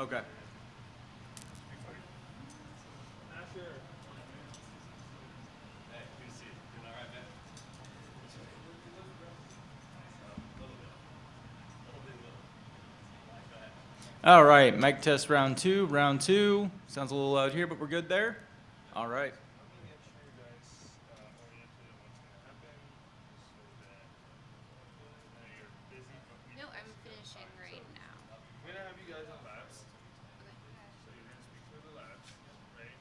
Okay. All right, mic test round two. Round two. Sounds a little loud here, but we're good there. All right. Let me get sure you guys oriented in what's going to happen so that I know you're busy, but we No, don't I'm actually have finishing time. right So now. I'm going to have you guys on labs. Okay. So you're going to speak for the labs, right?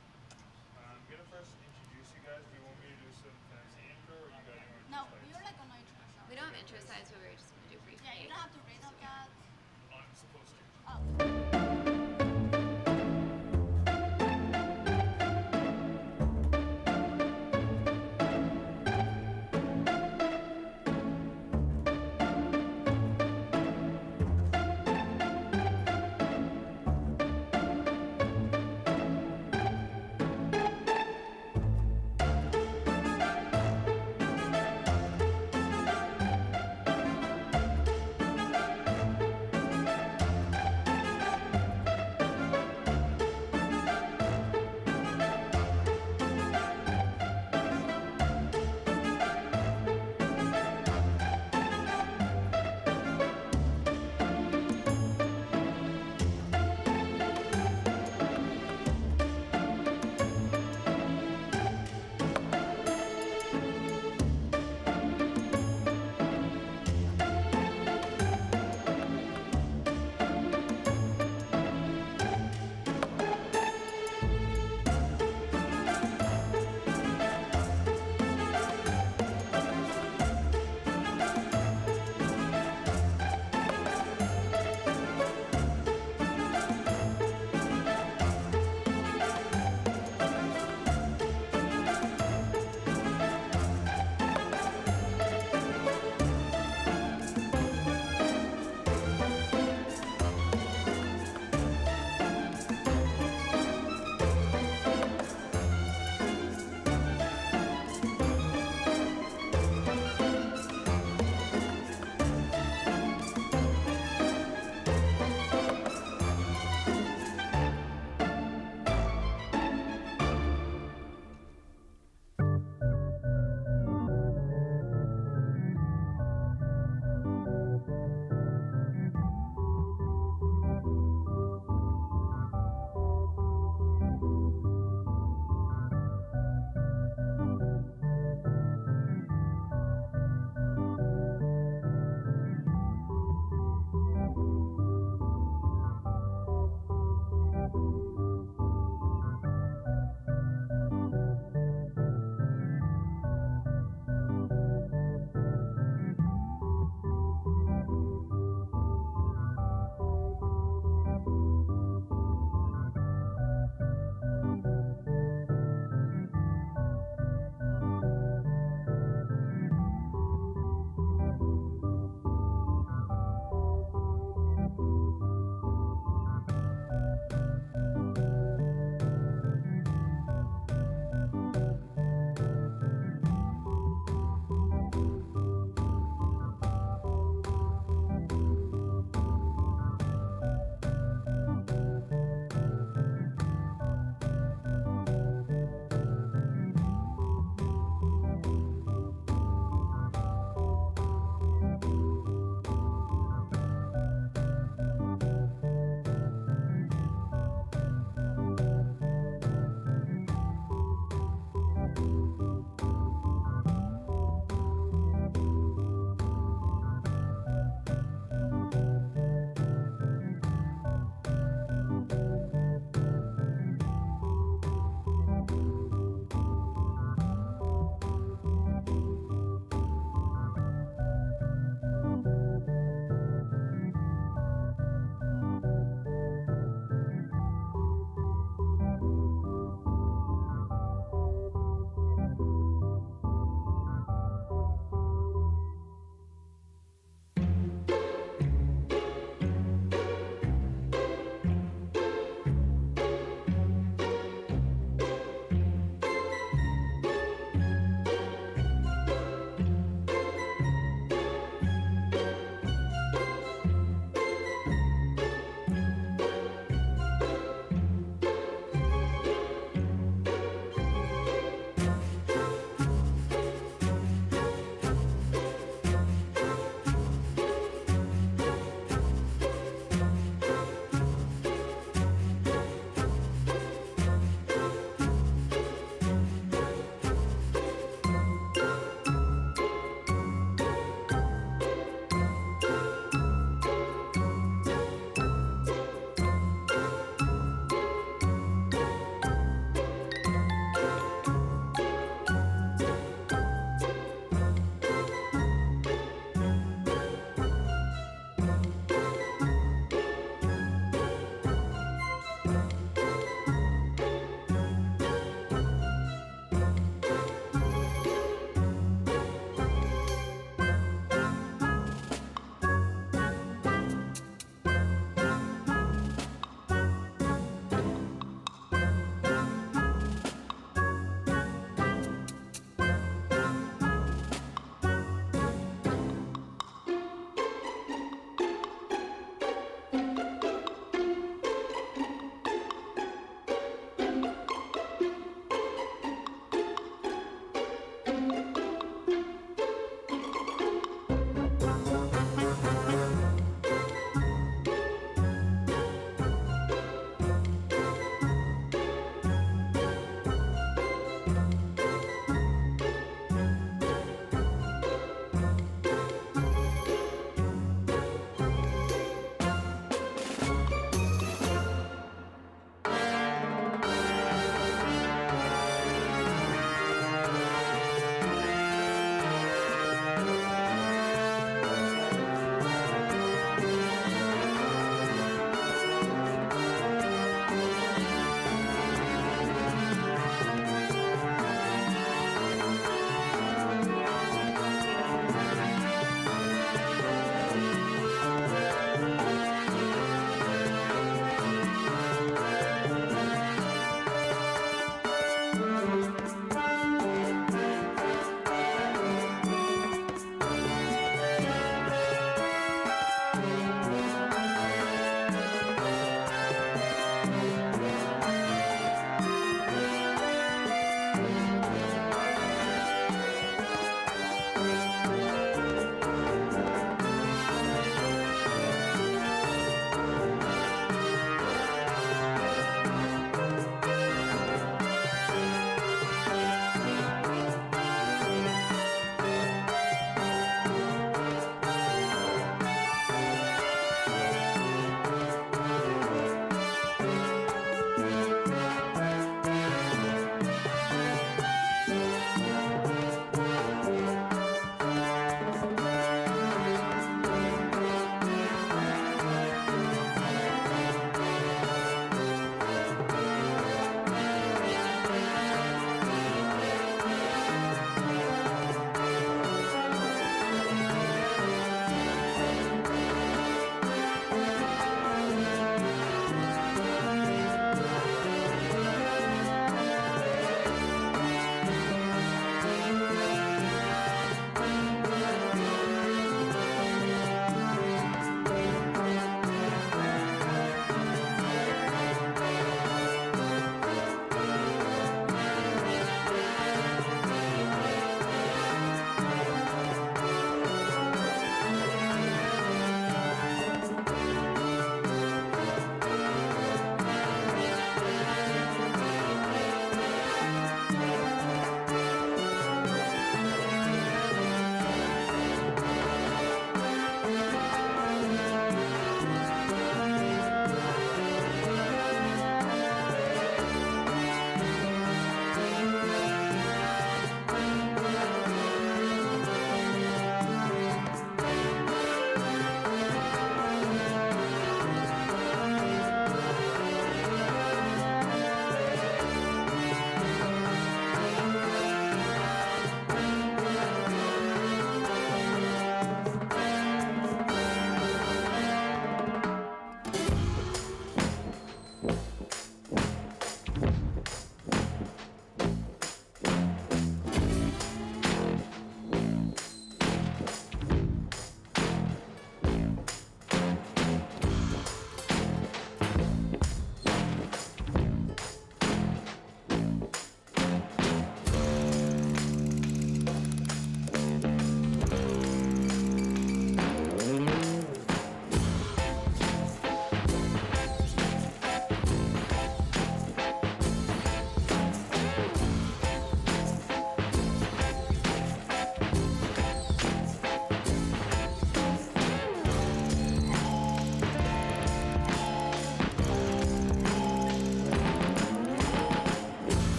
I'm going to first introduce you guys. Do you want me to do some fancy intro or you guys want to No, you're like on no intro. We don't have intro slides, but we're just gonna do brief. Yeah, you don't have to read out that. I'm supposed to. Oh.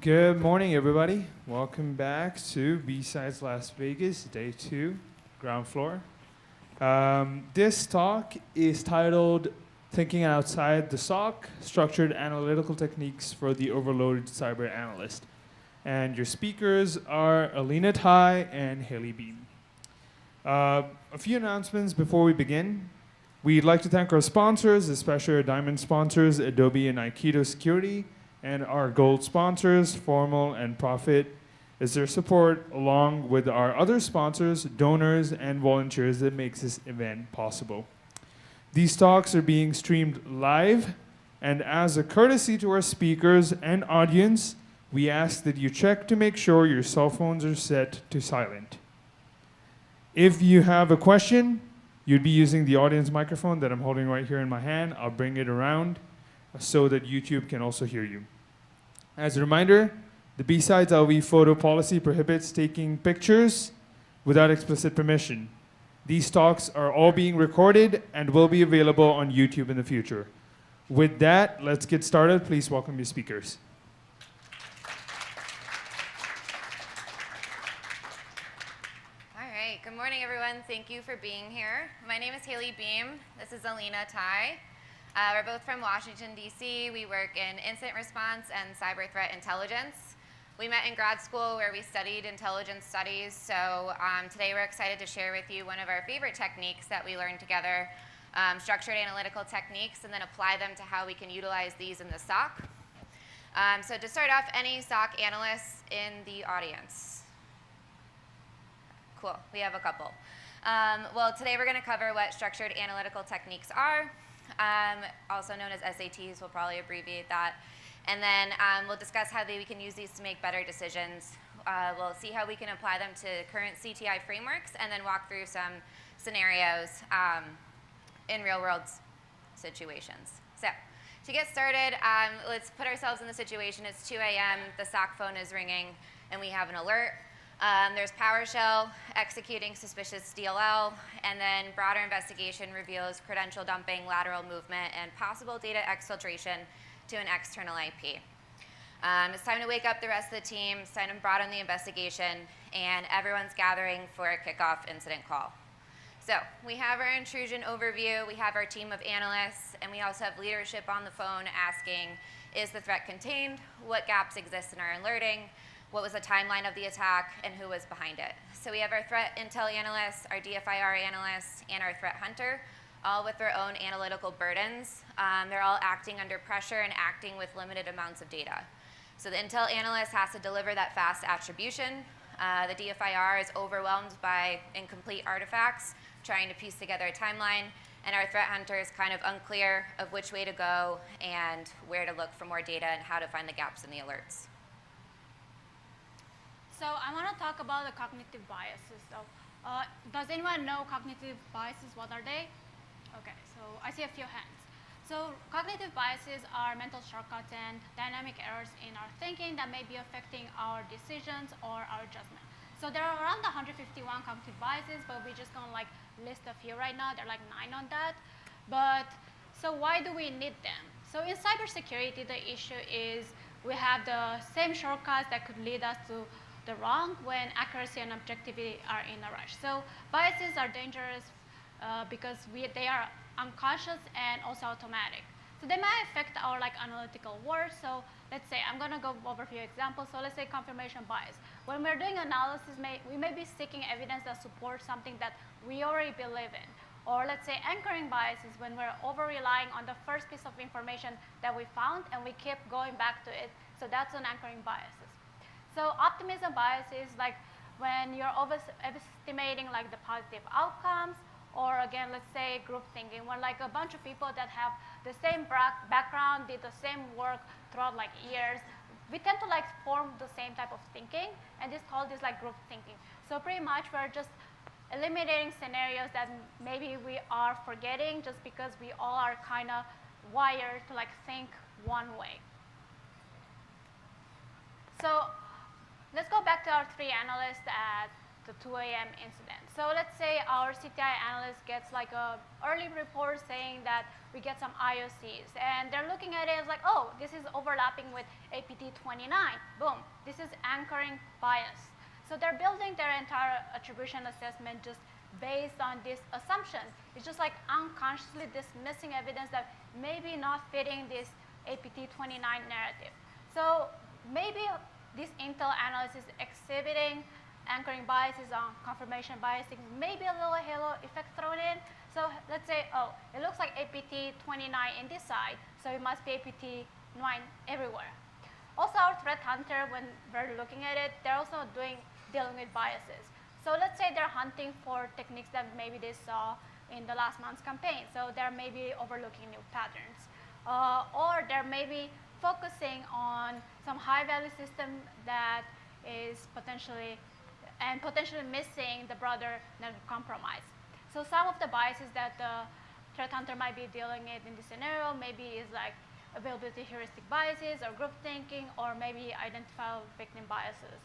Good morning, everybody. Welcome back to B-Sides Las Vegas, day 2, ground floor. This talk is titled Thinking Outside the SOC, Structured Analytical Techniques for the Overloaded Cyber Analyst. And your speakers are Alina Tai and Haley Beam. A few announcements before we begin. We'd like to thank our sponsors, especially our diamond sponsors, Adobe and Aikido Security, and our gold sponsors, Formal and Profit, is their support, along with our other sponsors, donors, and volunteers that makes this event possible. These talks are being streamed live, and as a courtesy to our speakers and audience, we ask that you check to make sure your cell phones are set to silent. If you have a question, you'd be using the audience microphone that I'm holding right here in my hand. I'll bring it around so that YouTube can also hear you. As a reminder, the BsidesLV photo policy prohibits taking pictures without explicit permission. These talks are all being recorded and will be available on YouTube in the future. With that, let's get started. Please welcome your speakers. All right, good morning, everyone. Thank you for being here. My name is Haley Beam. This is Alina Tai. We're both from Washington, D.C. We work in incident response and cyber threat intelligence. We met in grad school where we studied intelligence studies. So today we're excited to share with you one of our favorite techniques that we learned together, structured analytical techniques, and then apply them to how we can utilize these in the SOC. So to start off, any SOC analysts in the audience? Cool, we have a couple. Well, today we're going to cover what structured analytical techniques are, also known as SATs. We'll probably abbreviate that. And then we'll discuss how we can use these to make better decisions. We'll see how we can apply them to current CTI frameworks, and then walk through some scenarios in real-world situations. So to get started, let's put ourselves in the situation. It's 2 a.m., the SOC phone is ringing, and we have an alert. There's PowerShell executing suspicious DLL, and then broader investigation reveals credential dumping, lateral movement, and possible data exfiltration to an external IP. It's time to wake up the rest of the team, it's time to broaden the investigation, and everyone's gathering for a kickoff incident call. So we have our intrusion overview, we have our team of analysts, and we also have leadership on the phone asking, is the threat contained? What gaps exist in our alerting? What was the timeline of the attack, and who was behind it? So we have our threat intel analysts, our DFIR analysts, and our threat hunter, all with their own analytical burdens. They're all acting under pressure and acting with limited amounts of data. So the intel analyst has to deliver that fast attribution. The DFIR is overwhelmed by incomplete artifacts, trying to piece together a timeline, and our threat hunter is kind of unclear of which way to go and where to look for more data and how to find the gaps in the alerts. So I want to talk about the cognitive biases. So does anyone know cognitive biases? What are they? Okay, so I see a few hands. So cognitive biases are mental shortcuts and dynamic errors in our thinking that may be affecting our decisions or our judgment. So there are around 151 cognitive biases, but we're just going to list a few right now. There are 9 on that. But so why do we need them? So in cybersecurity, the issue is we have the same shortcuts that could lead us to the wrong when accuracy and objectivity are in a rush. So biases are dangerous because they are unconscious and also automatic. So they might affect our analytical work. So let's say, I'm going to go over a few examples. So let's say confirmation bias. When we're doing analysis, we may be seeking evidence that supports something that we already believe in. Or let's say anchoring bias is when we're over-relying on the first piece of information that we found and we keep going back to it. So that's an anchoring bias. So optimism bias is when you're overestimating the positive outcomes, or again, let's say group thinking, when a bunch of people that have the same background, did the same work throughout years, we tend to form the same type of thinking, and this called group thinking. So pretty much we're just eliminating scenarios that maybe we are forgetting just because we all are kind of wired to think one way. So let's go back to our 3 analysts at the 2 a.m. incident. So let's say our CTI analyst gets a early report saying that we get some IOCs. And they're looking at it as like, oh, this is overlapping with APT 29. Boom, this is anchoring bias. So they're building their entire attribution assessment just based on this assumption. It's just like unconsciously dismissing evidence that maybe not fitting this APT 29 narrative. So maybe this intel analysis exhibiting anchoring biases on confirmation biasing, maybe a little halo effect thrown in. So let's say, oh, it looks like APT 29 in this side, so it must be APT 9 everywhere. Also, our threat hunter, when we're looking at it, they're also dealing with biases. So let's say they're hunting for techniques that maybe they saw in the last month's campaign. So they're maybe overlooking new patterns. Or they're maybe focusing on some high-value system that is potentially missing the broader network compromise. So some of the biases that the threat hunter might be dealing with in this scenario maybe is like availability heuristic biases or group thinking or maybe identifiable victim biases.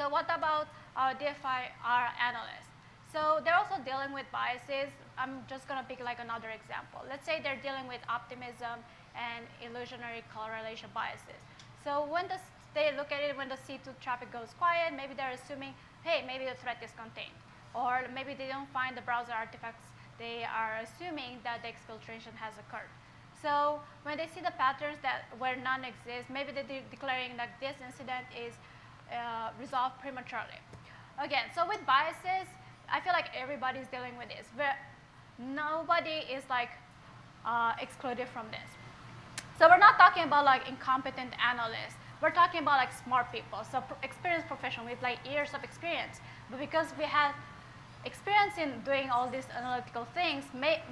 So what about our DFIR analysts? So they're also dealing with biases. I'm just going to pick like another example. Let's say they're dealing with optimism and illusionary correlation biases. So when they look at it when the C2 traffic goes quiet, maybe they're assuming, hey, maybe the threat is contained. Or maybe they don't find the browser artifacts. They are assuming that the exfiltration has occurred. So when they see the patterns that where none exist, maybe they're declaring that this incident is resolved prematurely. Again, so with biases, I feel like everybody's dealing with this. But nobody is like excluded from this. So we're not talking about like incompetent analysts. We're talking about like smart people, so experienced professionals with like years of experience. But because we have experience in doing all these analytical things,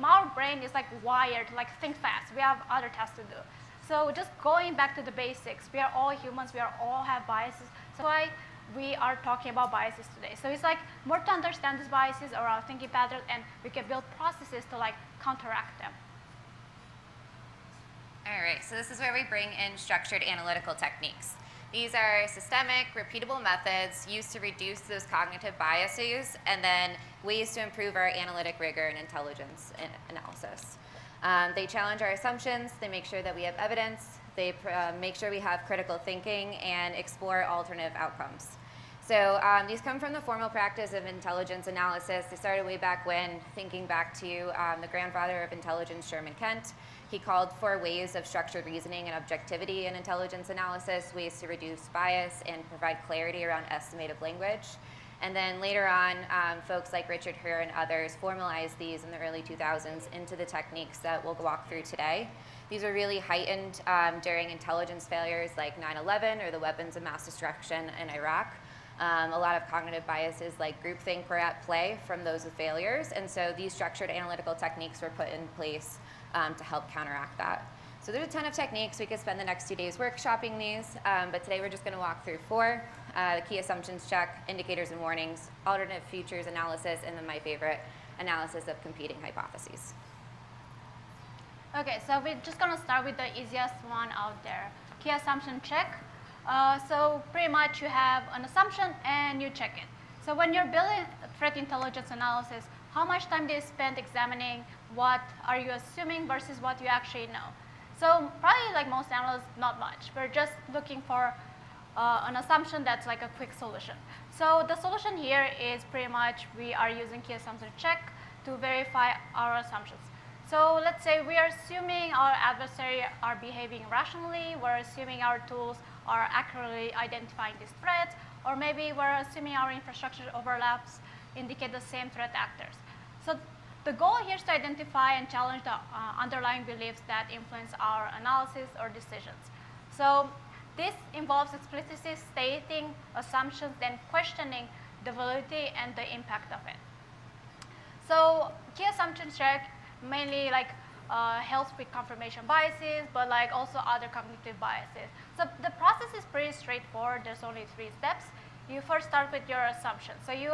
our brain is like wired to like think fast. We have other tasks to do. So just going back to the basics, we are all humans. We all have biases. So why we are talking about biases today. So it's like more to understand these biases or our thinking patterns, and we can build processes to like counteract them. All right, so this is where we bring in structured analytical techniques. These are systemic, repeatable methods used to reduce those cognitive biases and then ways to improve our analytic rigor and intelligence analysis. They challenge our assumptions, they make sure that we have evidence, they make sure we have critical thinking and explore alternative outcomes. So these come from the formal practice of intelligence analysis. They started way back when, thinking back to the grandfather of intelligence, Sherman Kent. He called for ways of structured reasoning and objectivity in intelligence analysis, ways to reduce bias and provide clarity around estimative language. And then later on, folks like Richard Herr and others formalized these in the early 2000s into the techniques that we'll walk through today. These were really heightened during intelligence failures like 9/11 or the weapons of mass destruction in Iraq. A lot of cognitive biases like groupthink were at play from those failures, and so these structured analytical techniques were put in place to help counteract that. So there's a ton of techniques. We could spend the next 2 days workshopping these, but today we're just going to walk through 4. The key assumptions check, indicators and warnings, alternate futures analysis, and then my favorite, analysis of competing hypotheses. Okay, so we're just going to start with the easiest one out there, key assumption check. So pretty much you have an assumption and you check it. So when you're building threat intelligence analysis, how much time do you spend examining what are you assuming versus what you actually know? So probably like most analysts, not much. We're just looking for an assumption that's like a quick solution. So the solution here is pretty much we are using key assumption check to verify our assumptions. So let's say we are assuming our adversary are behaving rationally, we're assuming our tools are accurately identifying these threats, or maybe we're assuming our infrastructure overlaps indicate the same threat actors. So the goal here is to identify and challenge the underlying beliefs that influence our analysis or decisions. So this involves explicitly stating assumptions, then questioning the validity and the impact of it. So key assumption check mainly like helps with confirmation biases, but like also other cognitive biases. So the process is pretty straightforward. There's only 3 steps. You first start with your assumptions. So you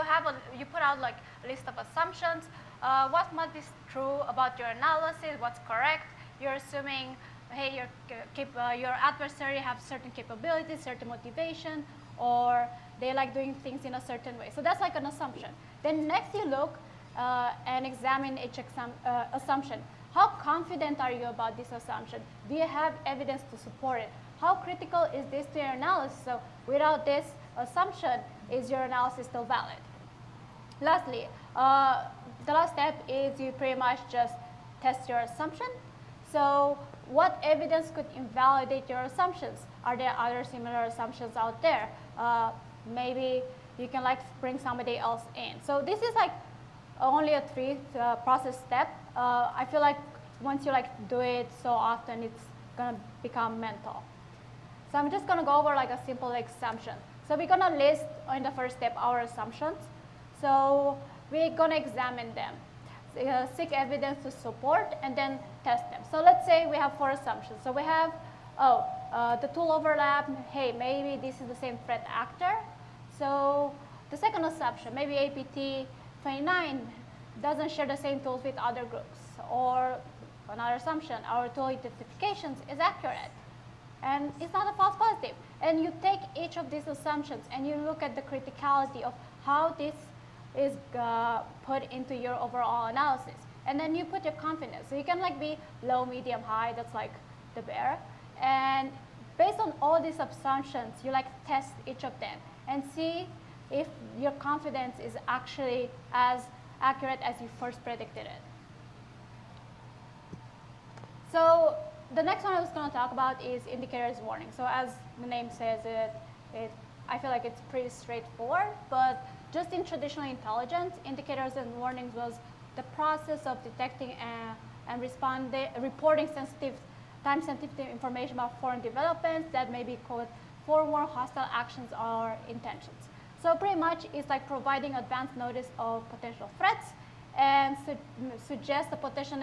put out like a list of assumptions. What must be true about your analysis? What's correct? You're assuming, hey, your adversary have certain capabilities, certain motivation, or they like doing things in a certain way. So that's like an assumption. Then next you look and examine each assumption. how confident are you about this assumption? Do you have evidence to support it? How critical is this to your analysis? So without this assumption, is your analysis still valid? Lastly, the last step is you pretty much just test your assumption. So what evidence could invalidate your assumptions? Are there other similar assumptions out there? Maybe you can like bring somebody else in. So this is like only a 3 process step. I feel like once you like do it so often, it's gonna become mental. So I'm just gonna go over like a simple assumption. So we're gonna list in the first step our assumptions. So we're gonna examine them, seek evidence to support, and then test them. So let's say we have 4 assumptions. So we have, the tool overlap, hey, maybe this is the same threat actor. So the second assumption, maybe APT 29 doesn't share the same tools with other groups. Or another assumption, our tool identifications is accurate. And it's not a false positive. And you take each of these assumptions and you look at the criticality of how this is put into your overall analysis. And then you put your confidence. So you can like be low, medium, high, that's like the bear. And based on all these assumptions, you like test each of them and see if your confidence is actually as accurate as you first predicted it. So the next one I was going to talk about is indicators warning. So as the name says I feel like it's pretty straightforward, but just in traditional intelligence, indicators and warnings was the process of detecting and reporting time-sensitive information about foreign developments that may be called forewarn hostile actions or intentions. So pretty much it's like providing advance notice of potential threats and suggest a potential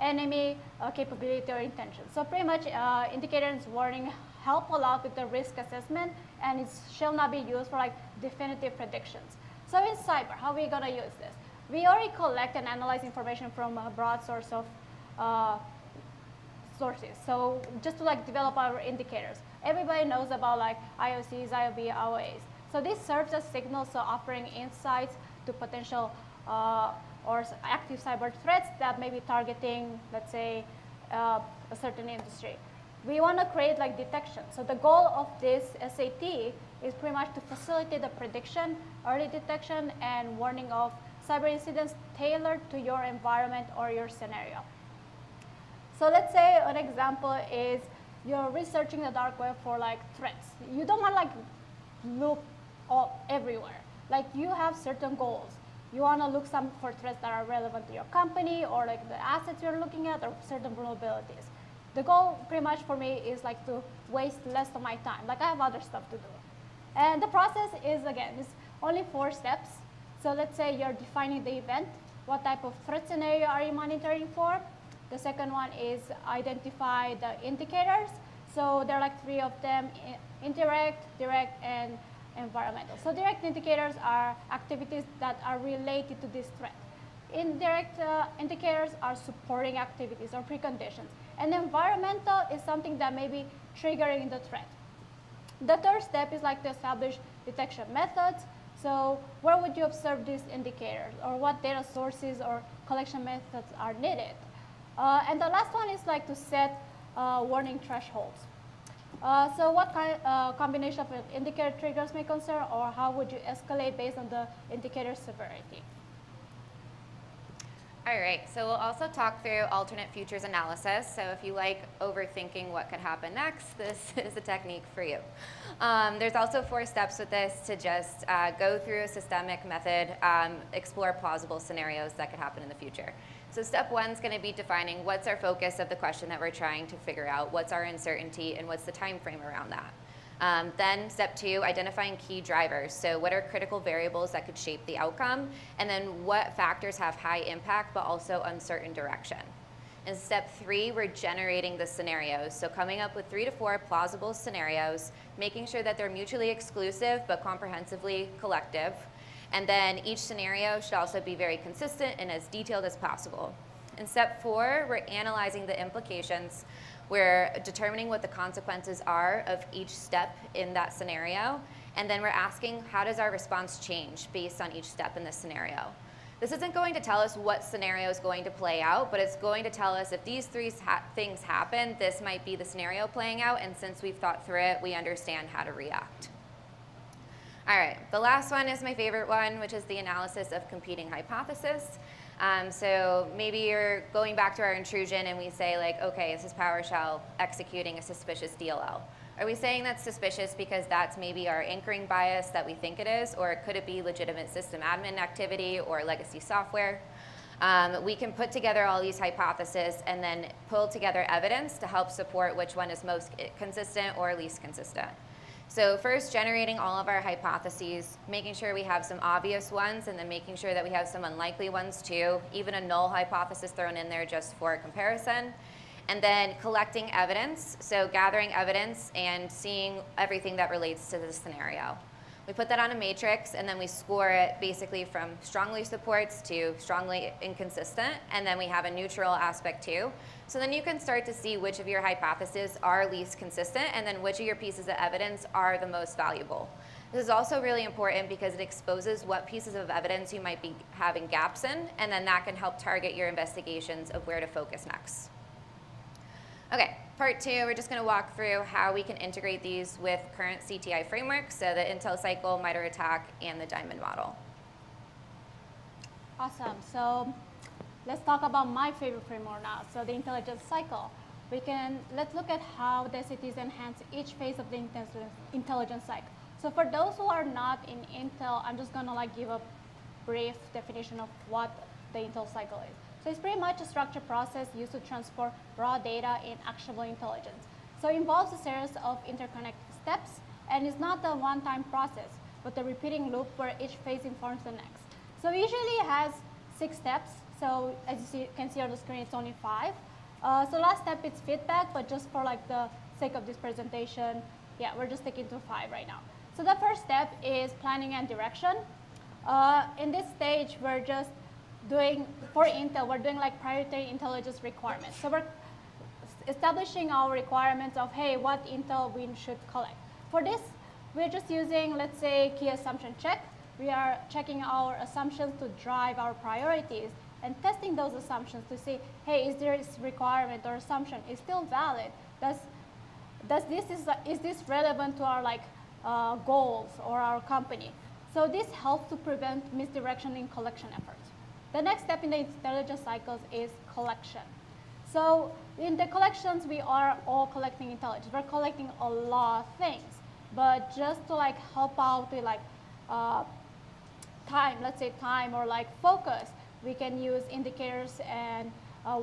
enemy capability or intention. So pretty much indicators warning help a lot with the risk assessment, and it shall not be used for like definitive predictions. So in cyber, how are we gonna use this? We already collect and analyze information from a broad source of sources. So just to like develop our indicators. Everybody knows about like IOCs, IOB, IOAs. So this serves as signals, so offering insights to potential or active cyber threats that may be targeting, let's say, a certain industry. We want to create like detection. So the goal of this SAT is pretty much to facilitate the prediction, early detection, and warning of cyber incidents tailored to your environment or your scenario. So let's say an example is you're researching the dark web for like threats. You don't want to like look everywhere. Like you have certain goals. You want to look for threats that are relevant to your company or like the assets you're looking at or certain vulnerabilities. The goal pretty much for me is like to waste less of my time. Like I have other stuff to do. And the process is, again, it's only 4 steps. So let's say you're defining the event. What type of threat scenario are you monitoring for? The second one is identify the indicators. So there are like 3 of them: indirect, direct, and environmental. So direct indicators are activities that are related to this threat. Indirect indicators are supporting activities or preconditions. And environmental is something that may be triggering the threat. The third step is like to establish detection methods. So where would you observe these indicators, or what data sources or collection methods are needed? And the last one is like to set warning thresholds. So what combination of indicator triggers may concern, or how would you escalate based on the indicator severity? All right, so we'll also talk through alternate futures analysis. So if you like overthinking what could happen next, this is a technique for you. There's also 4 steps with this to just go through a systemic method, explore plausible scenarios that could happen in the future. So step 1 is going to be defining what's our focus of the question that we're trying to figure out, what's our uncertainty, and what's the time frame around that. Then step 2, identifying key drivers. So what are critical variables that could shape the outcome? And then what factors have high impact but also uncertain direction? In step 3, we're generating the scenarios. So coming up with 3 to 4 plausible scenarios, making sure that they're mutually exclusive but comprehensively collective. And then each scenario should also be very consistent and as detailed as possible. In step 4, we're analyzing the implications. We're determining what the consequences are of each step in that scenario, and then we're asking, how does our response change based on each step in this scenario? This isn't going to tell us what scenario is going to play out, but it's going to tell us if these three things happen, this might be the scenario playing out, and since we've thought through it, we understand how to react. All right, the last one is my favorite one, which is the analysis of competing hypothesis. So maybe you're going back to our intrusion and we say like, okay, this is PowerShell executing a suspicious DLL. Are we saying that's suspicious because that's maybe our anchoring bias that we think it is, or could it be legitimate system admin activity or legacy software? We can put together all these hypotheses and then pull together evidence to help support which one is most consistent or least consistent. So first, generating all of our hypotheses, making sure we have some obvious ones, and then making sure that we have some unlikely ones too, even a null hypothesis thrown in there just for comparison. And then collecting evidence, so gathering evidence and seeing everything that relates to the scenario. We put that on a matrix, and then we score it basically from strongly supports to strongly inconsistent, and then we have a neutral aspect too. So then you can start to see which of your hypotheses are least consistent, and then which of your pieces of evidence are the most valuable. This is also really important because it exposes what pieces of evidence you might be having gaps in, and then that can help target your investigations of where to focus next. Okay, part two, we're just going to walk through how we can integrate these with current CTI frameworks, so the Intel cycle, MITRE ATT&CK, and the Diamond model. Awesome. So let's talk about my favorite framework now. So the intelligence cycle. Let's look at how the SATs enhance each phase of the intelligence cycle. So for those who are not in Intel, I'm just going to like give a brief definition of what the Intel cycle is. So it's pretty much a structured process used to transport raw data in actionable intelligence. So it involves a series of interconnected steps, and it's not a one-time process, but a repeating loop where each phase informs the next. So usually it has 6 steps. So as you can see on the screen, it's only 5. So last step is feedback, but just for like the sake of this presentation, yeah, we're just sticking to 5 right now. So the first step is planning and direction. In this stage, we're just doing, for Intel, we're doing like priority intelligence requirements. So we're establishing our requirements of, hey, what intel we should collect. For this, we're just using, let's say, key assumption check. We are checking our assumptions to drive our priorities and testing those assumptions to see, hey, is this requirement or assumption is still valid? Is this relevant to our like goals or our company? So this helps to prevent misdirection in collection efforts. The next step in the intelligence cycles is collection. So in the collections, we are all collecting intelligence. We're collecting a lot of things, but just to like help out with like time, let's say time or like focus, we can use indicators and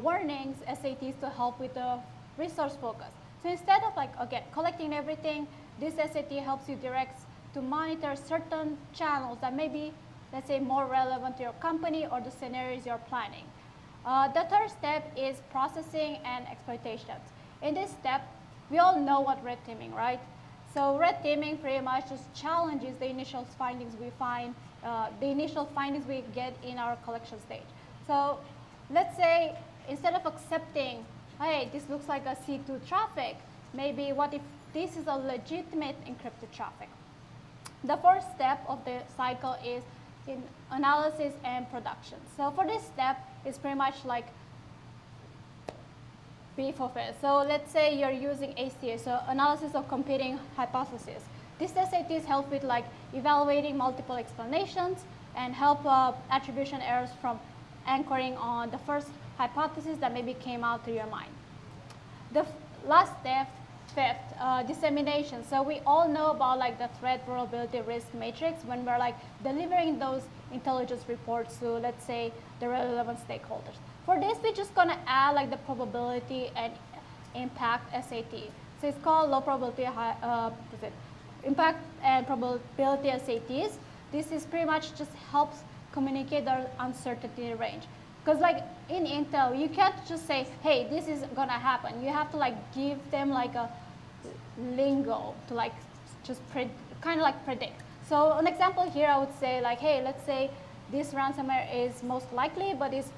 warnings, SATs to help with the resource focus. So instead of like, again, collecting everything, this SAT helps you direct to monitor certain channels that may be, let's say, more relevant to your company or the scenarios you're planning. The third step is processing and exploitations. In this step, we all know what red teaming, right? So red teaming pretty much just challenges the initial findings we find, the initial findings we get in our collection stage. So let's say instead of accepting, hey, this looks like a C2 traffic, maybe what if this is a legitimate encrypted traffic? The fourth step of the cycle is in analysis and production. So for this step, it's pretty much like beef of it. So let's say you're using ACA, so analysis of competing hypotheses. These SATs help with like evaluating multiple explanations and help attribution errors from anchoring on the first hypothesis that maybe came out to your mind. The last step, fifth, dissemination. So we all know about like the threat vulnerability risk matrix when we're like delivering those intelligence reports to, let's say, the relevant stakeholders. For this, we're just gonna add like the probability and impact SAT. So it's called low probability impact and probability SATs. This is pretty much just helps communicate the uncertainty range. Because like in Intel, you can't just say, hey, this is gonna happen. You have to like give them like a lingo to like just kind of like predict. So an example here, I would say like, hey, let's say this ransomware is most likely, but is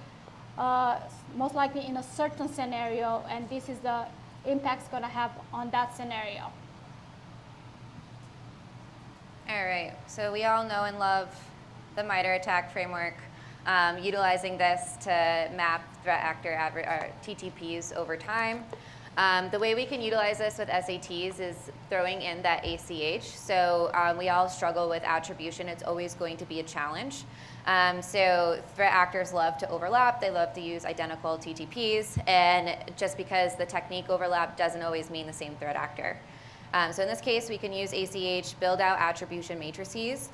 most likely in a certain scenario, and this is the impact's gonna have on that scenario. All right, so we all know and love the MITRE ATT&CK framework. utilizing this to map threat actor TTPs over time. The way we can utilize this with SATs is throwing in that ACH. So we all struggle with attribution. It's always going to be a challenge. So threat actors love to overlap. They love to use identical TTPs. And just because the technique overlap doesn't always mean the same threat actor. So in this case, we can use ACH, build out attribution matrices.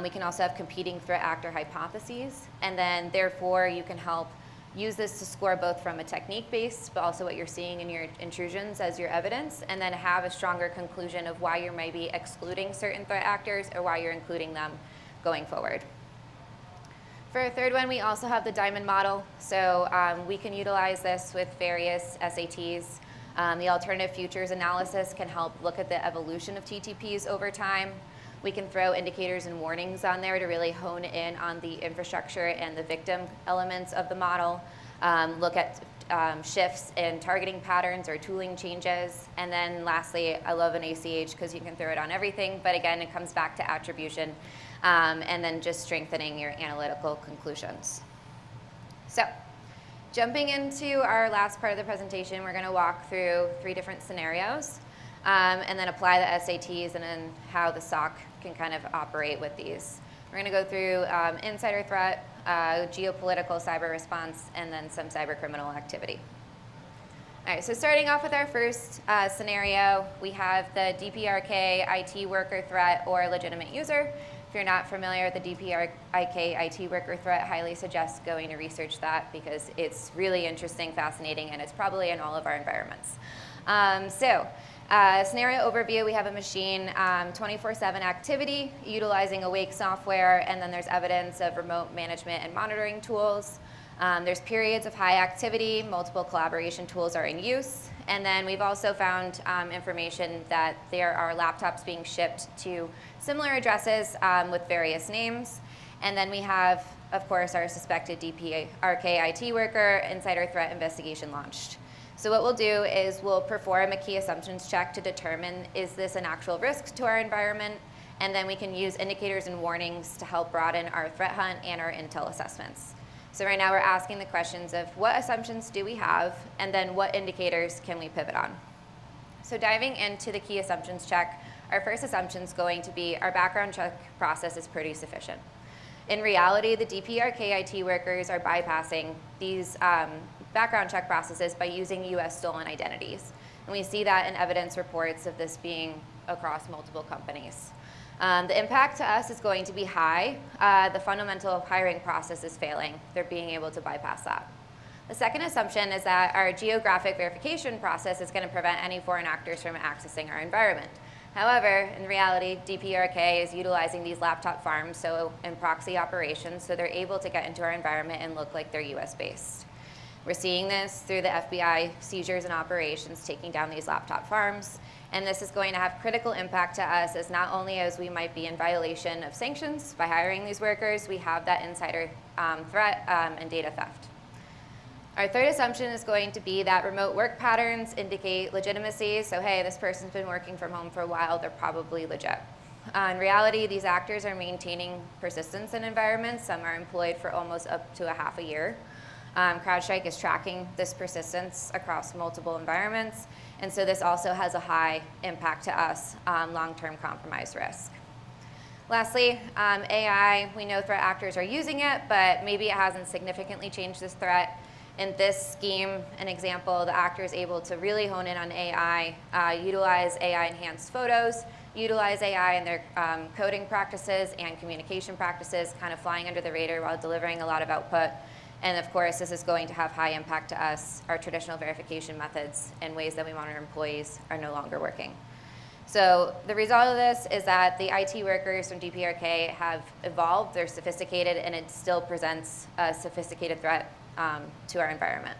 We can also have competing threat actor hypotheses. And then therefore, you can help use this to score both from a technique base, but also what you're seeing in your intrusions as your evidence, and then have a stronger conclusion of why you're maybe excluding certain threat actors or why you're including them going forward. For a third one, we also have the diamond model. So we can utilize this with various SATs. The alternative futures analysis can help look at the evolution of TTPs over time. We can throw indicators and warnings on there to really hone in on the infrastructure and the victim elements of the model. Look at shifts in targeting patterns or tooling changes. And then lastly, I love an ACH because you can throw it on everything. But again, it comes back to attribution and then just strengthening your analytical conclusions. So jumping into our last part of the presentation, we're going to walk through 3 different scenarios and then apply the SATs and then how the SOC can kind of operate with these. We're going to go through insider threat, geopolitical cyber response, and then some cyber criminal activity. All right, so starting off with our first scenario, we have the DPRK IT worker threat or legitimate user. If you're not familiar with the DPRK IT worker threat, highly suggest going to research that because it's really interesting, fascinating, and it's probably in all of our environments. Scenario overview, we have a machine 24/7 activity utilizing awake software, and then there's evidence of remote management and monitoring tools. There's periods of high activity, multiple collaboration tools are in use, and then we've also found information that there are laptops being shipped to similar addresses with various names. And then we have, of course, our suspected DPRK IT worker insider threat investigation launched. So what we'll do is we'll perform a key assumptions check to determine, is this an actual risk to our environment? And then we can use indicators and warnings to help broaden our threat hunt and our intel assessments. So right now we're asking the questions of what assumptions do we have, and then what indicators can we pivot on? So diving into the key assumptions check, our first assumption is going to be our background check process is pretty sufficient. In reality, the DPRK IT workers are bypassing these background check processes by using US stolen identities. And we see that in evidence reports of this being across multiple companies. The impact to us is going to be high. The fundamental hiring process is failing. They're being able to bypass that. The second assumption is that our geographic verification process is going to prevent any foreign actors from accessing our environment. However, in reality, DPRK is utilizing these laptop farms so in proxy operations, so they're able to get into our environment and look like they're US based. We're seeing this through the FBI seizures and operations taking down these laptop farms. And this is going to have critical impact to us as not only as we might be in violation of sanctions by hiring these workers, we have that insider threat and data theft. Our third assumption is going to be that remote work patterns indicate legitimacy. So hey, this person's been working from home for a while, they're probably legit. In reality, these actors are maintaining persistence in environments. Some are employed for almost up to a half a year. CrowdStrike is tracking this persistence across multiple environments, and so this also has a high impact to us, long-term compromise risk. Lastly, AI, we know threat actors are using it, but maybe it hasn't significantly changed this threat. In this scheme, an example, the actor is able to really hone in on AI, utilize AI-enhanced photos, utilize AI in their coding practices and communication practices, kind of flying under the radar while delivering a lot of output. And of course, this is going to have high impact to us. Our traditional verification methods and ways that we monitor employees are no longer working. So the result of this is that the IT workers from DPRK have evolved, they're sophisticated, and it still presents a sophisticated threat to our environment.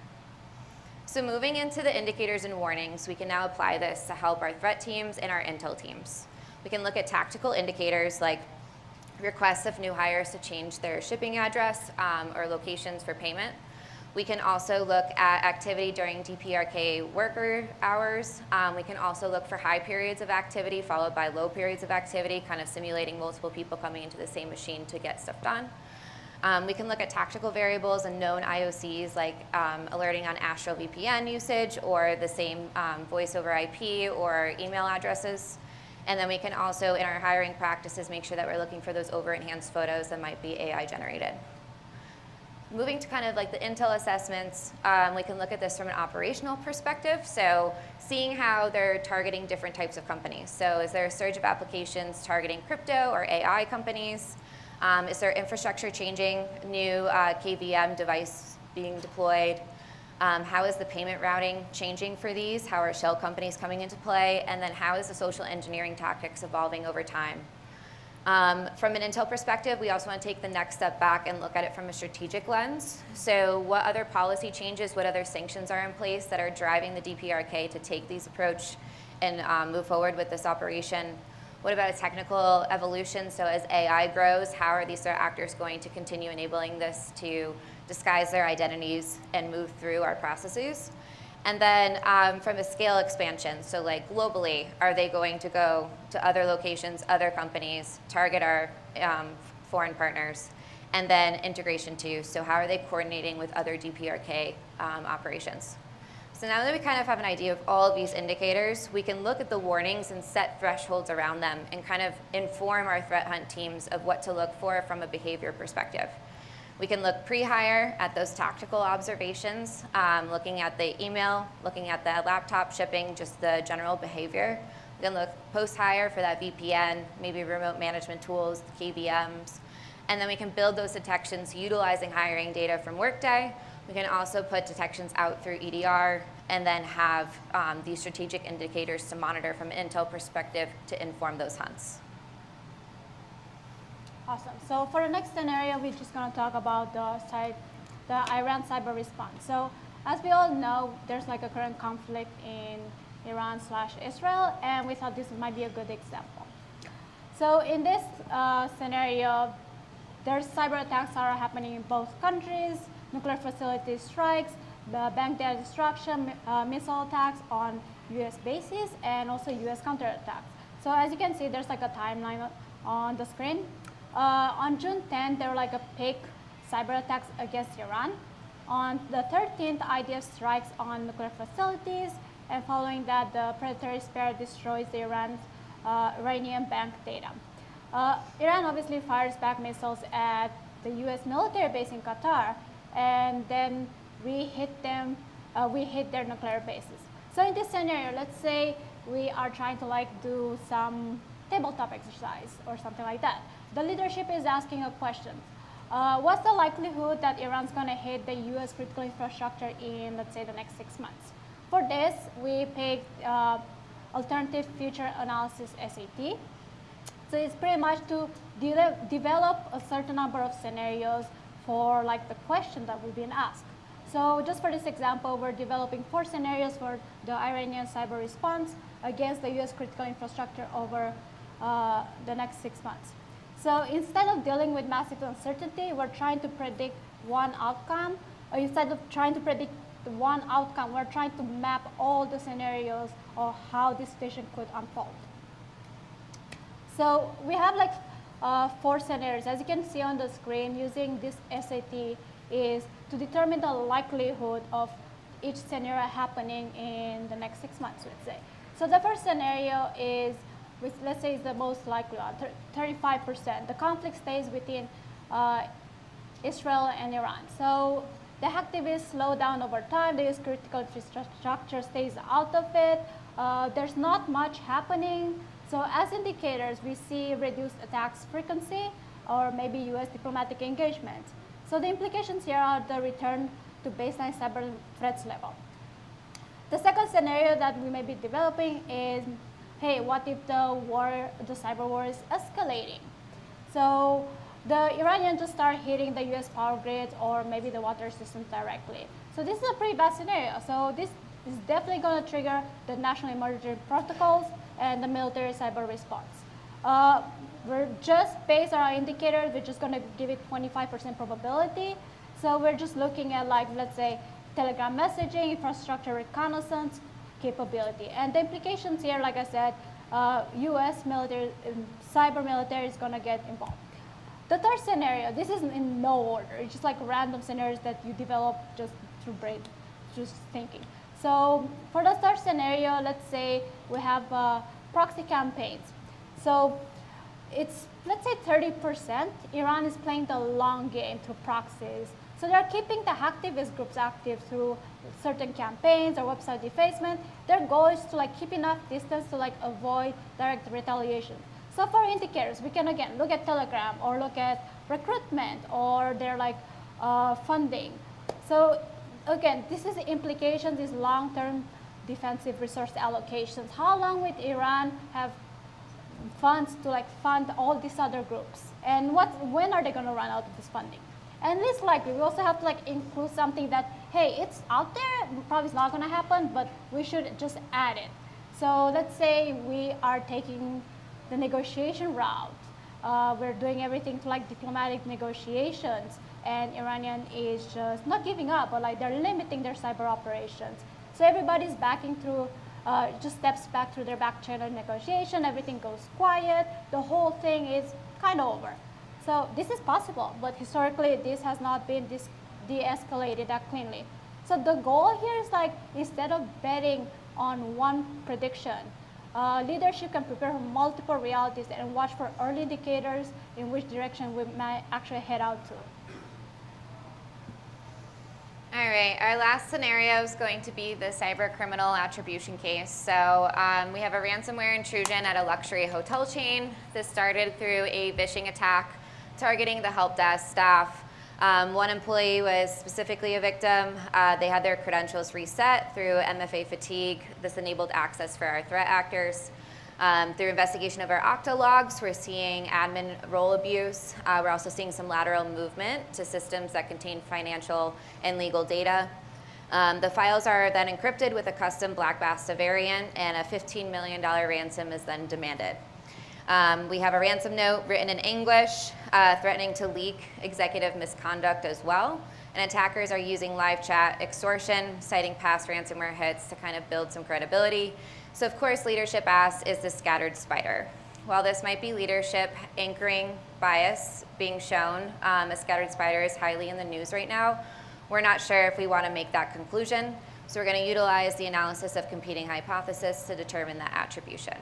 So moving into the indicators and warnings, we can now apply this to help our threat teams and our intel teams. We can look at tactical indicators like requests of new hires to change their shipping address or locations for payment. We can also look at activity during DPRK worker hours. We can also look for high periods of activity followed by low periods of activity, kind of simulating multiple people coming into the same machine to get stuff done. We can look at tactical variables and known IOCs like alerting on Astro VPN usage or the same voice over IP or email addresses. And then we can also, in our hiring practices, make sure that we're looking for those over-enhanced photos that might be AI generated. Moving to kind of like the intel assessments, we can look at this from an operational perspective. So seeing how they're targeting different types of companies. So is there a surge of applications targeting crypto or AI companies? Is their infrastructure changing? New KVM device being deployed? How is the payment routing changing for these? How are shell companies coming into play? And then how is the social engineering tactics evolving over time? From an intel perspective, we also want to take the next step back and look at it from a strategic lens. So what other policy changes, what other sanctions are in place that are driving the DPRK to take these approach and move forward with this operation? What about a technical evolution? So as AI grows, how are these actors going to continue enabling this to disguise their identities and move through our processes? And then from a scale expansion, so like globally, are they going to go to other locations, other companies, target our foreign partners, and then integration too. So how are they coordinating with other DPRK operations? So now that we kind of have an idea of all of these indicators, we can look at the warnings and set thresholds around them and kind of inform our threat hunt teams of what to look for from a behavior perspective. We can look pre-hire at those tactical observations, looking at the email, looking at the laptop shipping, just the general behavior. We can look post-hire for that VPN, maybe remote management tools, the KVMs. And then we can build those detections utilizing hiring data from Workday. We can also put detections out through EDR and then have these strategic indicators to monitor from an intel perspective to inform those hunts. Awesome. So for the next scenario, we're just going to talk about the Iran cyber response. So as we all know, there's like a current conflict in Iran/Israel, and we thought this might be a good example. So in this scenario, there's cyber attacks are happening in both countries, nuclear facility strikes, the bank data destruction, missile attacks on US bases, and also US counterattacks. So as you can see, there's like a timeline on the screen. On June 10th, there were like a peak cyber attacks against Iran. On the 13th, IDF strikes on nuclear facilities, and following that, the predatory spare destroys the Iranian bank data. Iran obviously fires back missiles at the US military base in Qatar, and then we hit their nuclear bases. So in this scenario, let's say we are trying to like do some tabletop exercise or something like that. The leadership is asking a question. What's the likelihood that Iran's going to hit the US critical infrastructure in, let's say, the next 6 months? For this, we picked Alternative Future Analysis SAT. So it's pretty much to develop a certain number of scenarios for like the question that we've been asked. So just for this example, we're developing 4 scenarios for the Iranian cyber response against the US critical infrastructure over the next 6 months. So instead of dealing with massive uncertainty, we're trying to predict one outcome. Or instead of trying to predict the one outcome, we're trying to map all the scenarios of how this situation could unfold. So we have like 4 scenarios. As you can see on the screen, using this SAT is to determine the likelihood of each scenario happening in the next 6 months, let's say. So the first scenario is, which let's say is the most likely one, 35%. The conflict stays within Israel and Iran. So the activities slow down over time. The US critical infrastructure stays out of it. There's not much happening. So as indicators, we see reduced attacks frequency or maybe US diplomatic engagement. So the implications here are the return to baseline cyber threats level. The second scenario that we may be developing is, hey, what if the cyber war is escalating? So the Iranians just start hitting the US power grids or maybe the water systems directly. So this is a pretty bad scenario. So this is definitely going to trigger the national emergency protocols and the military cyber response. We're just based on our indicators, we're just going to give it 25% probability. So we're just looking at like, let's say, Telegram messaging, infrastructure reconnaissance capability. And the implications here, like I said, US military, cyber military is going to get involved. The third scenario, this is in no order. It's just like random scenarios that you develop just through brain, just thinking. So for the third scenario, let's say we have proxy campaigns. So it's, let's say 30%, Iran is playing the long game through proxies. So they're keeping the hacktivist groups active through certain campaigns or website defacement. Their goal is to like keep enough distance to like avoid direct retaliation. So for indicators, we can again look at Telegram or look at recruitment or their like funding. So again, this is the implication, these long-term defensive resource allocations. How long will Iran have funds to like fund all these other groups? And when are they going to run out of this funding? And least likely, we also have to like include something that, hey, it's out there, probably it's not going to happen, but we should just add it. So let's say we are taking the negotiation route. We're doing everything to like diplomatic negotiations, and Iranian is just not giving up, but like they're limiting their cyber operations. So everybody's backing through, just steps back through their back channel negotiation, everything goes quiet, the whole thing is kind of over. So this is possible, but historically this has not been de-escalated that cleanly. So the goal here is like, instead of betting on one prediction, leadership can prepare for multiple realities and watch for early indicators in which direction we might actually head out to. All right, our last scenario is going to be the cyber criminal attribution case. So we have a ransomware intrusion at a luxury hotel chain. This started through a phishing attack targeting the help desk staff. One employee was specifically a victim. They had their credentials reset through MFA fatigue. This enabled access for our threat actors. Through investigation of our Okta logs, we're seeing admin role abuse. We're also seeing some lateral movement to systems that contain financial and legal data. The files are then encrypted with a custom Black Basta variant, and a $15 million ransom is then demanded. We have a ransom note written in English threatening to leak executive misconduct as well. And attackers are using live chat extortion, citing past ransomware hits to kind of build some credibility. So of course, leadership asks, is this scattered spider? While this might be leadership anchoring bias being shown, a scattered spider is highly in the news right now. We're not sure if we want to make that conclusion. So we're going to utilize the analysis of competing hypotheses to determine that attribution.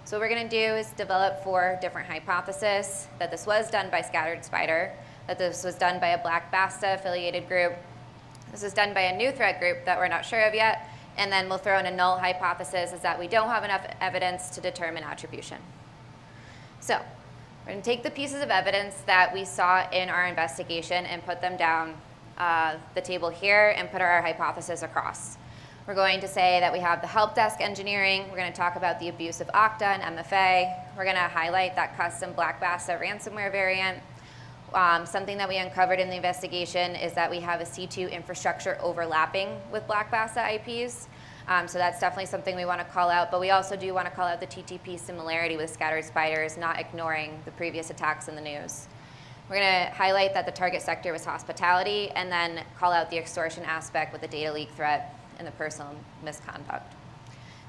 So what we're going to do is develop 4 different hypotheses: that this was done by scattered spider, that this was done by a Black Basta affiliated group, this was done by a new threat group that we're not sure of yet, and then we'll throw in a null hypothesis, is that we don't have enough evidence to determine attribution. So we're going to take the pieces of evidence that we saw in our investigation and put them down the table here and put our hypothesis across. We're going to say that we have the help desk engineering. We're going to talk about the abuse of Okta and MFA. We're going to highlight that custom Black Basta ransomware variant. Something that we uncovered in the investigation is that we have a C2 infrastructure overlapping with Black Basta IPs. So that's definitely something we want to call out. But we also do want to call out the TTP similarity with scattered spiders, not ignoring the previous attacks in the news. We're going to highlight that the target sector was hospitality, and then call out the extortion aspect with the data leak threat and the personal misconduct.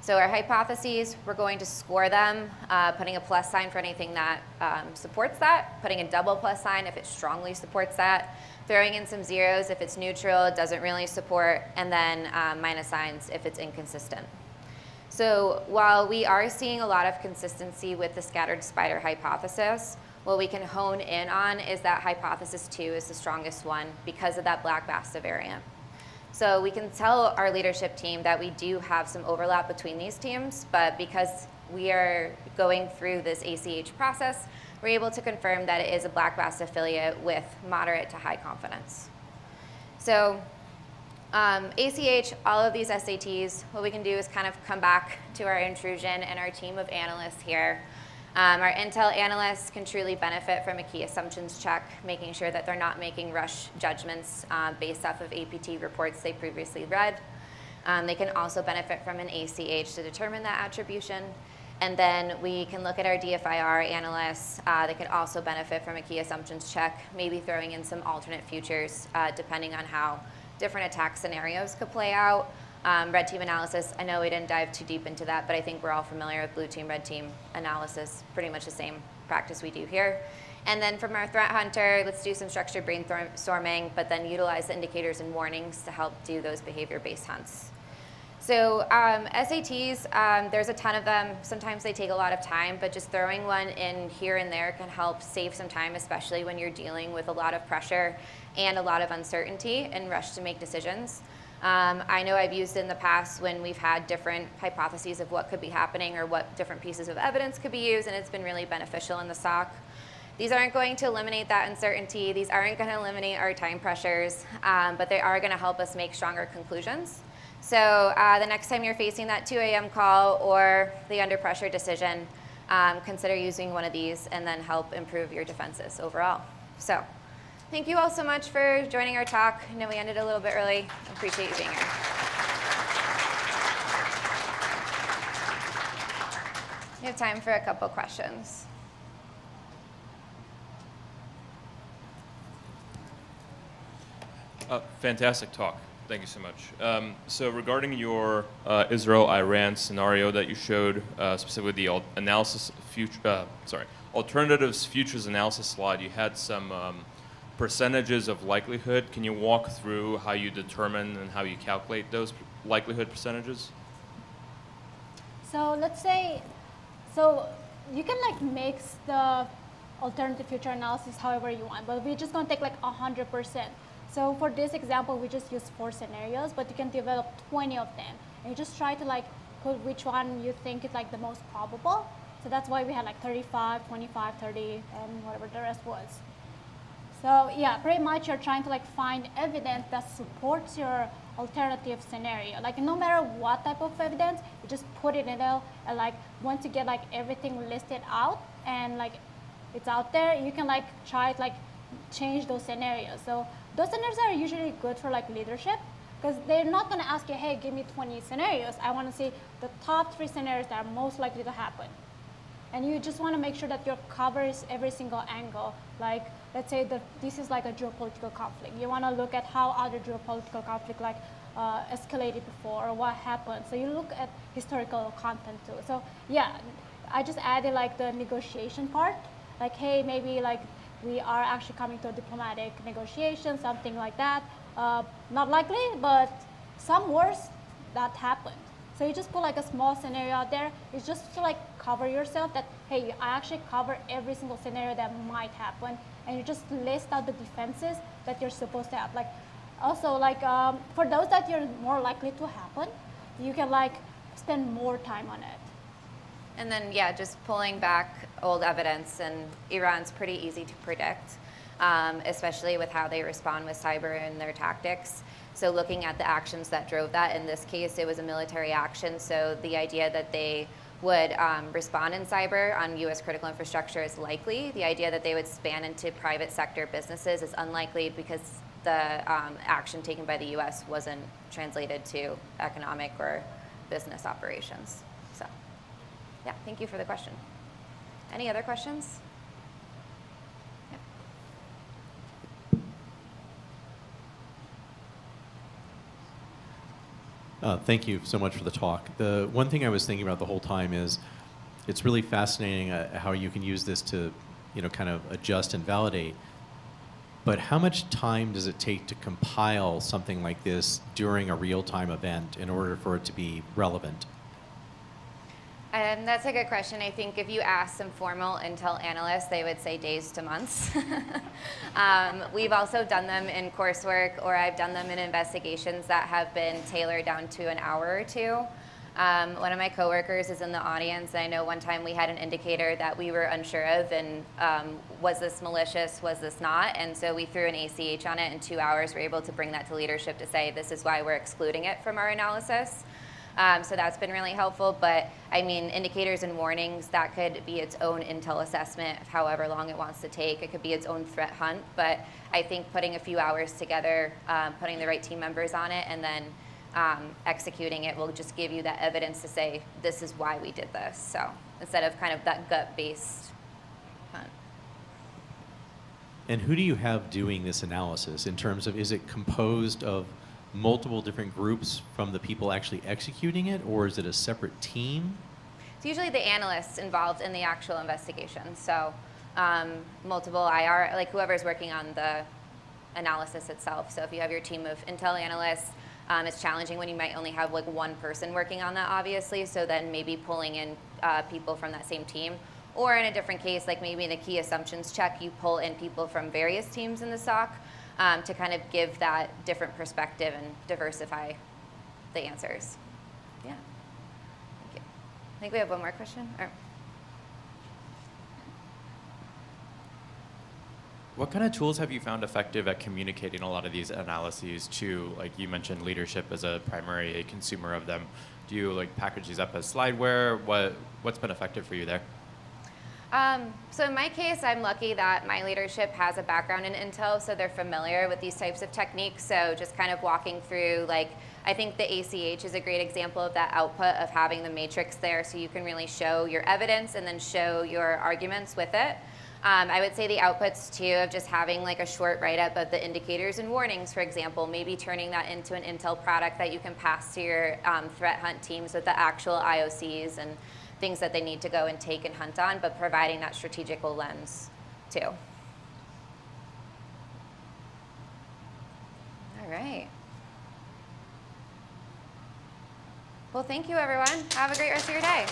So our hypotheses, we're going to score them, putting a plus sign for anything that supports that, putting a double plus sign if it strongly supports that, throwing in some zeros if it's neutral, it doesn't really support, and then minus signs if it's inconsistent. So while we are seeing a lot of consistency with the scattered spider hypothesis, what we can hone in on is that hypothesis 2 is the strongest one because of that Black Basta variant. So we can tell our leadership team that we do have some overlap between these teams, but because we are going through this ACH process, we're able to confirm that it is a Black Basta affiliate with moderate to high confidence. So ACH, all of these SATs, what we can do is kind of come back to our intrusion and our team of analysts here. Our intel analysts can truly benefit from a key assumptions check, making sure that they're not making rush judgments based off of APT reports they previously read. They can also benefit from an ACH to determine that attribution. And then we can look at our DFIR analysts. They could also benefit from a key assumptions check, maybe throwing in some alternate futures depending on how different attack scenarios could play out. Red team analysis, I know we didn't dive too deep into that, but I think we're all familiar with blue team, red team analysis, pretty much the same practice we do here. And then from our threat hunter, let's do some structured brainstorming, but then utilize the indicators and warnings to help do those behavior-based hunts. So SATs, there's a ton of them. Sometimes they take a lot of time, but just throwing one in here and there can help save some time, especially when you're dealing with a lot of pressure and a lot of uncertainty and rush to make decisions. I know I've used it in the past when we've had different hypotheses of what could be happening or what different pieces of evidence could be used, and it's been really beneficial in the SOC. These aren't going to eliminate that uncertainty. These aren't going to eliminate our time pressures, but they are going to help us make stronger conclusions. So the next time you're facing that 2 a.m. call or the under pressure decision, consider using one of these and then help improve your defenses overall. So thank you all so much for joining our talk. I know we ended a little bit early. I appreciate you being here. We have time for a couple questions. Fantastic talk. Thank you so much. So regarding your Israel-Iran scenario that you showed, specifically the alternatives futures analysis slide, you had some percentages of likelihood. Can you walk through how you determine and how you calculate those likelihood percentages? So let's say, so you can like make the alternative future analysis however you want, but we're just going to take like 100%. So for this example, we just used 4 scenarios, but you can develop 20 of them. And you just try to like put which one you think is like the most probable. So that's why we had like 35, 25, 30, and whatever the rest was. So yeah, pretty much you're trying to like find evidence that supports your alternative scenario. Like no matter what type of evidence, you just put it in there, and like once you get like everything listed out and like it's out there, you can like try to like change those scenarios. So those scenarios are usually good for like leadership because they're not going to ask you, hey, give me 20 scenarios. I want to see the top 3 scenarios that are most likely to happen. And you just want to make sure that your covers every single angle. Like, let's say this is like a geopolitical conflict. You want to look at how other geopolitical conflict like escalated before or what happened. So you look at historical content too. So yeah, I just added like the negotiation part. Like, hey, maybe like we are actually coming to a diplomatic negotiation, something like that. Not likely, but some worse that happened. So you just put like a small scenario out there. It's just to like cover yourself that, hey, I actually cover every single scenario that might happen. And you just list out the defenses that you're supposed to have. Like, also like for those that you're more likely to happen, you can like spend more time on it. And then, yeah, just pulling back old evidence, and Iran's pretty easy to predict, especially with how they respond with cyber and their tactics. So looking at the actions that drove that, in this case, it was a military action. So the idea that they would respond in cyber on U.S. critical infrastructure is likely. The idea that they would span into private sector businesses is unlikely because the action taken by the U.S. wasn't translated to economic or business operations. So. Yeah, thank you for the question. Any other questions? Thank you so much for the talk. The one thing I was thinking about the whole time is it's really fascinating how you can use this to, kind of adjust and validate. But how much time does it take to compile something like this during a real-time event in order for it to be relevant? That's a good question. I think if you ask some formal Intel analysts, they would say days to months. We've also done them in coursework, or I've done them in investigations that have been tailored down to an hour or 2. One of my coworkers is in the audience. I know one time we had an indicator that we were unsure of, and was this malicious, was this not? And so we threw an ACH on it. In 2 hours, we were able to bring that to leadership to say, this is why we're excluding it from our analysis. So that's been really helpful, but I mean, indicators and warnings, that could be its own Intel assessment of however long it wants to take. It could be its own threat hunt, but I think putting a few hours together, putting the right team members on it, and then executing it will just give you that evidence to say, this is why we did this. So instead of kind of that gut-based hunt. And who do you have doing this analysis in terms of, is it composed of multiple different groups from the people actually executing it, or is it a separate team? It's usually the analysts involved in the actual investigation. So multiple IR, like whoever's working on the analysis itself. So if you have your team of Intel analysts, it's challenging when you might only have like one person working on that, obviously. So then maybe pulling in people from that same team. Or in a different case, like maybe in a key assumptions check, you pull in people from various teams in the SOC to kind of give that different perspective and diversify the answers. Yeah. Thank you. I think we have one more question. What kind of tools have you found effective at communicating a lot of these analyses to, like you mentioned, leadership as a primary consumer of them? Do you like package these up as slideware? What's been effective for you there? So in my case, I'm lucky that my leadership has a background in Intel, so they're familiar with these types of techniques. So just kind of walking through, like, I think the ACH is a great example of that output of having the matrix there so you can really show your evidence and then show your arguments with it. I would say the outputs too of just having like a short write-up of the indicators and warnings, for example, maybe turning that into an Intel product that you can pass to your threat hunt teams with the actual IOCs and things that they need to go and take and hunt on, but providing that strategical lens too. All right. Well, thank you, everyone. Have a great rest of your day.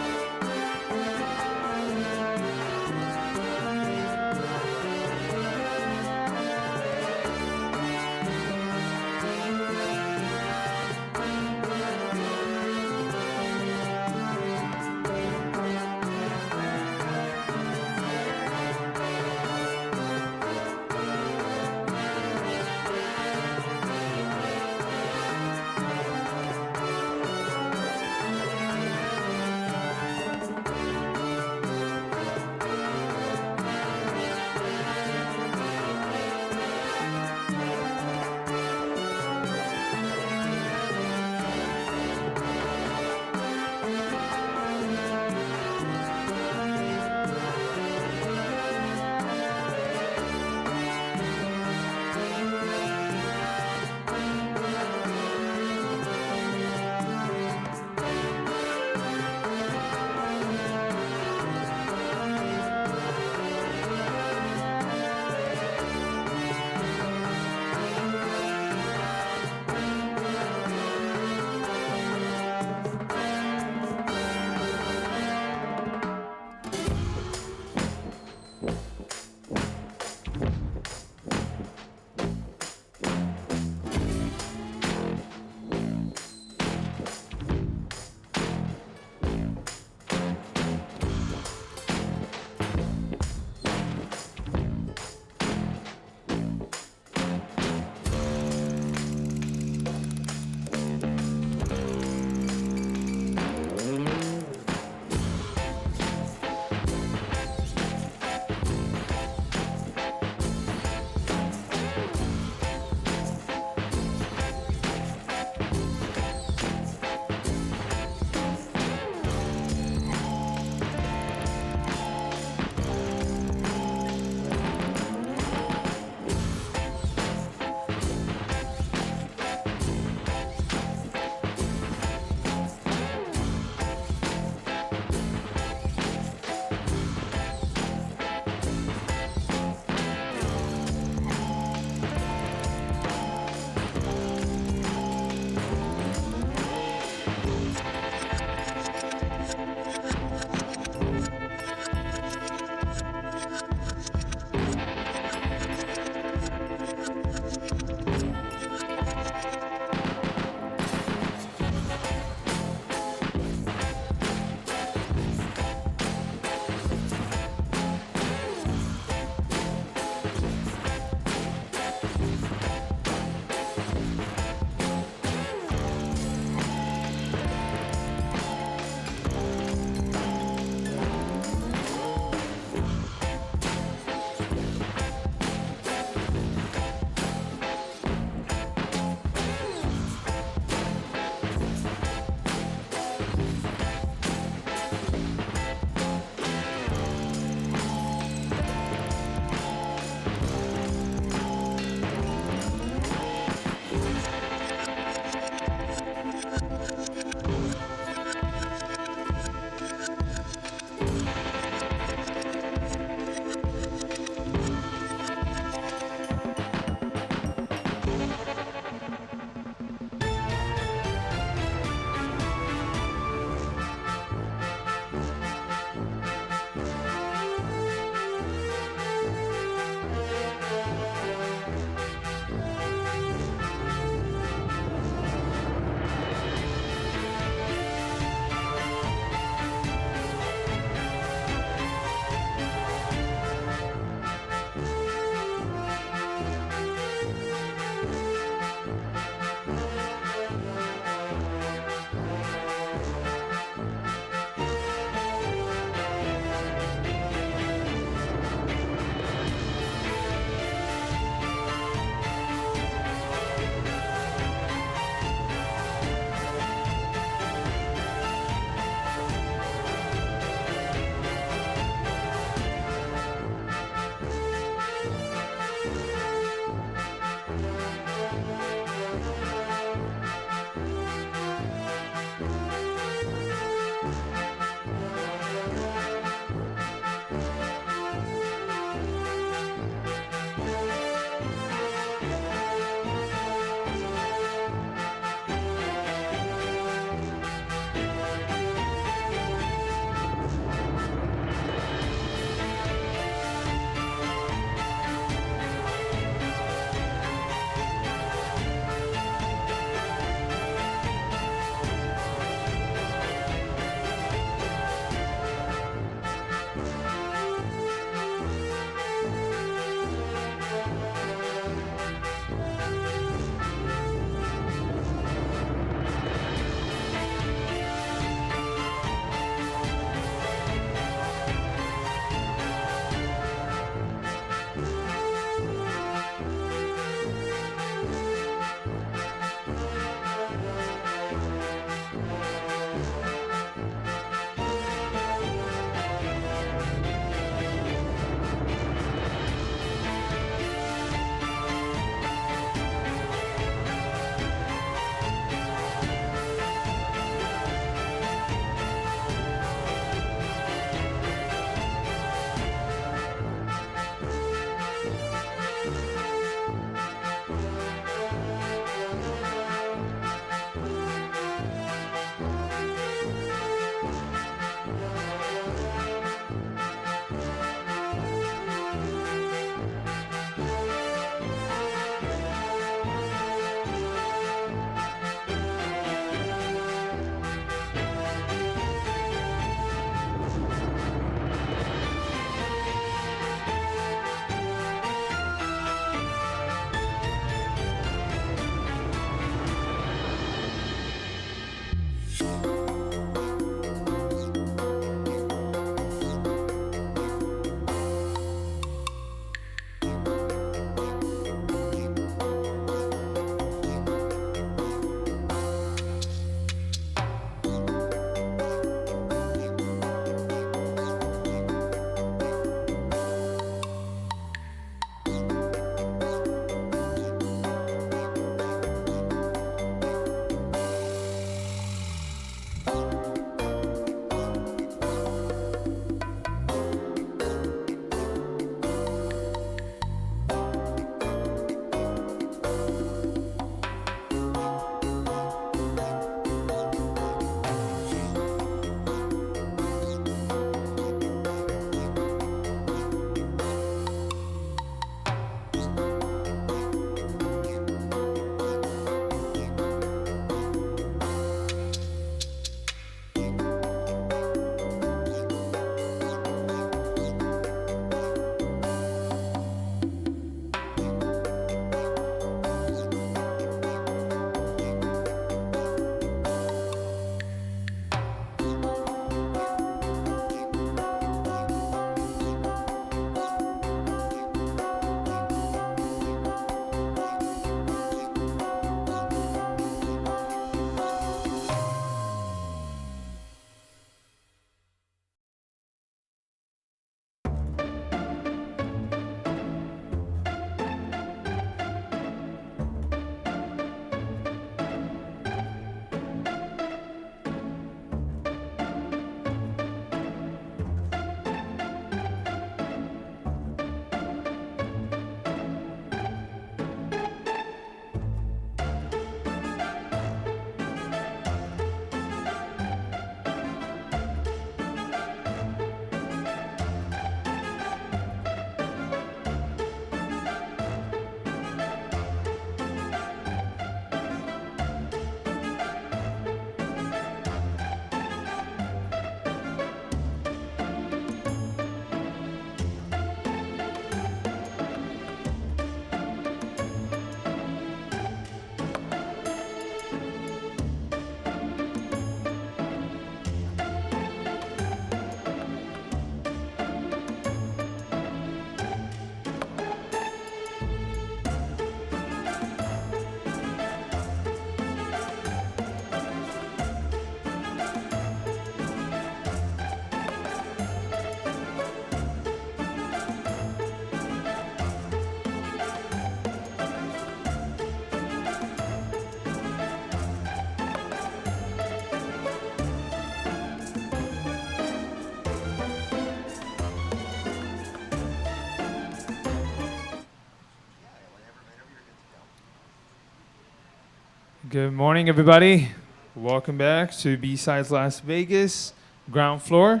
Good morning, everybody. Welcome back to B-Sides Las Vegas, ground floor.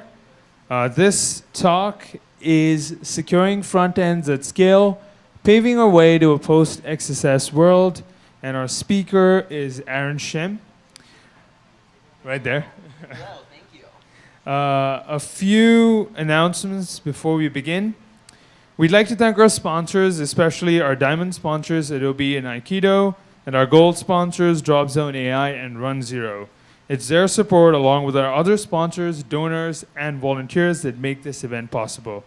This talk is securing front ends at scale, paving our way to a post-XSS world. And our speaker is Aaron Shim. Right there. Well, thank you. A few announcements before we begin. We'd like to thank our sponsors, especially our diamond sponsors, Adobe and Aikido, and our gold sponsors, DropZone AI and RunZero. It's their support, along with our other sponsors, donors, and volunteers that make this event possible.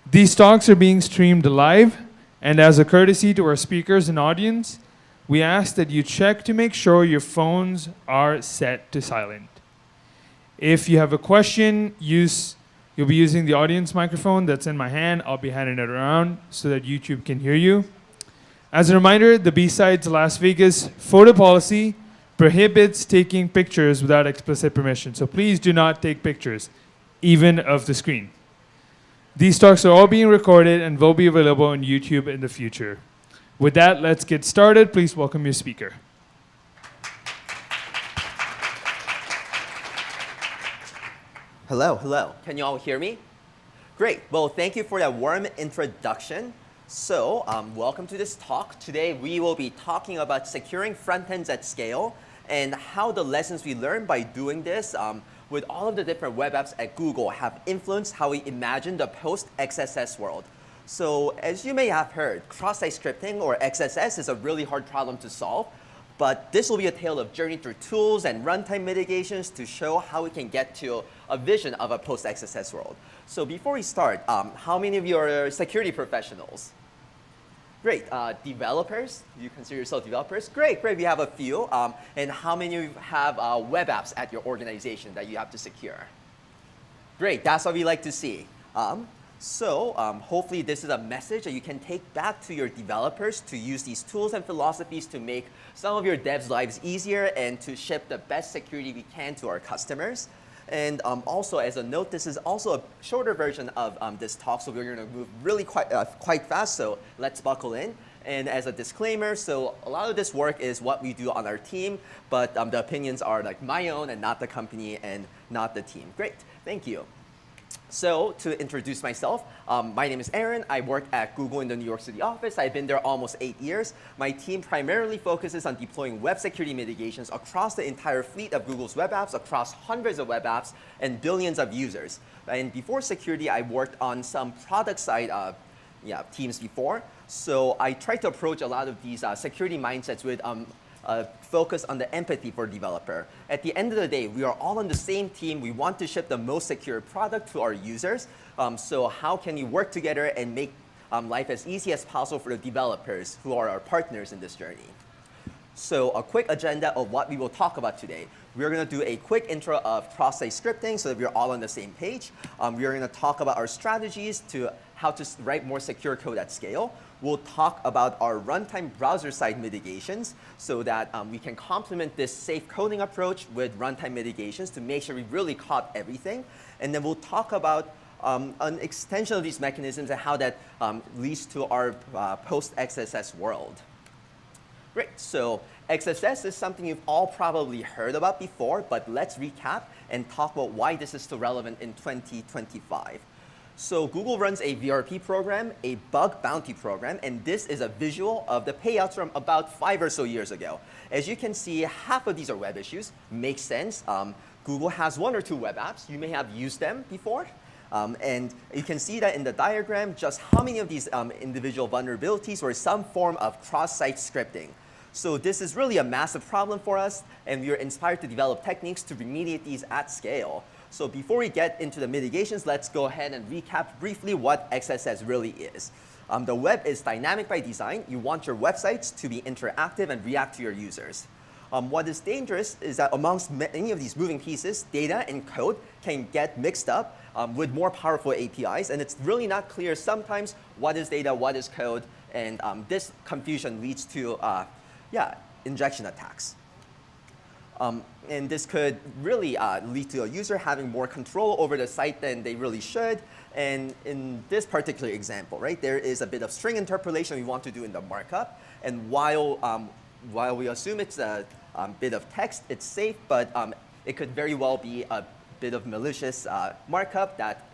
These talks are being streamed live, and as a courtesy to our speakers and audience, we ask that you check to make sure your phones are set to silent. If you have a question, you'll be using the audience microphone that's in my hand. I'll be handing it around so that YouTube can hear you. As a reminder, the B-Sides Las Vegas photo policy prohibits taking pictures without explicit permission. So please do not take pictures, even of the screen. These talks are all being recorded and will be available on YouTube in the future. With that, let's get started. Please welcome your speaker. Hello, hello. Can you all hear me? Great. Well, thank you for that warm introduction. So, welcome to this talk. Today, we will be talking about securing front ends at scale and how the lessons we learned by doing this with all of the different web apps at Google have influenced how we imagine the post-XSS world. So, as you may have heard, cross-site scripting, or XSS, is a really hard problem to solve. But this will be a tale of journey through tools and runtime mitigations to show how we can get to a vision of a post-XSS world. So before we start, how many of you are security professionals? Great. Developers? You consider yourself developers? Great, great. We have a few. And how many of you have web apps at your organization that you have to secure? Great. That's what we like to see. So hopefully this is a message that you can take back to your developers to use these tools and philosophies to make some of your devs' lives easier and to ship the best security we can to our customers. And also, as a note, this is also a shorter version of this talk, so we're going to move really quite fast, so let's buckle in. And as a disclaimer, so a lot of this work is what we do on our team, but the opinions are like my own and not the company and not the team. Great, thank you. So to introduce myself, my name is Aaron. I work at Google in the New York City office. I've been there almost 8 years. My team primarily focuses on deploying web security mitigations across the entire fleet of Google's web apps, across hundreds of web apps and billions of users. And before security, I worked on some product side teams before. So I tried to approach a lot of these security mindsets with focus on the empathy for developer. At the end of the day, we are all on the same team. We want to ship the most secure product to our users. So how can we work together and make life as easy as possible for the developers who are our partners in this journey? So a quick agenda of what we will talk about today. We're going to do a quick intro of cross-site scripting so that we're all on the same page. We're going to talk about our strategies to how to write more secure code at scale. We'll talk about our runtime browser-side mitigations so that we can complement this safe coding approach with runtime mitigations to make sure we really caught everything. And then we'll talk about an extension of these mechanisms and how that leads to our post-XSS world. Great, so XSS is something you've all probably heard about before, but let's recap and talk about why this is still relevant in 2025. So Google runs a VRP program, a bug bounty program, and this is a visual of the payouts from about 5 or so years ago. As you can see, half of these are web issues. Makes sense. Google has 1 or 2 web apps. You may have used them before. And you can see that in the diagram, just how many of these individual vulnerabilities were some form of cross-site scripting. So this is really a massive problem for us, and we are inspired to develop techniques to remediate these at scale. So before we get into the mitigations, let's go ahead and recap briefly what XSS really is. The web is dynamic by design. You want your websites to be interactive and react to your users. What is dangerous is that amongst many of these moving pieces, data and code can get mixed up with more powerful APIs, and it's really not clear sometimes what is data, what is code, and this confusion leads to injection attacks. And this could really lead to a user having more control over the site than they really should. And in this particular example, right, there is a bit of string interpolation we want to do in the markup. And while we assume it's bit of text, it's safe, but it could very well be a bit of malicious markup that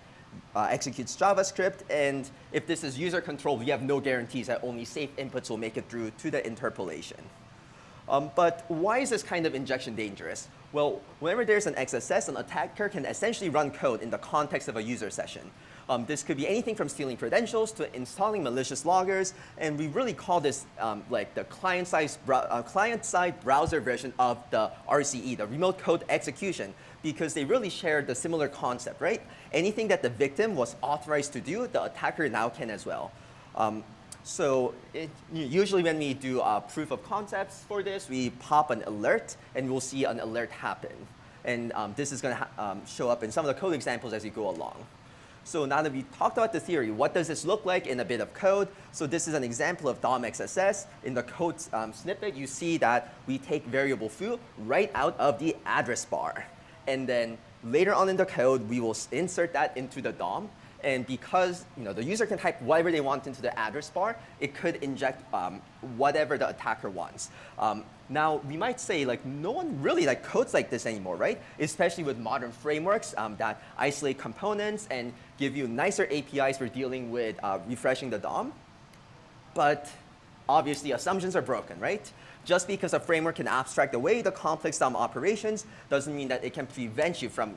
executes JavaScript. And if this is user controlled, we have no guarantees that only safe inputs will make it through to the interpolation. But why is this kind of injection dangerous? Well, whenever there's an XSS, an attacker can essentially run code in the context of a user session. This could be anything from stealing credentials to installing malicious loggers, and we really call this like the client-side browser version of the RCE, the remote code execution, because they really share the similar concept, right? Anything that the victim was authorized to do, the attacker now can as well. So usually when we do proof of concepts for this, we pop an alert, and we'll see an alert happen. And this is going to show up in some of the code examples as you go along. So now that we talked about the theory, what does this look like in a bit of code? So this is an example of DOM XSS. In the code snippet, you see that we take variable foo right out of the address bar. And then later on in the code, we will insert that into the DOM. And because the user can type whatever they want into the address bar, it could inject whatever the attacker wants. Now, we might say, like, no one really codes like this anymore, right? Especially with modern frameworks that isolate components and give you nicer APIs for dealing with refreshing the DOM. But obviously, assumptions are broken, right? Just because a framework can abstract away the complex DOM operations doesn't mean that it can prevent you from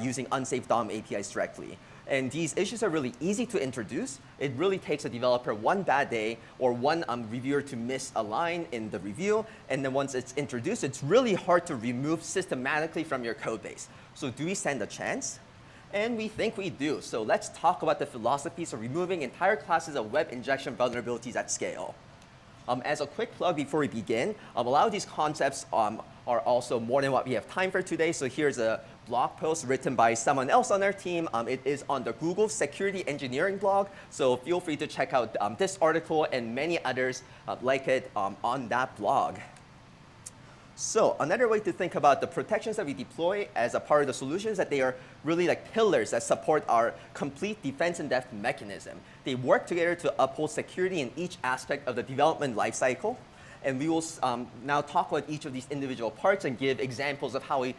using unsafe DOM APIs directly. And these issues are really easy to introduce. It really takes a developer one bad day or one reviewer to miss a line in the review. And then once it's introduced, it's really hard to remove systematically from your code base. So do we stand a chance? And we think we do. So let's talk about the philosophies of removing entire classes of web injection vulnerabilities at scale. As a quick plug before we begin, a lot of these concepts are also more than what we have time for today. So here's a blog post written by someone else on our team. It is on the Google Security Engineering blog. So feel free to check out this article and many others like it on that blog. So another way to think about the protections that we deploy as a part of the solution is that they are really like pillars that support our complete defense in depth mechanism. They work together to uphold security in each aspect of the development lifecycle. And we will now talk about each of these individual parts and give examples of how we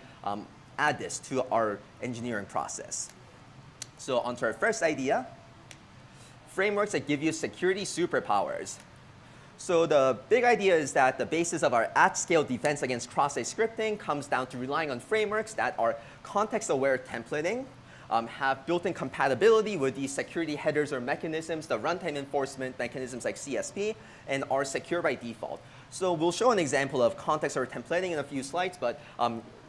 add this to our engineering process. So onto our first idea, frameworks that give you security superpowers. So the big idea is that the basis of our at-scale defense against cross-site scripting comes down to relying on frameworks that are context-aware templating, have built-in compatibility with these security headers or mechanisms, the runtime enforcement mechanisms like CSP, and are secure by default. So we'll show an example of context-aware templating in a few slides, but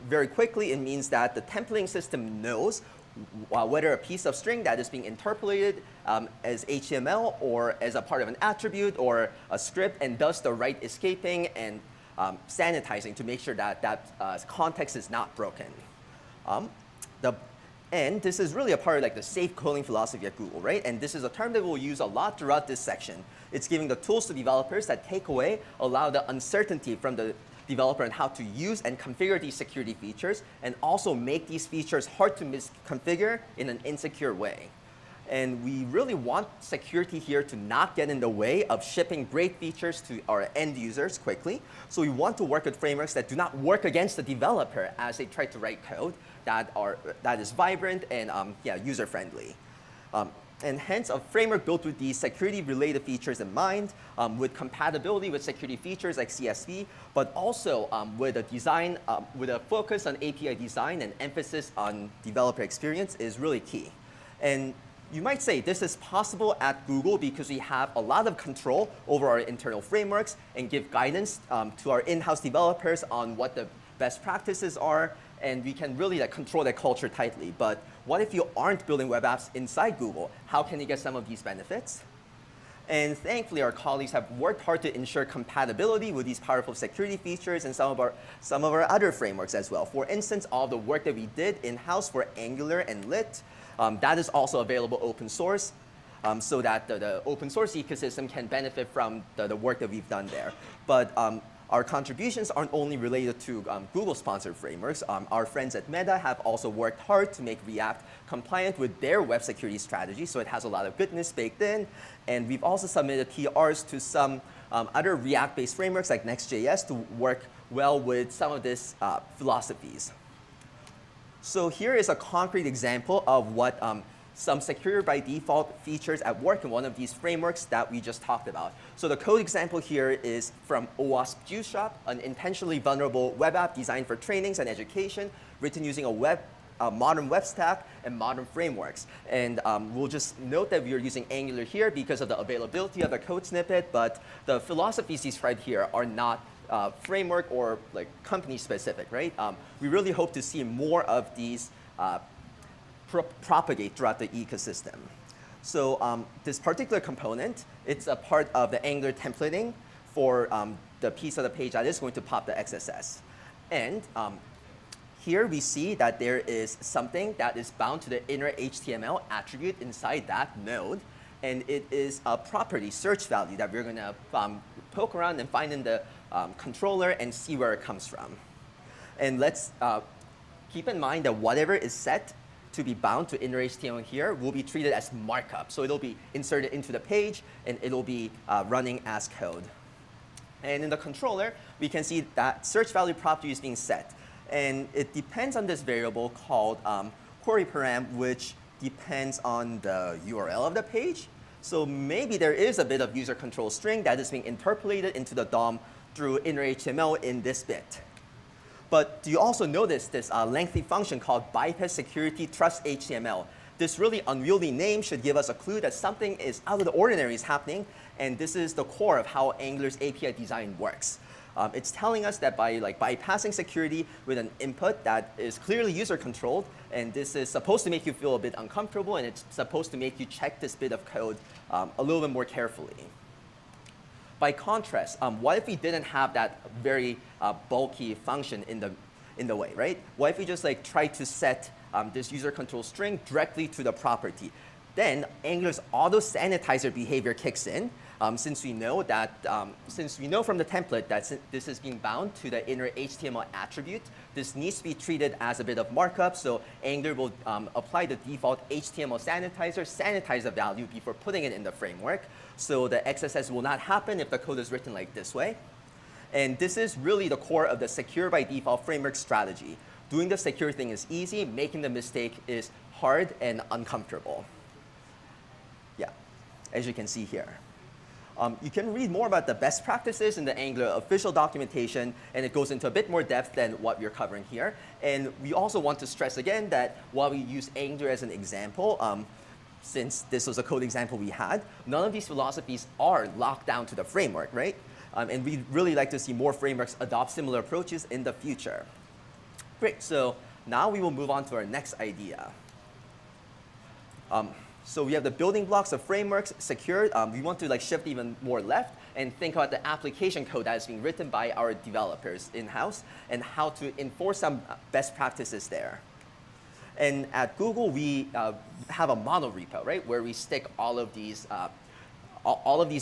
very quickly, it means that the templating system knows whether a piece of string that is being interpolated as HTML or as a part of an attribute or a script and does the right escaping and sanitizing to make sure that that context is not broken. And this is really a part of like the safe coding philosophy at Google, right? And this is a term that we'll use a lot throughout this section. It's giving the tools to developers that take away, allow the uncertainty from the developer on how to use and configure these security features, and also make these features hard to misconfigure in an insecure way. And we really want security here to not get in the way of shipping great features to our end users quickly. So we want to work with frameworks that do not work against the developer as they try to write code that is vibrant and user-friendly. And hence, a framework built with these security-related features in mind, with compatibility with security features like CSV, but also with a design, with a focus on API design and emphasis on developer experience is really key. And you might say this is possible at Google because we have a lot of control over our internal frameworks and give guidance to our in-house developers on what the best practices are, and we can really control that culture tightly. But what if you aren't building web apps inside Google? How can you get some of these benefits? And thankfully, our colleagues have worked hard to ensure compatibility with these powerful security features and some of our other frameworks as well. For instance, all the work that we did in-house for Angular and Lit, that is also available open source, so that the open source ecosystem can benefit from the work that we've done there. But our contributions aren't only related to Google-sponsored frameworks. Our friends at Meta have also worked hard to make React compliant with their web security strategy, so it has a lot of goodness baked in. And we've also submitted PRs to some other React-based frameworks like Next.js to work well with some of these philosophies. So here is a concrete example of what some secure by default features at work in one of these frameworks that we just talked about. So the code example here is from OWASP Juice Shop, an intentionally vulnerable web app designed for trainings and education, written using a modern web stack and modern frameworks. And we'll just note that we are using Angular here because of the availability of the code snippet, but the philosophies described here are not framework or like company specific, right? We really hope to see more of these propagate throughout the ecosystem. So this particular component, it's a part of the Angular templating for the piece of the page that is going to pop the XSS. And here we see that there is something that is bound to the inner HTML attribute inside that node. And it is a property search value that we're going to poke around and find in the controller and see where it comes from. And let's keep in mind that whatever is set to be bound to inner HTML here will be treated as markup. So it'll be inserted into the page, and it'll be running as code. And in the controller, we can see that search value property is being set. And it depends on this variable called query param, which depends on the URL of the page. So maybe there is a bit of user control string that is being interpolated into the DOM through inner HTML in this bit. But do you also notice this lengthy function called bypass security trust HTML? This really unwieldy name should give us a clue that something is out of the ordinary is happening, and this is the core of how Angular's API design works. It's telling us that by bypassing security with an input that is clearly user controlled, and this is supposed to make you feel a bit uncomfortable, and it's supposed to make you check this bit of code a little bit more carefully. By contrast, what if we didn't have that very bulky function in the way, right? What if we just try to set this user control string directly to the property? Then Angular's auto sanitizer behavior kicks in, since we know from the template that this is being bound to the inner HTML attribute. This needs to be treated as a bit of markup, so Angular will apply the default HTML sanitizer, sanitize the value before putting it in the framework. So the XSS will not happen if the code is written like this way. And this is really the core of the secure by default framework strategy. Doing the secure thing is easy, making the mistake is hard and uncomfortable. Yeah, as you can see here. You can read more about the best practices in the Angular official documentation, and it goes into a bit more depth than what we're covering here. And we also want to stress again that while we use Angular as an example, since this was a code example we had, none of these philosophies are locked down to the framework, right? And we'd really like to see more frameworks adopt similar approaches in the future. Great, so now we will move on to our next idea. So we have the building blocks of frameworks secured. We want to shift even more left and think about the application code that is being written by our developers in-house and how to enforce some best practices there. And at Google, we have a mono repo, right, where we stick all of these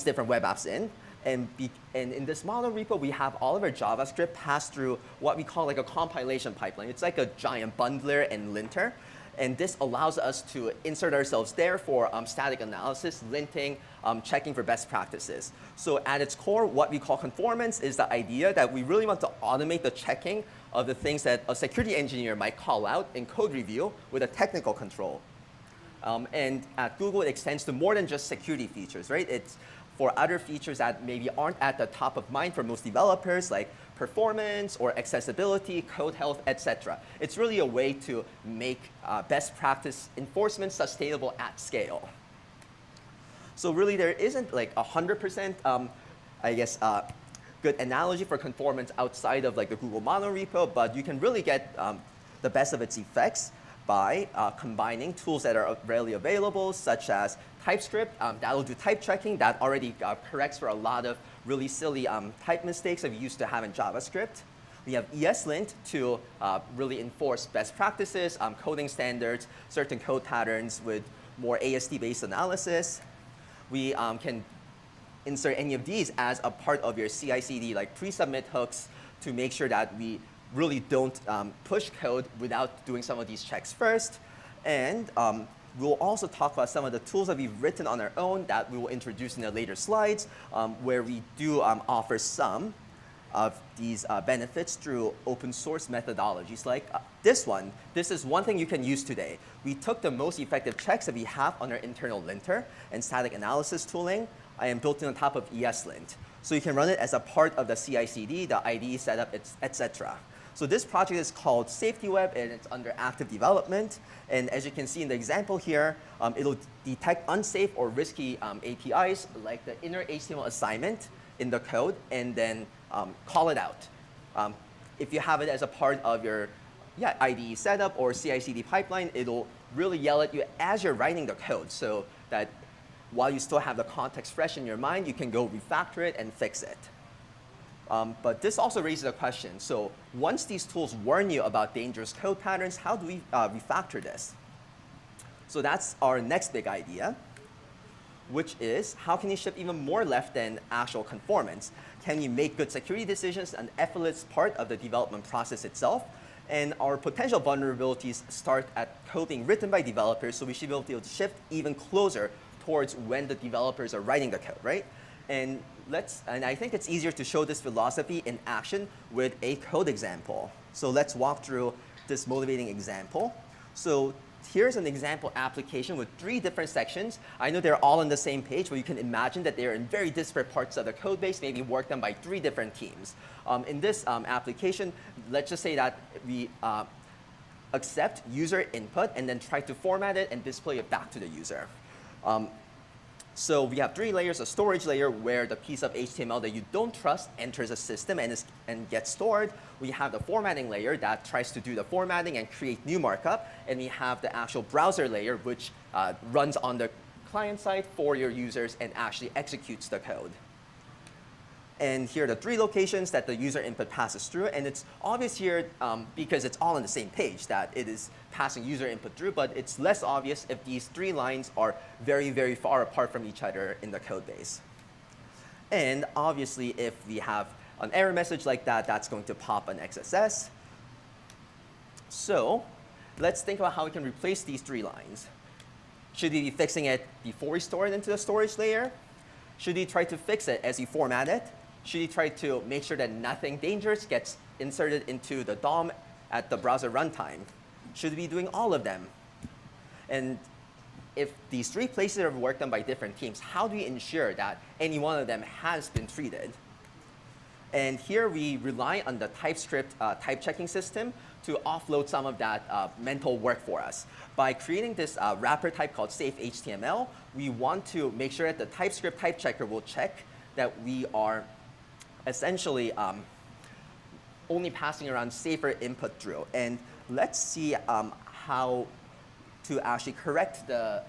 different web apps in. And in this mono repo, we have all of our JavaScript pass through what we call a compilation pipeline. It's like a giant bundler and linter. And this allows us to insert ourselves there for static analysis, linting, checking for best practices. So at its core, what we call conformance is the idea that we really want to automate the checking of the things that a security engineer might call out in code review with a technical control. And at Google, it extends to more than just security features, right? It's for other features that maybe aren't at the top of mind for most developers, like performance or accessibility, code health, etc. It's really a way to make best practice enforcement sustainable at scale. So really, there isn't 100%, good analogy for conformance outside of the Google mono repo, but you can really get the best of its effects by combining tools that are readily available, such as TypeScript. That'll do type checking. That already corrects for a lot of really silly type mistakes that we used to have in JavaScript. We have ESLint to really enforce best practices, coding standards, certain code patterns with more AST-based analysis. We can insert any of these as a part of your CI/CD pre-submit hooks to make sure that we really don't push code without doing some of these checks first. And we'll also talk about some of the tools that we've written on our own that we will introduce in the later slides, where we do offer some of these benefits through open source methodologies like this one. This is one thing you can use today. We took the most effective checks that we have on our internal linter and static analysis tooling and built it on top of ESLint. So you can run it as a part of the CI/CD, the IDE setup, etc. So this project is called SafetyWeb, and it's under active development. And as you can see in the example here, it'll detect unsafe or risky APIs like the inner HTML assignment in the code, and then call it out. If you have it as a part of your IDE setup or CI/CD pipeline, it'll really yell at you as you're writing the code, so that while you still have the context fresh in your mind, you can go refactor it and fix it. But this also raises a question. So once these tools warn you about dangerous code patterns, how do we refactor this? So that's our next big idea, which is how can you ship even more left than actual conformance? Can you make good security decisions an effortless part of the development process itself? And our potential vulnerabilities start at code being written by developers, so we should be able to shift even closer towards when the developers are writing the code, right? And I think it's easier to show this philosophy in action with a code example. So let's walk through this motivating example. So here's an example application with 3 different sections. I know they're all on the same page, but you can imagine that they're in very disparate parts of the code base, maybe worked on by 3 different teams. In this application, let's just say that we accept user input and then try to format it and display it back to the user. So we have 3 layers: a storage layer where the piece of HTML that you don't trust enters a system and gets stored. We have the formatting layer that tries to do the formatting and create new markup. And we have the actual browser layer, which runs on the client side for your users and actually executes the code. And here are the 3 locations that the user input passes through. And it's obvious here because it's all on the same page that it is passing user input through, but it's less obvious if these 3 lines are very, very far apart from each other in the code base. And obviously, if we have an error message like that, that's going to pop an XSS. So let's think about how we can replace these 3 lines. Should we be fixing it before we store it into the storage layer? Should we try to fix it as we format it? Should you try to make sure that nothing dangerous gets inserted into the DOM at the browser runtime? Should we be doing all of them? And if these 3 places are worked on by different teams, how do we ensure that any one of them has been treated? And here we rely on the TypeScript type checking system to offload some of that mental work for us. By creating this wrapper type called safe.html, we want to make sure that the TypeScript type checker will check that we are essentially only passing around safer input through. And let's see how to actually correct the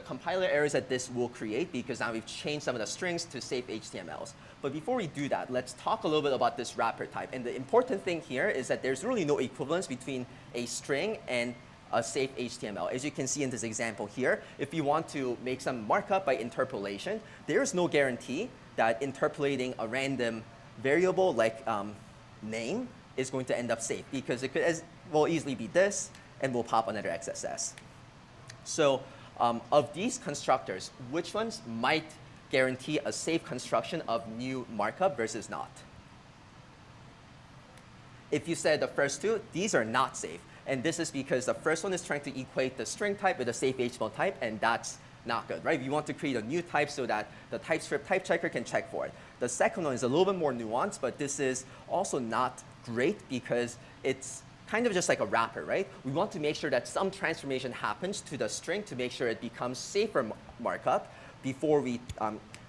compiler errors that this will create, because now we've changed some of the strings to safe HTMLs. But before we do that, let's talk a little bit about this wrapper type. And the important thing here is that there's really no equivalence between a string and a safe HTML. As you can see in this example here, if you want to make some markup by interpolation, there's no guarantee that interpolating a random variable like name is going to end up safe, because it could as well easily be this, and we'll pop another XSS. So of these constructors, which ones might guarantee a safe construction of new markup versus not? If you said the first 2, these are not safe. And this is because the first one is trying to equate the string type with a safe HTML type, and that's not good, right? You want to create a new type so that the TypeScript type checker can check for it. The second one is a little bit more nuanced, but this is also not great because it's kind of just like a wrapper, right? We want to make sure that some transformation happens to the string to make sure it becomes safer markup before we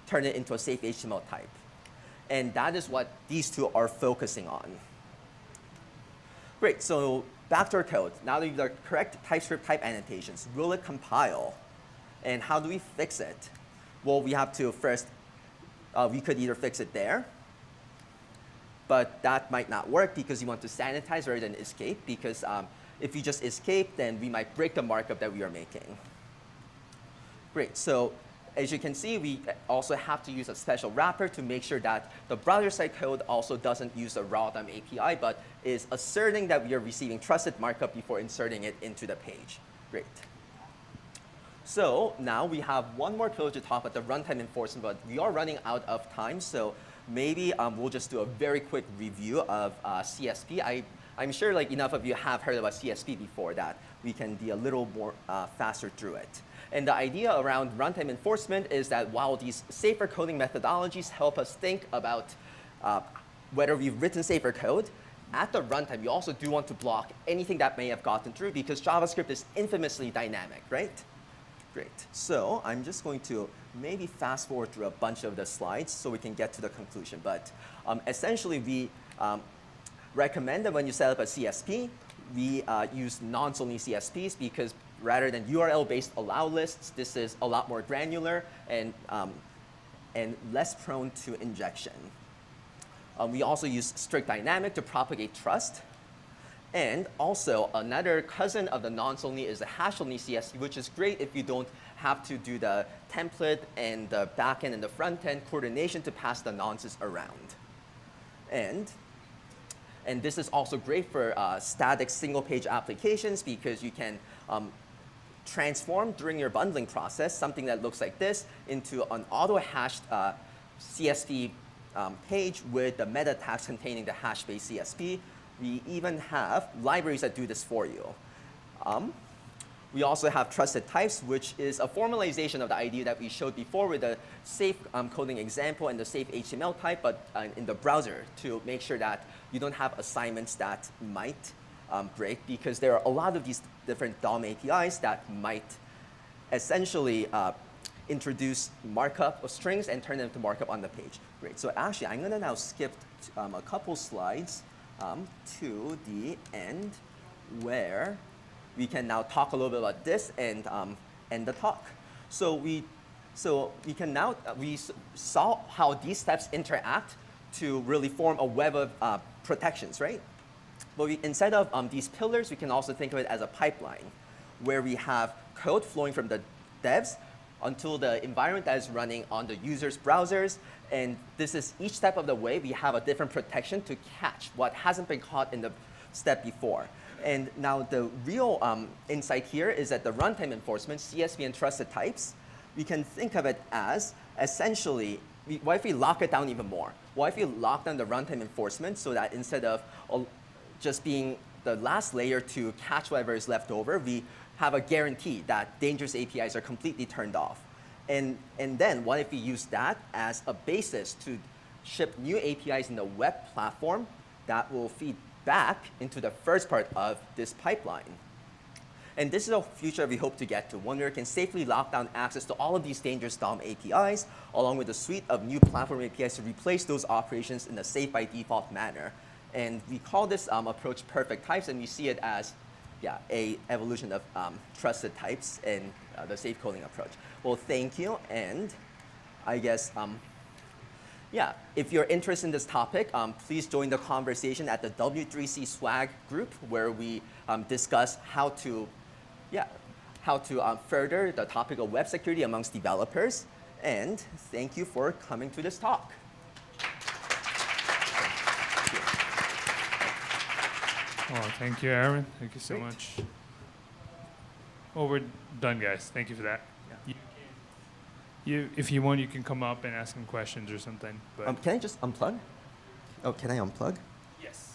turn it into a safe HTML type. And that is what these 2 are focusing on. Great, so back to our code. Now that we have the correct TypeScript type annotations, will it compile? And how do we fix it? Well, we have to first, we could either fix it there, but that might not work because you want to sanitize rather than escape, because if you just escape, then we might break the markup that we are making. Great, so as you can see, we also have to use a special wrapper to make sure that the browser-side code also doesn't use the raw DOM API, but is asserting that we are receiving trusted markup before inserting it into the page. Great. So now we have one more pillar to talk about, the runtime enforcement, but we are running out of time, so maybe we'll just do a very quick review of CSP. I'm sure like enough of you have heard about CSP before that we can be a little more faster through it. And the idea around runtime enforcement is that while these safer coding methodologies help us think about whether we've written safer code, at the runtime, you also do want to block anything that may have gotten through because JavaScript is infamously dynamic, right? Great. So I'm just going to maybe fast forward through a bunch of the slides so we can get to the conclusion. But essentially, we recommend that when you set up a CSP, we use nonce-only CSPs because rather than URL-based allow lists, this is a lot more granular and less prone to injection. We also use strict dynamic to propagate trust. And also, another cousin of the nonce-only is the hash-only CSP, which is great if you don't have to do the template and the backend and the front-end coordination to pass the nonces around. And this is also great for static single-page applications because you can transform during your bundling process something that looks like this into an auto-hashed CSP page with the meta tags containing the hash-based CSP. We even have libraries that do this for you. We also have trusted types, which is a formalization of the idea that we showed before with the safe coding example and the safe HTML type, but in the browser to make sure that you don't have assignments that might break, because there are a lot of these different DOM APIs that might essentially introduce markup of strings and turn them to markup on the page. Great. So actually, I'm going to now skip a couple slides to the end where we can now talk a little bit about this and end the talk. So we can now, we saw how these steps interact to really form a web of protections, right? But instead of these pillars, we can also think of it as a pipeline where we have code flowing from the devs until the environment that is running on the user's browsers. And this is each step of the way, we have a different protection to catch what hasn't been caught in the step before. And now the real insight here is that the runtime enforcement, CSP and trusted types, we can think of it as essentially, what if we lock it down even more? What if we lock down the runtime enforcement so that instead of just being the last layer to catch whatever is left over, we have a guarantee that dangerous APIs are completely turned off. And then what if we use that as a basis to ship new APIs in the web platform that will feed back into the first part of this pipeline? And this is a future we hope to get to, one where we can safely lock down access to all of these dangerous DOM APIs, along with a suite of new platform APIs to replace those operations in a safe by default manner. And we call this approach perfect types, and we see it as a evolution of trusted types and the safe coding approach. Well, thank you, and I guess, if you're interested in this topic, please join the conversation at the W3C Swag group, where we discuss how to further the topic of web security amongst developers. And thank you for coming to this talk. Oh, thank you, Aaron. Thank you so Great. much. Well, we're done, guys. Thank you for that. If you want, you can come up and ask him questions or something. But Can I just unplug? Oh, can I unplug? yes.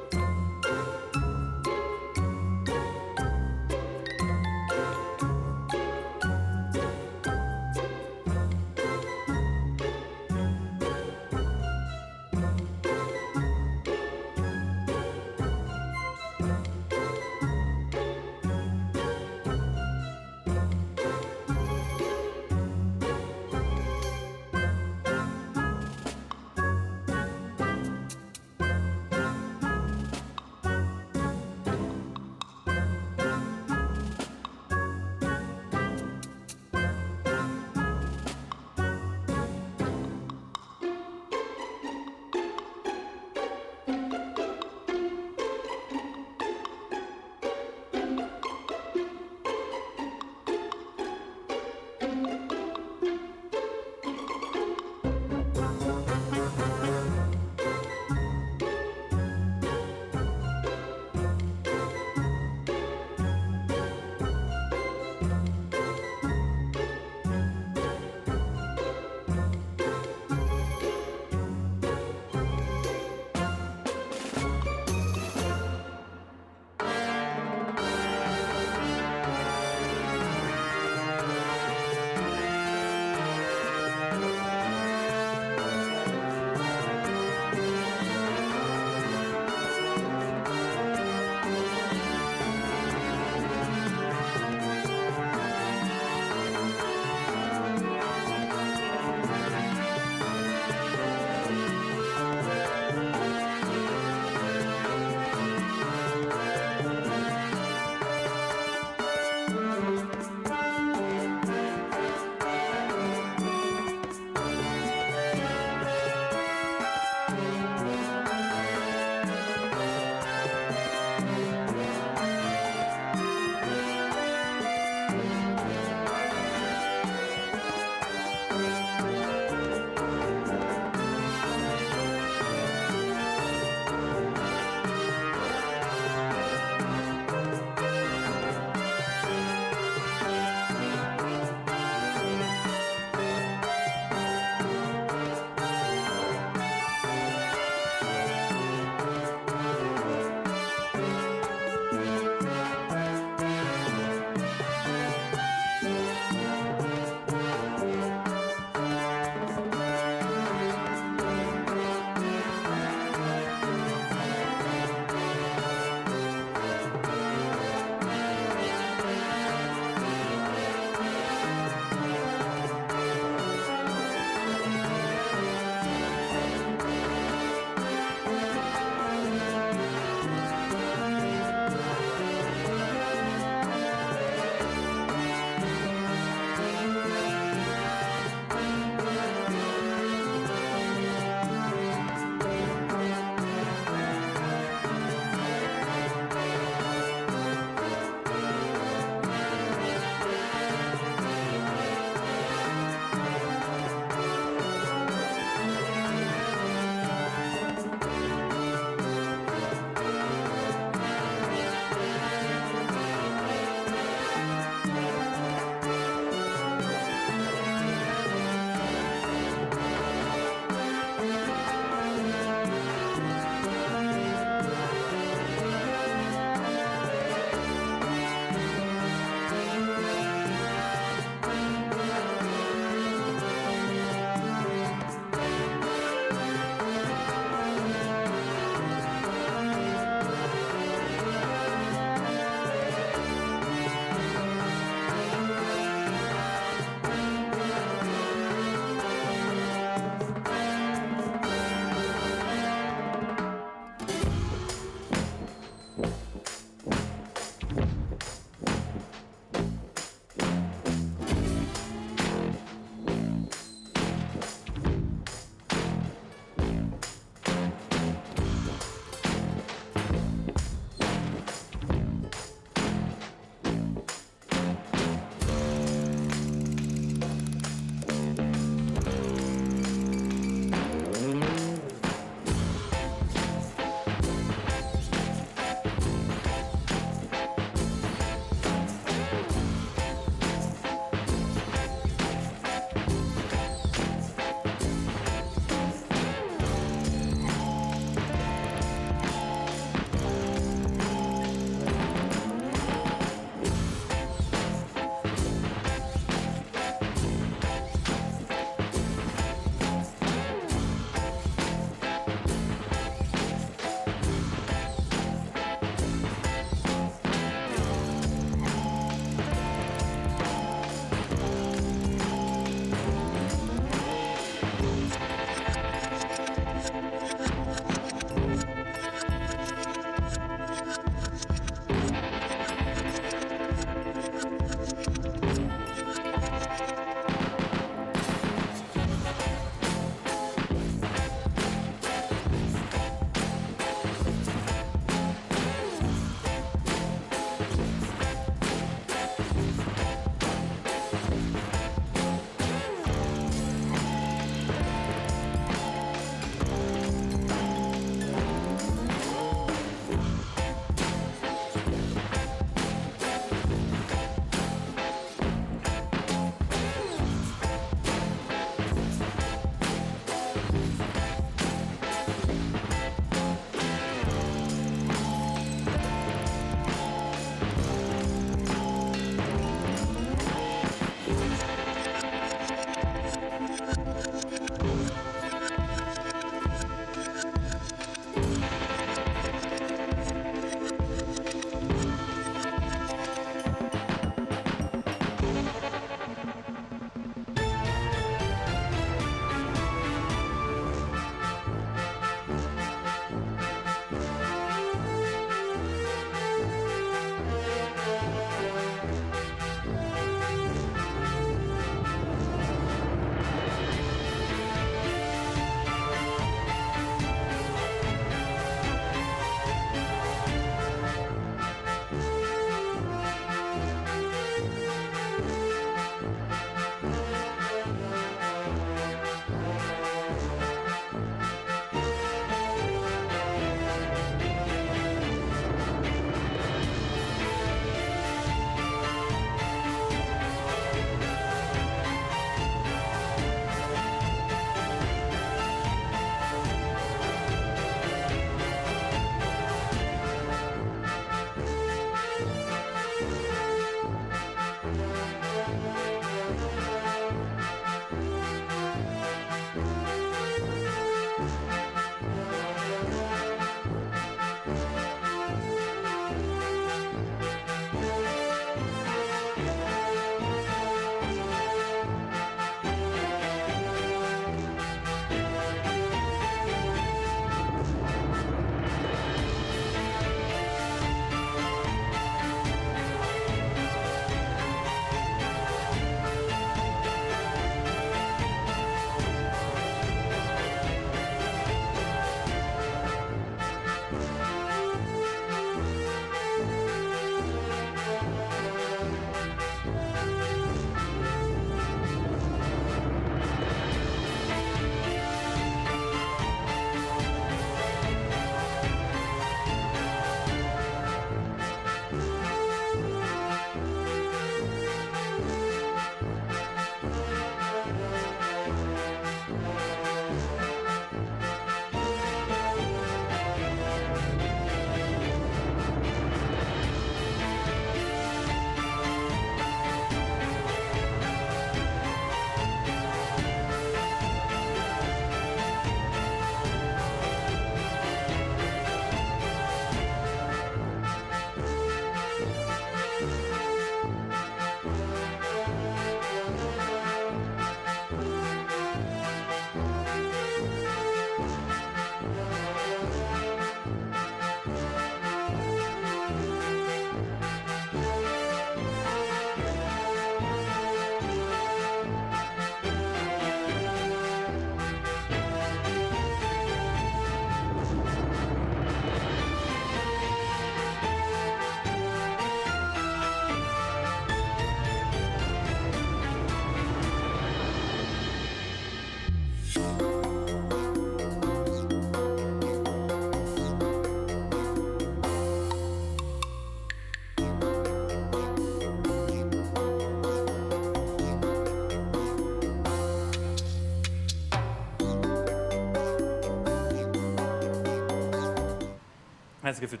Let's give it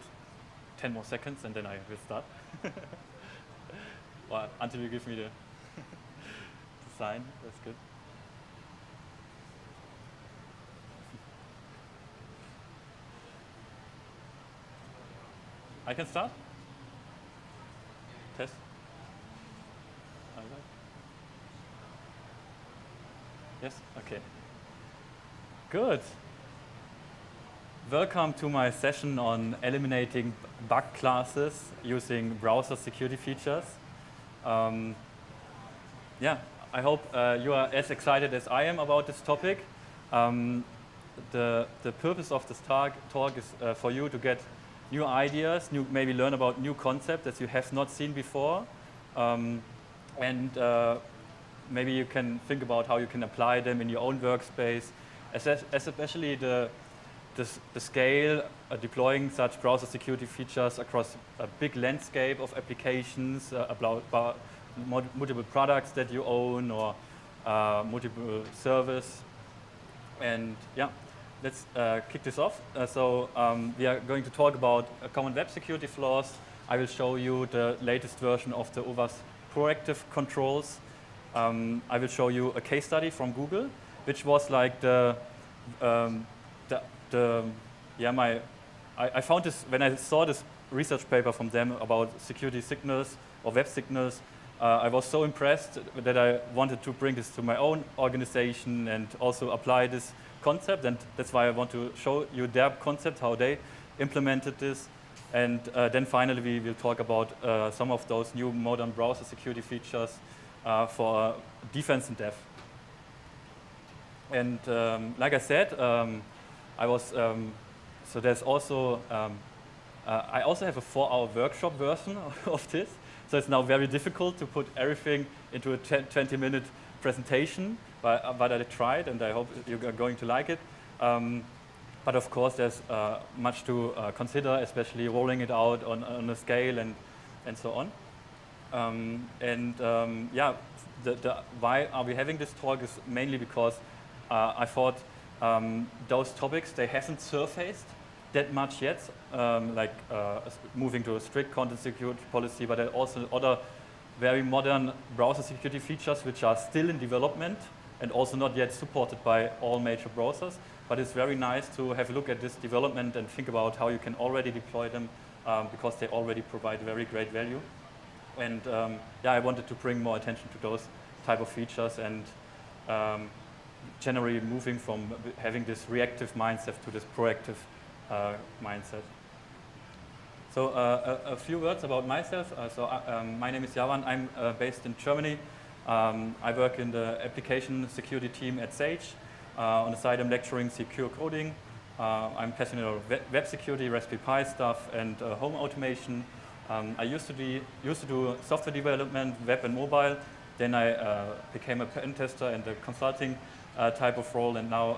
10 more seconds and then I will start. Well, until you give me the sign, that's good. I can start? Test? All right. Yes? Okay. Good. Welcome to my session on eliminating bug classes using browser security features. Yeah, I hope you are as excited as I am about this topic. The purpose of this talk is for you to get new ideas, maybe learn about new concepts that you have not seen before, and maybe you can think about how you can apply them in your own workspace, especially the scale, deploying such browser security features across a big landscape of applications, about multiple products that you own or multiple servers. And yeah, let's kick this off. We are going to talk about common web security flaws. I will show you the latest version of the OWASP proactive controls. I will show you a case study from Google, which was like I found this when I saw this research paper from them about security signals or web signals. I was so impressed that I wanted to bring this to my own organization and also apply this concept, and that's why I want to show you their concept, how they implemented this. And then finally we will talk about some of those new modern browser security features for defense and dev. And like I said, so there's also, I also have a 4-hour workshop version of this. So it's now very difficult to put everything into a 20-minute presentation, but I tried and I hope you're going to like it. But of course there's much to consider, especially rolling it out on a scale and so on. Yeah, why are we having this talk is mainly because I thought those topics, they haven't surfaced that much yet, like moving to a strict content security policy, but there are also other very modern browser security features which are still in development and also not yet supported by all major browsers. But it's very nice to have a look at this development and think about how you can already deploy them because they already provide very great value. And yeah, I wanted to bring more attention to those type of features and generally moving from having this reactive mindset to this proactive mindset. So a few words about myself. My name is Javan. I'm based in Germany. I work in the application security team at Sage. On the side, I'm lecturing secure coding. I'm passionate about web security, Raspberry Pi stuff, and home automation. I used to do software development, web and mobile. Then I became a pen tester and a consulting type of role, and now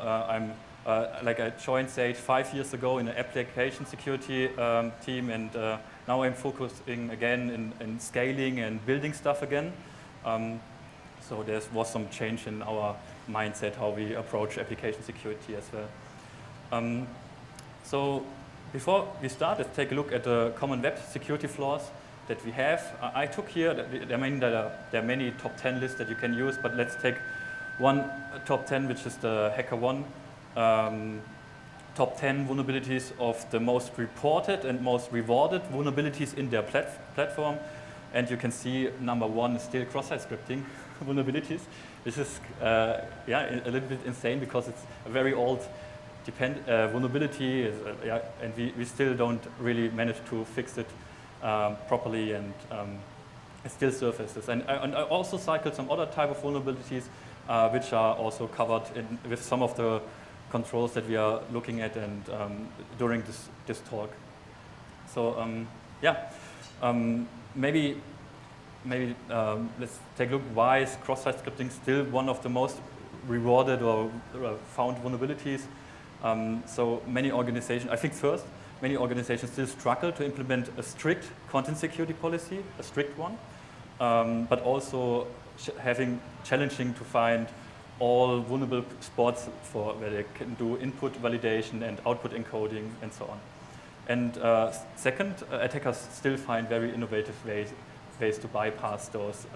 I joined Sage 5 years ago in an application security team, and now I'm focusing again in scaling and building stuff again. So there was some change in our mindset, how we approach application security as well. So before we start, let's take a look at the common web security flaws that we have. I took here, there are many top 10 lists that you can use, but let's take one top 10, which is the HackerOne top 10 vulnerabilities of the most reported and most rewarded vulnerabilities in their platform. And you can see number 1 is still cross-site scripting vulnerabilities. This is a little bit insane because it's a very old vulnerability, and we still don't really manage to fix it properly, and it still surfaces. And I also cycled some other type of vulnerabilities which are also covered with some of the controls that we are looking at and during this talk. So maybe let's take a look. Why is cross-site scripting still one of the most rewarded or found vulnerabilities? So many organizations, I think first, many organizations still struggle to implement a strict content security policy, a strict one, but also challenging to find all vulnerable spots for where they can do input validation and output encoding and so on. And second, attackers still find very innovative ways to bypass those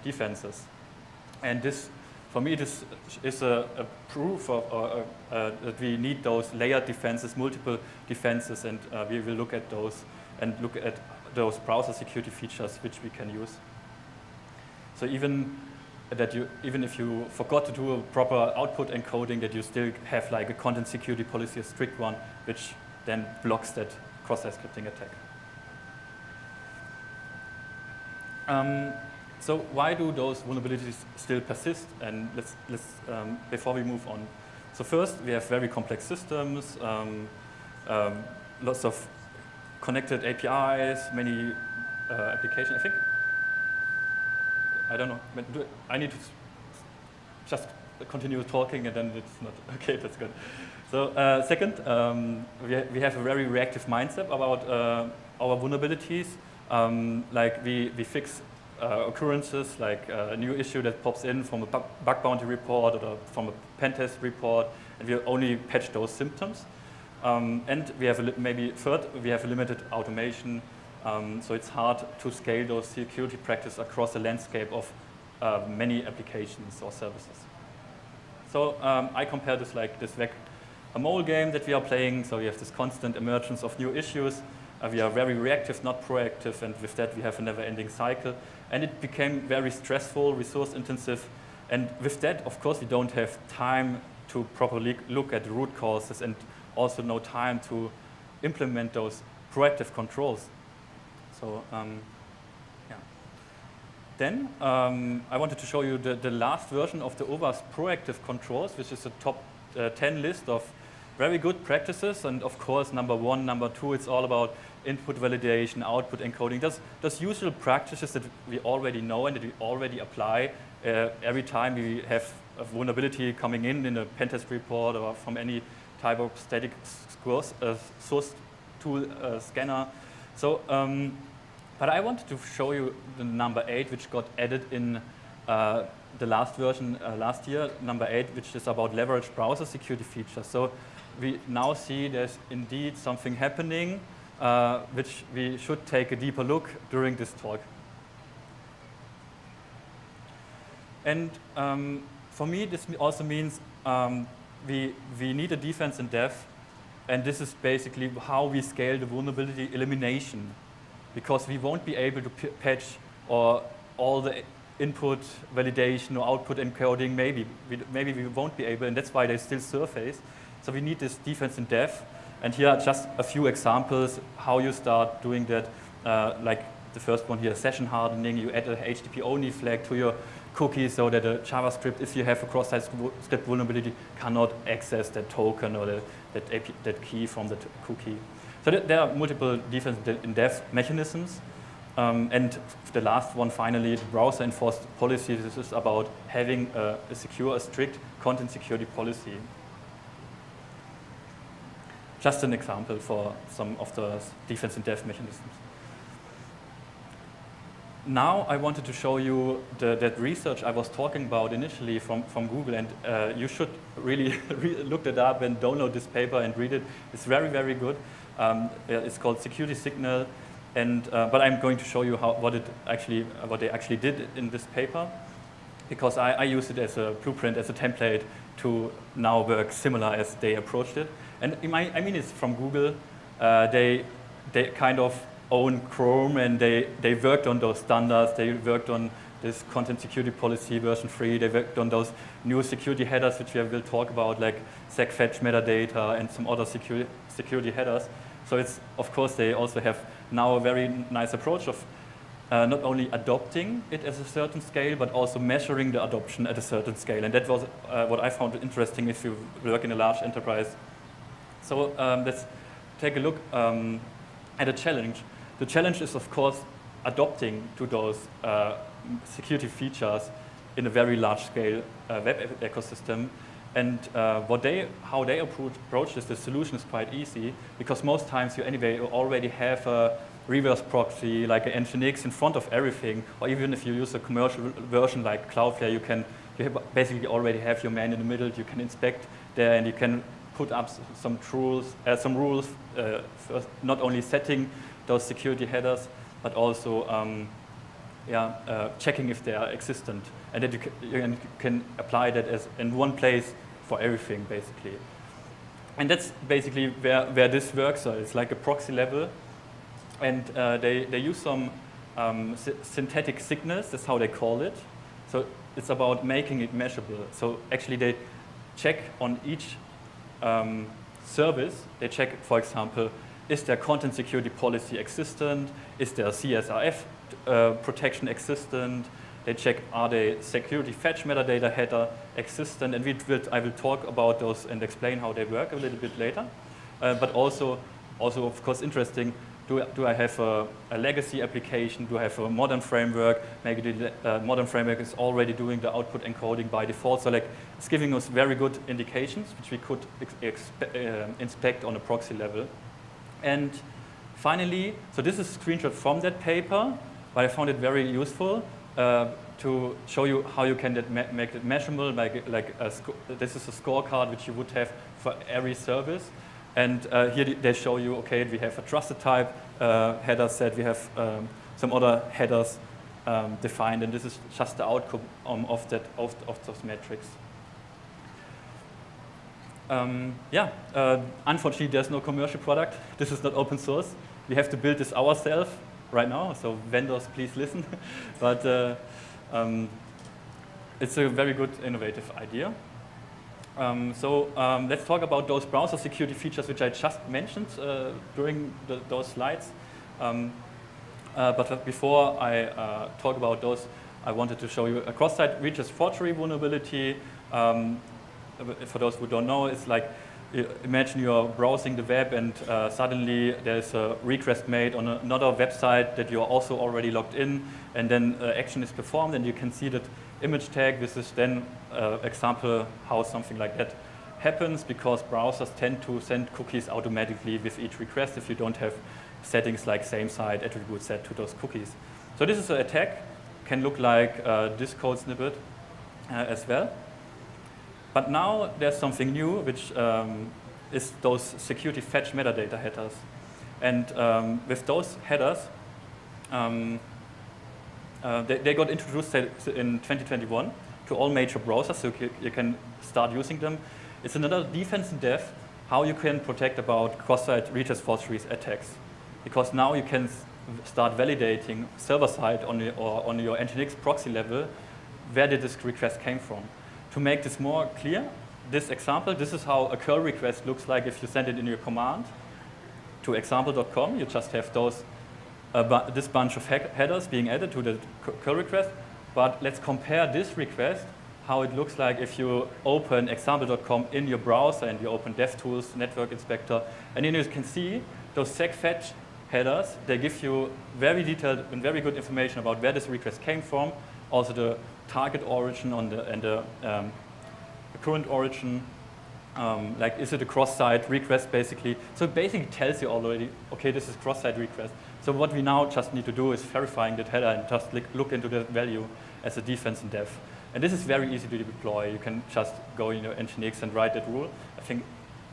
defenses. And this, for me, this is a proof of, that we need those layered defenses, multiple defenses, and we will look at those and look at those browser security features which we can use. So even if you forgot to do a proper output encoding, that you still have like a content security policy, a strict one, which then blocks that cross-site scripting attack. So why do those vulnerabilities still persist? And let's before we move on. So first, we have very complex systems, lots of connected APIs, many applications. I don't know. I need to just continue talking, and then it's not okay. That's good. So second, we have a very reactive mindset about our vulnerabilities. Like we fix occurrences, like a new issue that pops in from a bug bounty report or from a pen test report, and we only patch those symptoms. And we have we have a limited automation, so it's hard to scale those security practices across a landscape of many applications or services. So I compare this like this whack-a-mole game that we are playing. So we have this constant emergence of new issues. We are very reactive, not proactive, and with that we have a never-ending cycle. And it became very stressful, resource-intensive, and with that, of course, we don't have time to properly look at the root causes and also no time to implement those proactive controls. So, yeah. Then I wanted to show you the last version of the OWASP proactive controls, which is a top 10 list of very good practices. And of course, number 1, number 2, it's all about input validation, output encoding. Those usual practices that we already know and that we already apply every time we have a vulnerability coming in a pen test report or from any type of static source tool scanner. So, but I wanted to show you the number 8, which got added in the last version last year, number 8, which is about leverage browser security features. So we now see there's indeed something happening, which we should take a deeper look during this talk. And for me, this also means we need a defense in depth, and this is basically how we scale the vulnerability elimination, because we won't be able to patch or all the input validation or output encoding. Maybe we won't be able, and that's why they still surface. So we need this defense in depth, and here are just a few examples how you start doing that. Like the first one here, session hardening. You add a HTTP only flag to your cookie so that a JavaScript, if you have a cross-site script vulnerability, cannot access that token or that key from the cookie. So there are multiple defense in-depth mechanisms. And the last one, finally, the browser-enforced policy. This is about having a secure, a strict content security policy. Just an example for some of the defense in-depth mechanisms. Now I wanted to show you that research I was talking about initially from Google, and you should really look that up and download this paper and read it. It's very, very good. It's called Security Signal, and but I'm going to show you what they actually did in this paper, because I use it as a blueprint, as a template to now work similar as they approached it. And I mean, it's from Google. They kind of own Chrome, and they worked on those standards. They worked on this content security policy version 3. They worked on those new security headers, which we will talk about, like segfetch metadata and some other security headers. So it's, of course, they also have now a very nice approach of not only adopting it at a certain scale, but also measuring the adoption at a certain scale. And that was what I found interesting if you work in a large enterprise. So let's take a look at a challenge. The challenge is, of course, adopting to those security features in a very large-scale web ecosystem. And how they approach this, the solution is quite easy, because most times you already have a reverse proxy, like an Nginx in front of everything, or even if you use a commercial version like Cloudflare, you basically already have your man in the middle. You can inspect there, and you can put up some rules, for not only setting those security headers, but also checking if they are existent, and that you can apply that as in one place for everything, basically. And that's basically where this works. So it's like a proxy level, and they use some synthetic signals. That's how they call it. So it's about making it measurable. So actually, they check on each service. They check, for example, is there content security policy existent? Is there CSRF protection existent? They check, are the security fetch metadata header existent? And I will talk about those and explain how they work a little bit later. But also, of course, interesting, do I have a legacy application? Do I have a modern framework? Maybe the modern framework is already doing the output encoding by default. So like, it's giving us very good indications, which we could inspect on a proxy level. And finally, so this is a screenshot from that paper, but I found it very useful to show you how you can make it measurable. This is a scorecard which you would have for every service. And here they show you, okay, we have a trusted type header set, we have some other headers defined, and this is just the outcome of those metrics. Unfortunately, there's no commercial product. This is not open source. We have to build this ourselves right now, so vendors, please listen. But it's a very good, innovative idea. Let's talk about those browser security features which I just mentioned during those slides. But before I talk about those, I wanted to show you a cross-site reaches forgery vulnerability. For those who don't know, it's like, imagine you're browsing the web and suddenly there's a request made on another website that you're also already logged in, and then action is performed, and you can see that image tag. This is then example how something like that happens, because browsers tend to send cookies automatically with each request if you don't have settings like same site attribute set to those cookies. So this is an attack, can look like this code snippet as well. But now there's something new, which is those security fetch metadata headers. And with those headers, they got introduced in 2021 to all major browsers, so you can start using them. It's another defense in depth, how you can protect about cross-site reaches forgery attacks. Because now you can start validating server-side on your Nginx proxy level, where did this request came from. To make this more clear, this example, this is how a curl request looks like if you send it in your command to example.com. You just have those, this bunch of headers being added to the curl request. But let's compare this request, how it looks like if you open example.com in your browser and you open DevTools, Network Inspector. And then you can see those segfetch headers, they give you very detailed and very good information about where this request came from, also the target origin and the current origin, like is it a cross-site request basically. So it basically tells you already, okay, this is cross-site request. So what we now just need to do is verifying that header and just look into the value as a defense in dev. And this is very easy to deploy. You can just go in your Nginx and write that rule. I think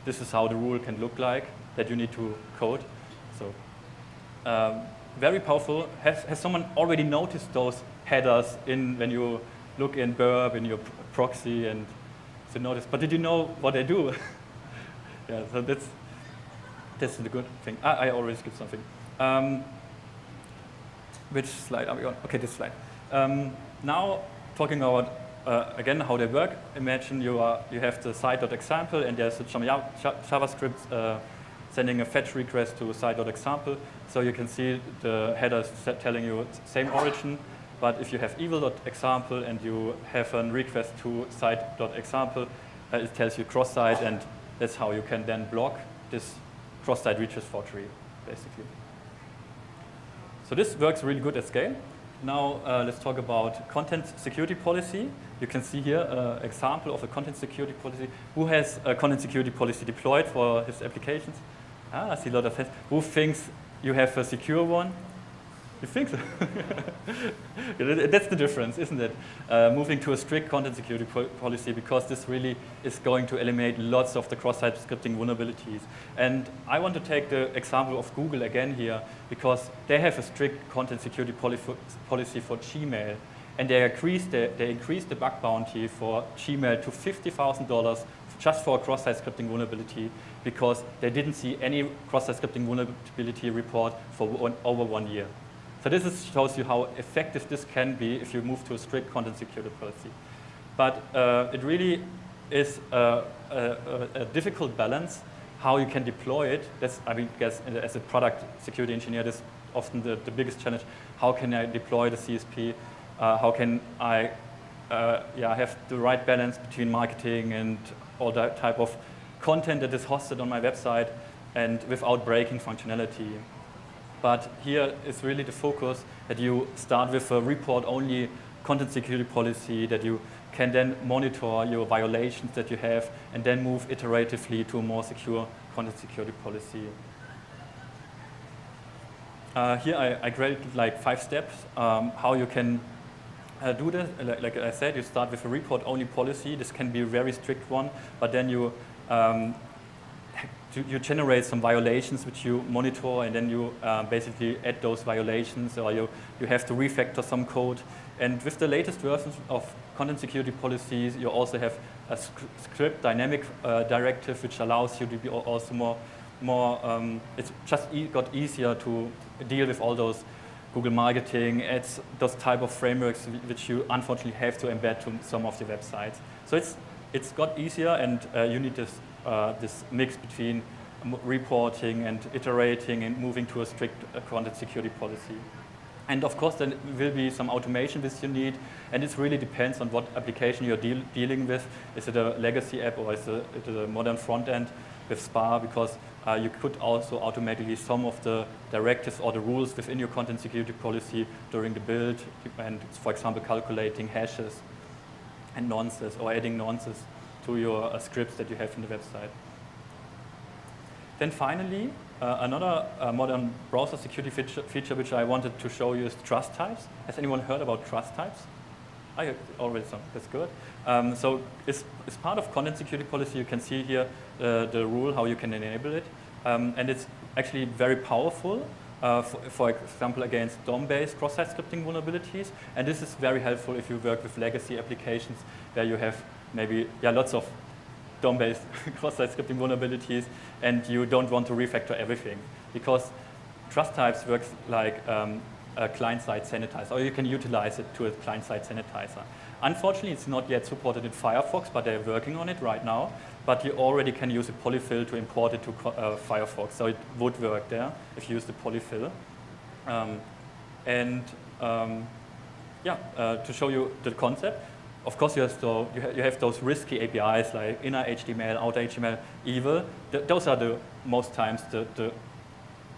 this is how the rule can look like that you need to code. So very powerful. Has someone already noticed those headers when you look in burp in your proxy and to notice? But did you know what they do? Yeah, so that's the good thing. I already skipped something. Which slide are we on? Okay, this slide. Now talking about again how they work. Imagine you have the site.example and there's some JavaScript sending a fetch request to site.example. So you can see the headers telling you same origin. But if you have evil.example and you have a request to site.example, it tells you cross-site, and that's how you can then block this cross-site reaches forgery, basically. So this works really good at scale. Now let's talk about content security policy. You can see here an example of a content security policy. Who has a content security policy deployed for his applications? I see a lot of hands. Who thinks you have a secure one? You think so? That's the difference, isn't it? Moving to a strict content security policy, because this really is going to eliminate lots of the cross-site scripting vulnerabilities. And I want to take the example of Google again here, because they have a strict content security policy for Gmail. And they increased the bug bounty for Gmail to $50,000 just for a cross-site scripting vulnerability, because they didn't see any cross-site scripting vulnerability report for over 1 year. So this shows you how effective this can be if you move to a strict content security policy. But it really is a difficult balance how you can deploy it. That's, I mean, guess as a product security engineer, that's often the biggest challenge. How can I deploy the CSP? How can I have the right balance between marketing and all that type of content that is hosted on my website and without breaking functionality? But here is really the focus that you start with a report-only content security policy, that you can then monitor your violations that you have and then move iteratively to a more secure content security policy. Here I graded like 5 steps how you can do this. Like I said, you start with a report-only policy. This can be a very strict one, but then you generate some violations which you monitor, and then you basically add those violations, or you have to refactor some code. And with the latest versions of content security policies, you also have a script dynamic directive, which allows you to be also more it's just got easier to deal with all those Google marketing, ads, those type of frameworks which you unfortunately have to embed to some of the websites. So it's got easier, and you need this mix between reporting and iterating and moving to a strict content security policy. And of course, there will be some automation which you need, and it really depends on what application you're dealing with. Is it a legacy app, or is it a modern front end with SPA? Because you could also automatically some of the directives or the rules within your content security policy during the build, and for example, calculating hashes and nonces, or adding nonces to your scripts that you have in the website. Then finally, another modern browser security feature which I wanted to show you is trust types. Has anyone heard about trust types? I already saw. That's good. So it's part of content security policy. You can see here the rule, how you can enable it. And it's actually very powerful, for example, against DOM-based cross-site scripting vulnerabilities. And this is very helpful if you work with legacy applications where you have maybe lots of DOM-based cross-site scripting vulnerabilities, and you don't want to refactor everything, because trust types works like a client-side sanitizer, or you can utilize it to a client-side sanitizer. Unfortunately, it's not yet supported in Firefox, but they're working on it right now. But you already can use a polyfill to import it to Firefox, so it would work there if you use the polyfill. To show you the concept, of course, you have those risky APIs like inner HTML, outer HTML, evil. Those are most times the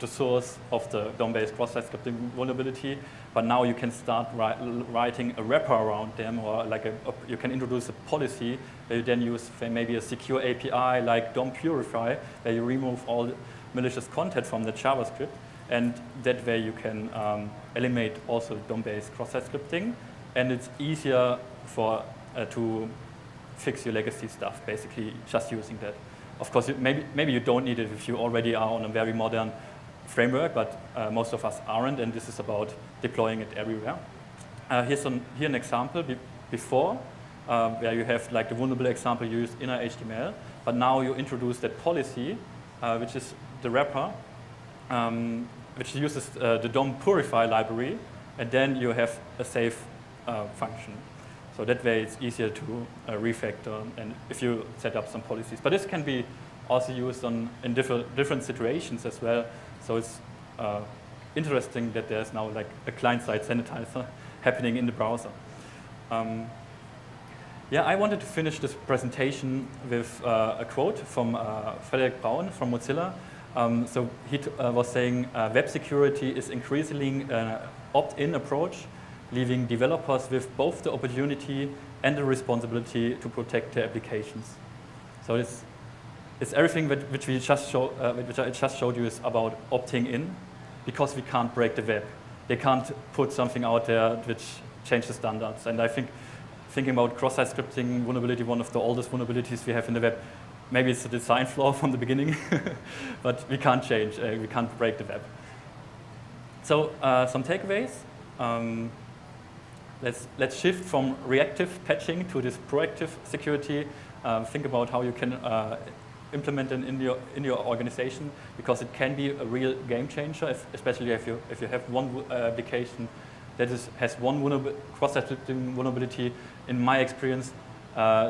source of the DOM-based cross-site scripting vulnerability. But now you can start writing a wrapper around them, or like you can introduce a policy where you then use maybe a secure API like DOM Purify, where you remove all the malicious content from the JavaScript, and that way you can eliminate also DOM-based cross-site scripting, and it's easier to fix your legacy stuff, basically just using that. Of course, maybe you don't need it if you already are on a very modern framework, but most of us aren't, and this is about deploying it everywhere. Here's an example before, where you have like the vulnerable example, you used inner HTML, but now you introduce that policy, which is the wrapper, which uses the DOM Purify library, and then you have a safe function. So that way it's easier to refactor, and if you set up some policies. But this can be also used in different situations as well. So it's interesting that there's now like a client-side sanitizer happening in the browser. I wanted to finish this presentation with a quote from Frederick Braun from Mozilla. So he was saying, web security is increasingly an opt-in approach, leaving developers with both the opportunity and the responsibility to protect their applications. So it's everything which I just showed you is about opting in, because we can't break the web. they can't put something out there which changes the standards. And I think thinking about cross-site scripting vulnerability, one of the oldest vulnerabilities we have in the web, maybe it's a design flaw from the beginning, but we can't change, we can't break the web. So some takeaways. Let's shift from reactive patching to this proactive security. Think about how you can implement it in your organization, because it can be a real game changer, especially if you have one application that has one cross-site scripting vulnerability. In my experience,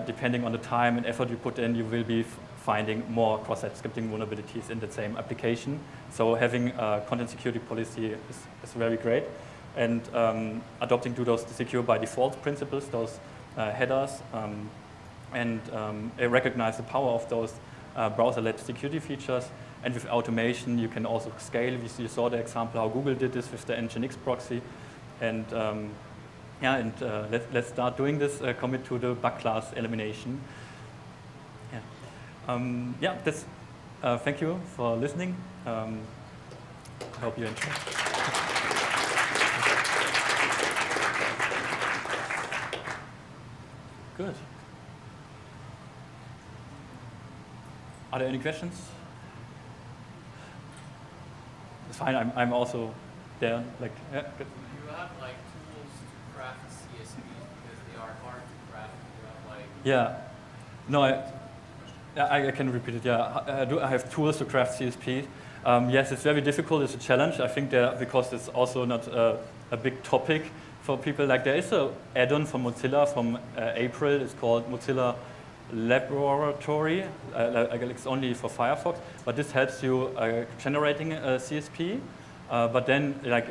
depending on the time and effort you put in, you will be finding more cross-site scripting vulnerabilities in the same application. So having a content security policy is very great. And adopting to those secure by default principles, those headers, and recognize the power of those browser-led security features. And with automation, you can also scale. You saw the example how Google did this with the Nginx proxy. And let's start doing this. Commit to the bug class elimination. Thank you for listening. I hope you enjoyed. Good. Are there any questions? It's fine. I'm also there. Like, yeah, good. Do you have like tools to craft CSVs because they are hard to craft? You have like Yeah. No, I can repeat it. Yeah, I have tools to craft CSP. Yes, it's very difficult. It's a challenge. I think because it's also not a big topic for people. Like there is an add-on from Mozilla from April. It's called Mozilla Laboratory. It's only for Firefox, but this helps you generating a CSP. But then, like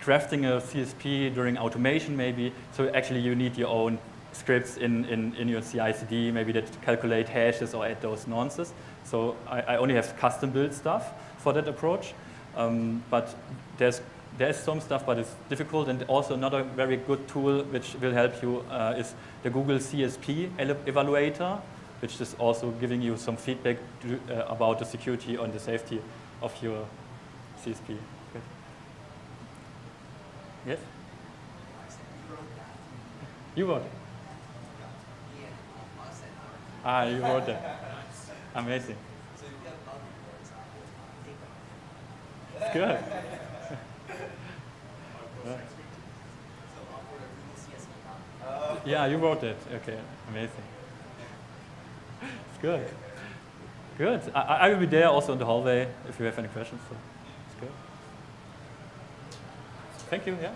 crafting a CSP during automation, maybe. So actually, you need your own scripts in your CI/CD, maybe that calculate hashes or add those nonces. So I only have custom build stuff for that approach. But there's some stuff, but it's difficult. And also another very good tool which will help you is the Google CSP Evaluator, which is also giving you some feedback about the security and the safety of your CSP. Good. Yes? You wrote it. Ah, you wrote that. Amazing. It's good. Yeah, you wrote it. Okay, amazing. It's good. Good. I will be there also in the hallway if you have any questions. So it's good. Thank you. Yeah.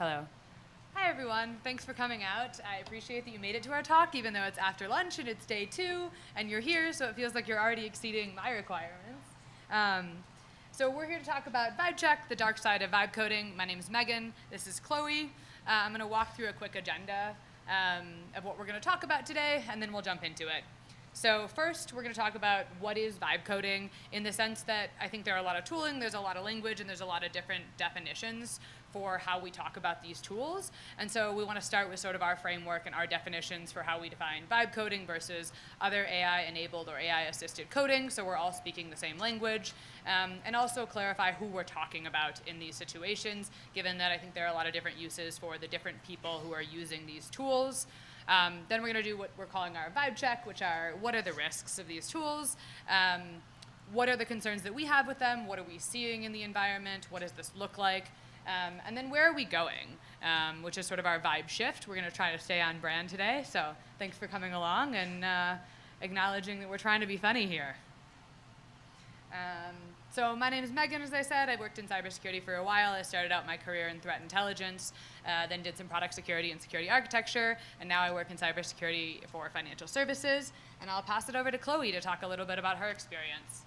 Hello. Hi, everyone. Thanks for coming out. I appreciate that you made it to our talk, even though it's after lunch and it's day 2, and you're here, so it feels like you're already exceeding my requirements. So we're here to talk about vibe check, the dark side of vibe coding. My name is Megan. This is Chloe. I'm going to walk through a quick agenda of what we're going to talk about today, and then we'll jump into it. So first, we're going to talk about what is vibe coding in the sense that I think there are a lot of tooling, there's a lot of language, and there's a lot of different definitions for how we talk about these tools. And so we want to start with sort of our framework and our definitions for how we define vibe coding versus other AI-enabled or AI-assisted coding, so we're all speaking the same language, and also clarify who we're talking about in these situations, given that I think there are a lot of different uses for the different people who are using these tools. Then we're going to do what we're calling our vibe check, which are what are the risks of these tools, what are the concerns that we have with them, what are we seeing in the environment, what does this look like, and then where are we going, which is sort of our vibe shift. We're going to try to stay on brand today, so thanks for coming along and acknowledging that we're trying to be funny here. So my name is Megan, as I said. I worked in cybersecurity for a while. I started out my career in threat intelligence, then did some product security and security architecture, and now I work in cybersecurity for financial services. And I'll pass it over to Chloe to talk a little bit about her experience.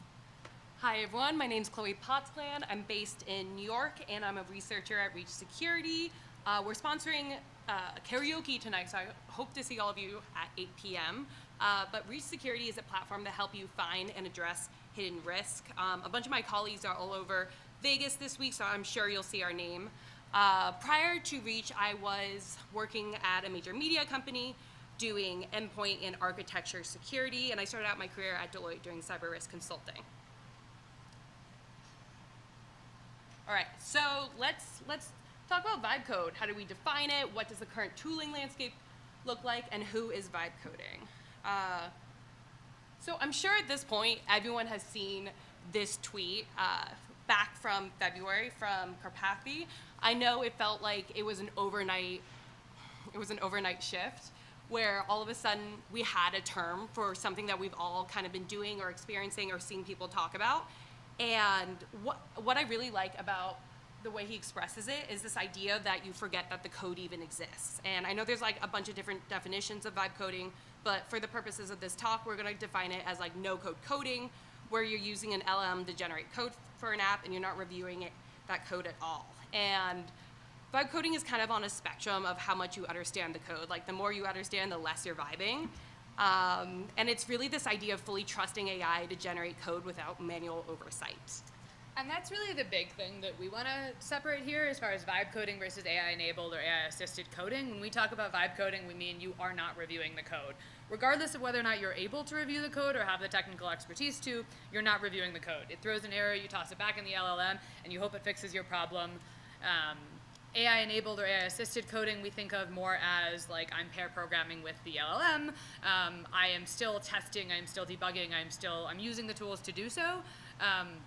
Hi everyone, my name's Chloe Potsclan. I'm based in New York and I'm a researcher at Reach Security. We're sponsoring karaoke tonight, so I hope to see all of you at 8 p.m. But Reach Security is a platform to help you find and address hidden risk. A bunch of my colleagues are all over Vegas this week, so I'm sure you'll see our name. Prior to Reach, I was working at a major media company doing endpoint and architecture security, and I started out my career at Deloitte doing cyber risk consulting. All right, so let's talk about vibe code. How do we define it? What does the current tooling landscape look like? And who is vibe coding? So I'm sure at this point, everyone has seen this tweet back from February from Karpathy. I know it felt like it was an overnight shift where all of a sudden we had a term for something that we've all kind of been doing or experiencing or seeing people talk about. And what I really like about the way he expresses it is this idea that you forget that the code even exists. And I know there's like a bunch of different definitions of vibe coding, but for the purposes of this talk, we're going to define it as like no-code coding, where you're using an LLM to generate code for an app and you're not reviewing that code at all. And vibe coding is kind of on a spectrum of how much you understand the code. Like the more you understand, the less you're vibing. And it's really this idea of fully trusting AI to generate code without manual oversight. And that's really the big thing that we want to separate here as far as vibe coding versus AI-enabled or AI-assisted coding. When we talk about vibe coding, we mean you are not reviewing the code. Regardless of whether or not you're able to review the code or have the technical expertise to, you're not reviewing the code. It throws an error, you toss it back in the LLM, and you hope it fixes your problem. AI-enabled or AI-assisted coding we think of more as like I'm pair programming with the LLM. I am still testing, I'm still debugging, I'm using the tools to do so,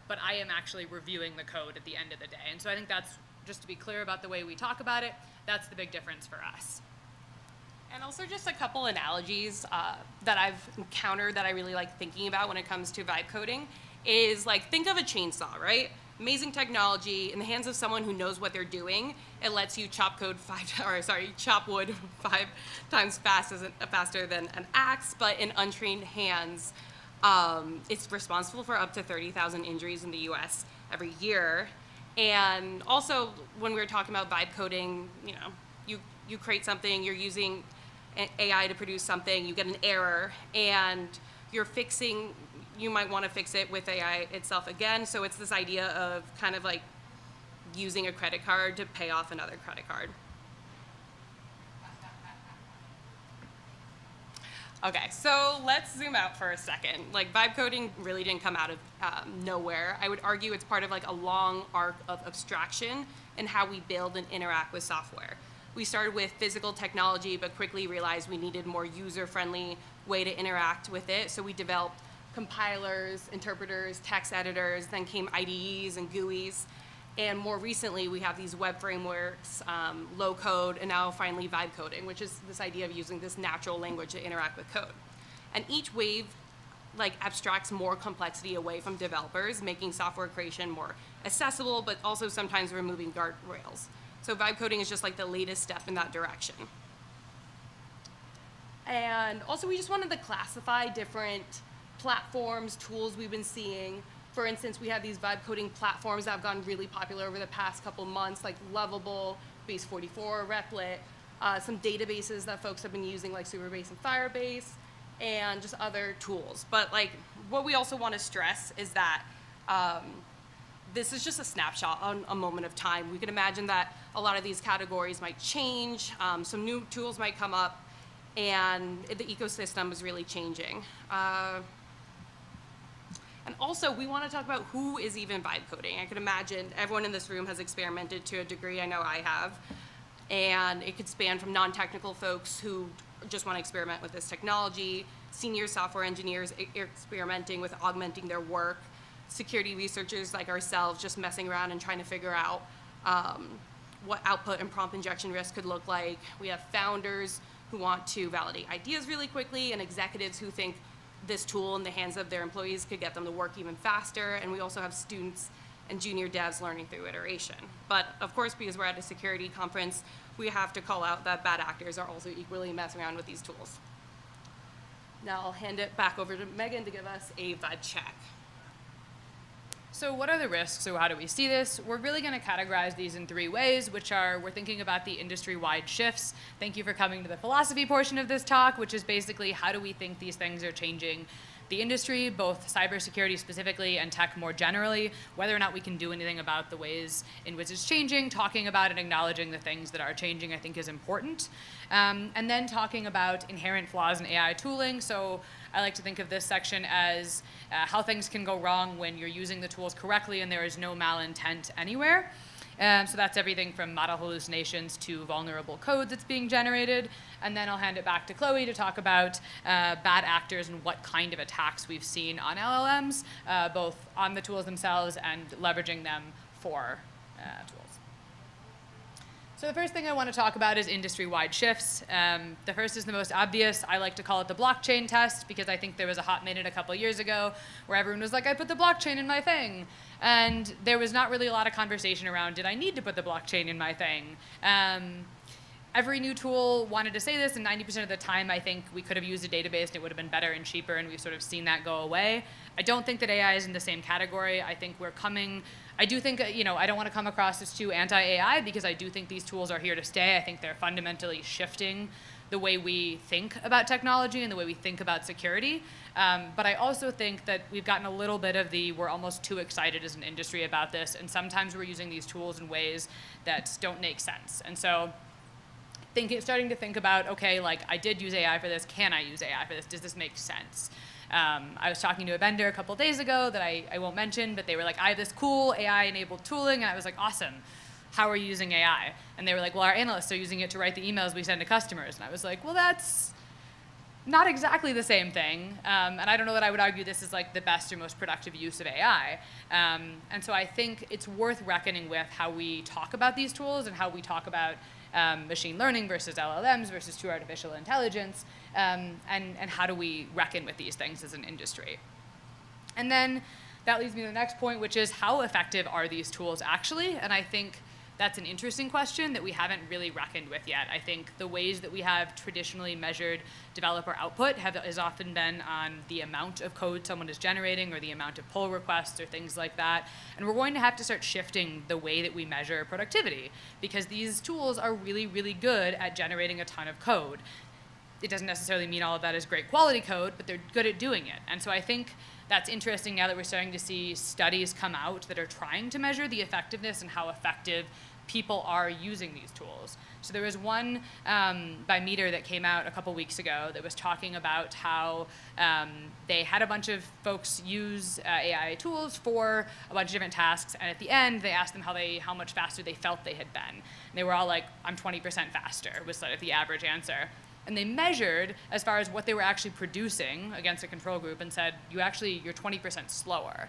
but I am actually reviewing the code at the end of the day. And so I think that's, just to be clear about the way we talk about it, that's the big difference for us. And also just a couple analogies that I've encountered that I really like thinking about when it comes to vibe coding is like, think of a chainsaw, right? Amazing technology in the hands of someone who knows what they're doing. It lets you chop wood 5 times faster than an axe, but in untrained hands, it's responsible for up to 30,000 injuries in the US every year. And also, when we were talking about vibe coding, you know, you create something, you're using AI to produce something, you get an error, and you might want to fix it with AI itself again. So it's this idea of kind of like using a credit card to pay off another credit card. Okay, so let's zoom out for a second. Like vibe coding really didn't come out of nowhere. I would argue it's part of like a long arc of abstraction in how we build and interact with software. We started with physical technology, but quickly realized we needed more user-friendly way to interact with it. So we developed compilers, interpreters, text editors, then came IDEs and GUIs. And more recently, we have these web frameworks, low code, and now finally vibe coding, which is this idea of using this natural language to interact with code. And each wave like abstracts more complexity away from developers, making software creation more accessible, but also sometimes removing guardrails. So vibe coding is just like the latest step in that direction. And also we just wanted to classify different platforms, tools we've been seeing. For instance, we have these vibe coding platforms that have gotten really popular over the past couple months, like Lovable, Base44, Replit, some databases that folks have been using like Superbase and Firebase, and just other tools. But like, what we also want to stress is that this is just a snapshot on a moment of time. We can imagine that a lot of these categories might change, some new tools might come up, and the ecosystem is really changing. And also, we want to talk about who is even vibe coding. I can imagine everyone in this room has experimented to a degree. I know I have. And it could span from non-technical folks who just want to experiment with this technology, senior software engineers experimenting with augmenting their work, security researchers like ourselves just messing around and trying to figure out what output and prompt injection risk could look like. We have founders who want to validate ideas really quickly, and executives who think this tool in the hands of their employees could get them to work even faster. And we also have students and junior devs learning through iteration. But of course, because we're at a security conference, we have to call out that bad actors are also equally messing around with these tools. Now I'll hand it back over to Megan to give us a vibe check. So what are the risks? So how do we see this? We're really going to categorize these in 3 ways, which are we're thinking about the industry-wide shifts. Thank you for coming to the philosophy portion of this talk, which is basically how do we think these things are changing the industry, both cybersecurity specifically and tech more generally, whether or not we can do anything about the ways in which it's changing, talking about and acknowledging the things that are changing I think is important. And then talking about inherent flaws in AI tooling. So I like to think of this section as how things can go wrong when you're using the tools correctly and there is no malintent anywhere. So that's everything from model hallucinations to vulnerable code that's being generated. And then I'll hand it back to Chloe to talk about bad actors and what kind of attacks we've seen on LLMs, both on the tools themselves and leveraging them for tools. So the first thing I want to talk about is industry-wide shifts. The first is the most obvious. I like to call it the blockchain test because I think there was a hot minute a couple years ago where everyone was like, I put the blockchain in my thing. And there was not really a lot of conversation around, did I need to put the blockchain in my thing? Every new tool wanted to say this, and 90% of the time I think we could have used a database and it would have been better and cheaper, and we've sort of seen that go away. I don't think that AI is in the same category. I think we're coming, I do think, I don't want to come across as too anti-AI because I do think these tools are here to stay. I think they're fundamentally shifting the way we think about technology and the way we think about security. But I also think that we've gotten a little bit of we're almost too excited as an industry about this, and sometimes we're using these tools in ways that don't make sense. And so starting to think about, okay, like I did use AI for this, can I use AI for this? Does this make sense? I was talking to a vendor a couple days ago that I won't mention, but they were like, I have this cool AI-enabled tooling, and I was like, awesome. How are you using AI? And they were like, well, our analysts are using it to write the emails we send to customers. And I was like, well, that's not exactly the same thing. And I don't know that I would argue this is like the best or most productive use of AI. And so I think it's worth reckoning with how we talk about these tools and how we talk about machine learning versus LLMs versus true artificial intelligence, and how do we reckon with these things as an industry. And then that leads me to the next point, which is how effective are these tools actually? And I think that's an interesting question that we haven't really reckoned with yet. I think the ways that we have traditionally measured developer output has often been on the amount of code someone is generating or the amount of pull requests or things like that. And we're going to have to start shifting the way that we measure productivity because these tools are really, really good at generating a ton of code. It doesn't necessarily mean all of that is great quality code, but they're good at doing it. And so I think that's interesting now that we're starting to see studies come out that are trying to measure the effectiveness and how effective people are using these tools. So there was one by Meter that came out a couple weeks ago that was talking about how they had a bunch of folks use AI tools for a bunch of different tasks, and at the end they asked them how much faster they felt they had been. And they were all like, I'm 20% faster, was sort of the average answer. And they measured as far as what they were actually producing against a control group and said, you're 20% slower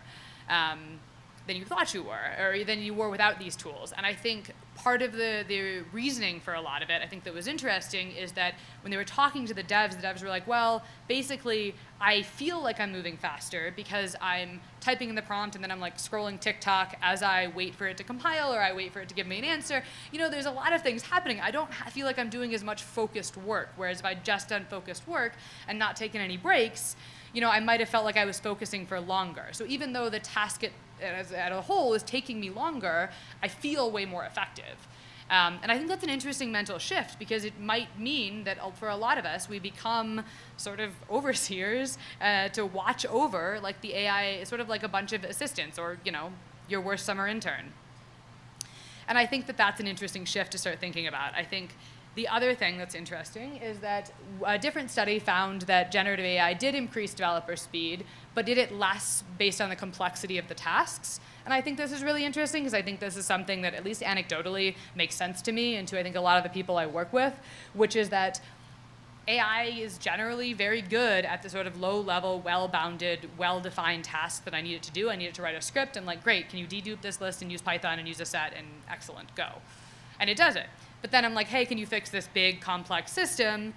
than you thought you were, or than you were without these tools. And I think part of the reasoning for a lot of it, I think that was interesting, is that when they were talking to the devs were like, well, basically, I feel like I'm moving faster because I'm typing in the prompt and then I'm like scrolling TikTok as I wait for it to compile or I wait for it to give me an answer. You know, there's a lot of things happening. I don't feel like I'm doing as much focused work, whereas if I'd just done focused work and not taken any breaks, you know, I might have felt like I was focusing for longer. So even though the task as a whole is taking me longer, I feel way more effective. And I think that's an interesting mental shift because it might mean that for a lot of us, we become sort of overseers to watch over like the AI, sort of like a bunch of assistants or, you know, your worst summer intern. And I think that that's an interesting shift to start thinking about. I think the other thing that's interesting is that a different study found that generative AI did increase developer speed, but did it less based on the complexity of the tasks. And I think this is really interesting because I think this is something that at least anecdotally makes sense to me and to I think a lot of the people I work with, which is that AI is generally very good at the sort of low-level, well-bounded, well-defined tasks that I need it to do. I need it to write a script and like, great, can you dedupe this list and use Python and use a set and excellent, go. And it does it. But then I'm like, hey, can you fix this big, complex system?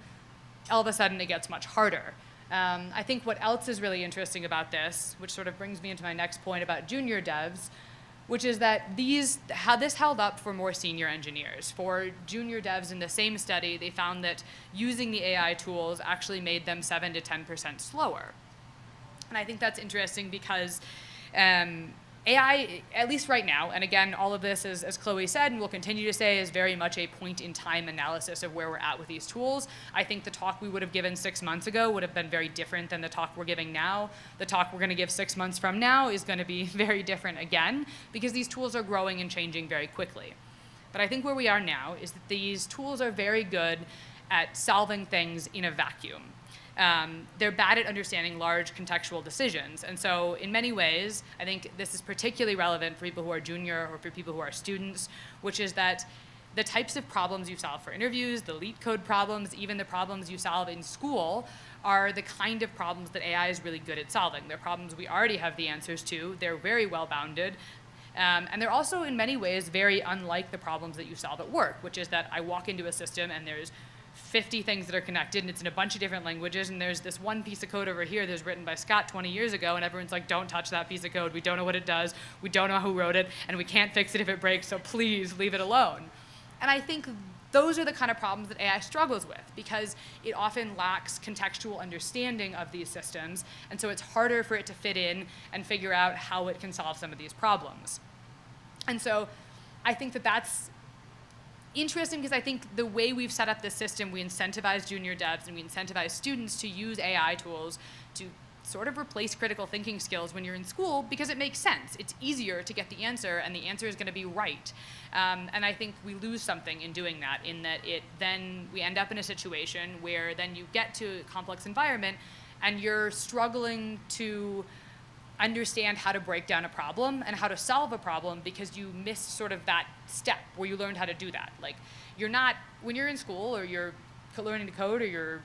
All of a sudden, it gets much harder. I think what else is really interesting about this, which sort of brings me into my next point about junior devs, which is that how this held up for more senior engineers. For junior devs in the same study, they found that using the AI tools actually made them 7 to 10% slower. And I think that's interesting because AI, at least right now, and again, all of this, as Chloe said, and will continue to say, is very much a point-in-time analysis of where we're at with these tools. I think the talk we would have given 6 months ago would have been very different than the talk we're giving now. The talk we're going to give 6 months from now is going to be very different again, because these tools are growing and changing very quickly. But I think where we are now is that these tools are very good at solving things in a vacuum. They're bad at understanding large contextual decisions. And so in many ways, I think this is particularly relevant for people who are junior or for people who are students, which is that the types of problems you solve for interviews, the LEET code problems, even the problems you solve in school are the kind of problems that AI is really good at solving. They're problems we already have the answers to. They're very well bounded. And they're also in many ways very unlike the problems that you solve at work, which is that I walk into a system and there's 50 things that are connected, and it's in a bunch of different languages, and there's this one piece of code over here that's written by Scott 20 years ago, and everyone's like, don't touch that piece of code. We don't know what it does. We don't know who wrote it, and we can't fix it if it breaks, so please leave it alone. And I think those are the kind of problems that AI struggles with, because it often lacks contextual understanding of these systems, and so it's harder for it to fit in and figure out how it can solve some of these problems. And so I think that that's interesting because I think the way we've set up this system, we incentivize junior devs and we incentivize students to use AI tools to sort of replace critical thinking skills when you're in school because it makes sense. It's easier to get the answer and the answer is going to be right. And I think we lose something in doing that, in that then we end up in a situation where then you get to a complex environment and you're struggling to understand how to break down a problem and how to solve a problem because you missed sort of that step where you learned how to do that. Like, you're not, when you're in school or you're learning to code or you're,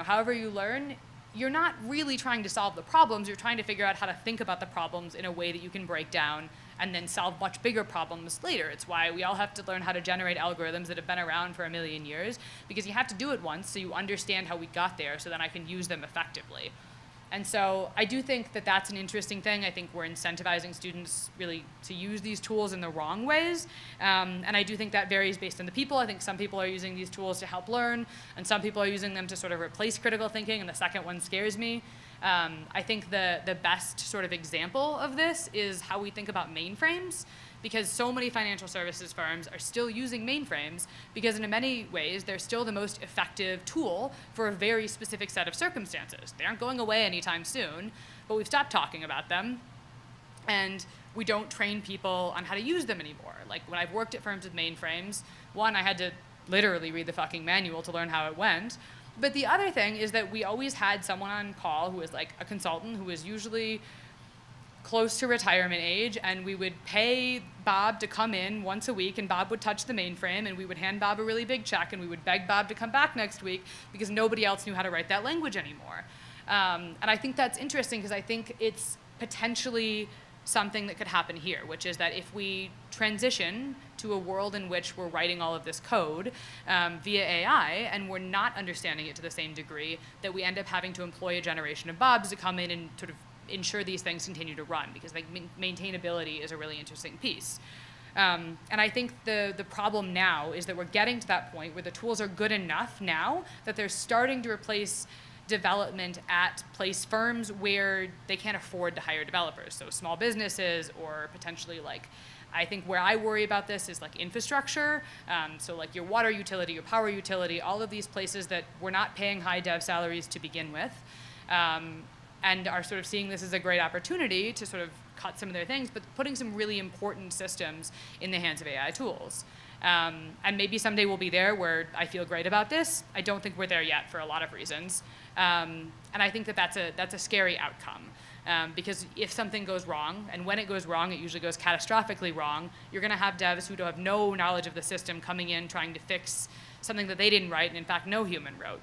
however you learn, you're not really trying to solve the problems. You're trying to figure out how to think about the problems in a way that you can break down and then solve much bigger problems later. It's why we all have to learn how to generate algorithms that have been around for 1,000,000 years, because you have to do it once so you understand how we got there so then I can use them effectively. And so I do think that that's an interesting thing. I think we're incentivizing students really to use these tools in the wrong ways. And I do think that varies based on the people. I think some people are using these tools to help learn, and some people are using them to sort of replace critical thinking, and the second one scares me. I think the best sort of example of this is how we think about mainframes, because so many financial services firms are still using mainframes because in many ways they're still the most effective tool for a very specific set of circumstances. They aren't going away anytime soon, but we've stopped talking about them, and we don't train people on how to use them anymore. Like, when I've worked at firms with mainframes, one, I had to literally read the fucking manual to learn how it went. But the other thing is that we always had someone on call who was like a consultant who was usually close to retirement age, and we would pay Bob to come in once a week, and Bob would touch the mainframe, and we would hand Bob a really big check, and we would beg Bob to come back next week because nobody else knew how to write that language anymore. And I think that's interesting because I think it's potentially something that could happen here, which is that if we transition to a world in which we're writing all of this code via AI, and we're not understanding it to the same degree, that we end up having to employ a generation of Bobs to come in and sort of ensure these things continue to run, because like maintainability is a really interesting piece. And I think the problem now is that we're getting to that point where the tools are good enough now that they're starting to replace development at place firms where they can't afford to hire developers. So small businesses, or potentially like, I think where I worry about this is like infrastructure. So like your water utility, your power utility, all of these places that we're not paying high dev salaries to begin with, and are sort of seeing this as a great opportunity to sort of cut some of their things, but putting some really important systems in the hands of AI tools. And maybe someday we'll be there where I feel great about this. I don't think we're there yet for a lot of reasons. And I think that that's a scary outcome. Because if something goes wrong, and when it goes wrong, it usually goes catastrophically wrong, you're going to have devs who don't have no knowledge of the system coming in trying to fix something that they didn't write, and in fact no human wrote.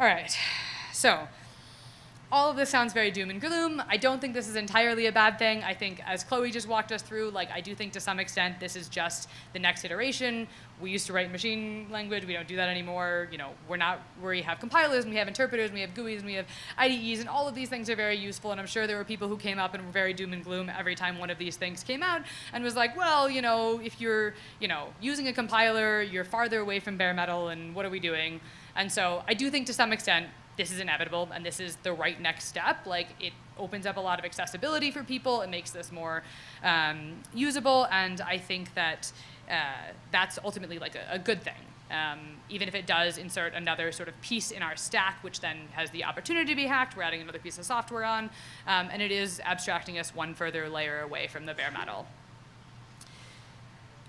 All right, so all of this sounds very doom and gloom. I don't think this is entirely a bad thing. I think, as Chloe just walked us through, like, I do think to some extent this is just the next iteration. We used to write machine language. We don't do that anymore. You know, we're not where we have compilers, and we have interpreters, and we have GUIs, and we have IDEs, and all of these things are very useful. And I'm sure there were people who came up and were very doom and gloom every time one of these things came out, and was like, well, you know, if you're, you know, using a compiler, you're farther away from bare metal, and what are we doing? And so I do think to some extent this is inevitable, and this is the right next step. Like, it opens up a lot of accessibility for people. It makes this more usable, and I think that that's ultimately like a good thing. Even if it does insert another sort of piece in our stack, which then has the opportunity to be hacked, we're adding another piece of software on, and it is abstracting us one further layer away from the bare metal.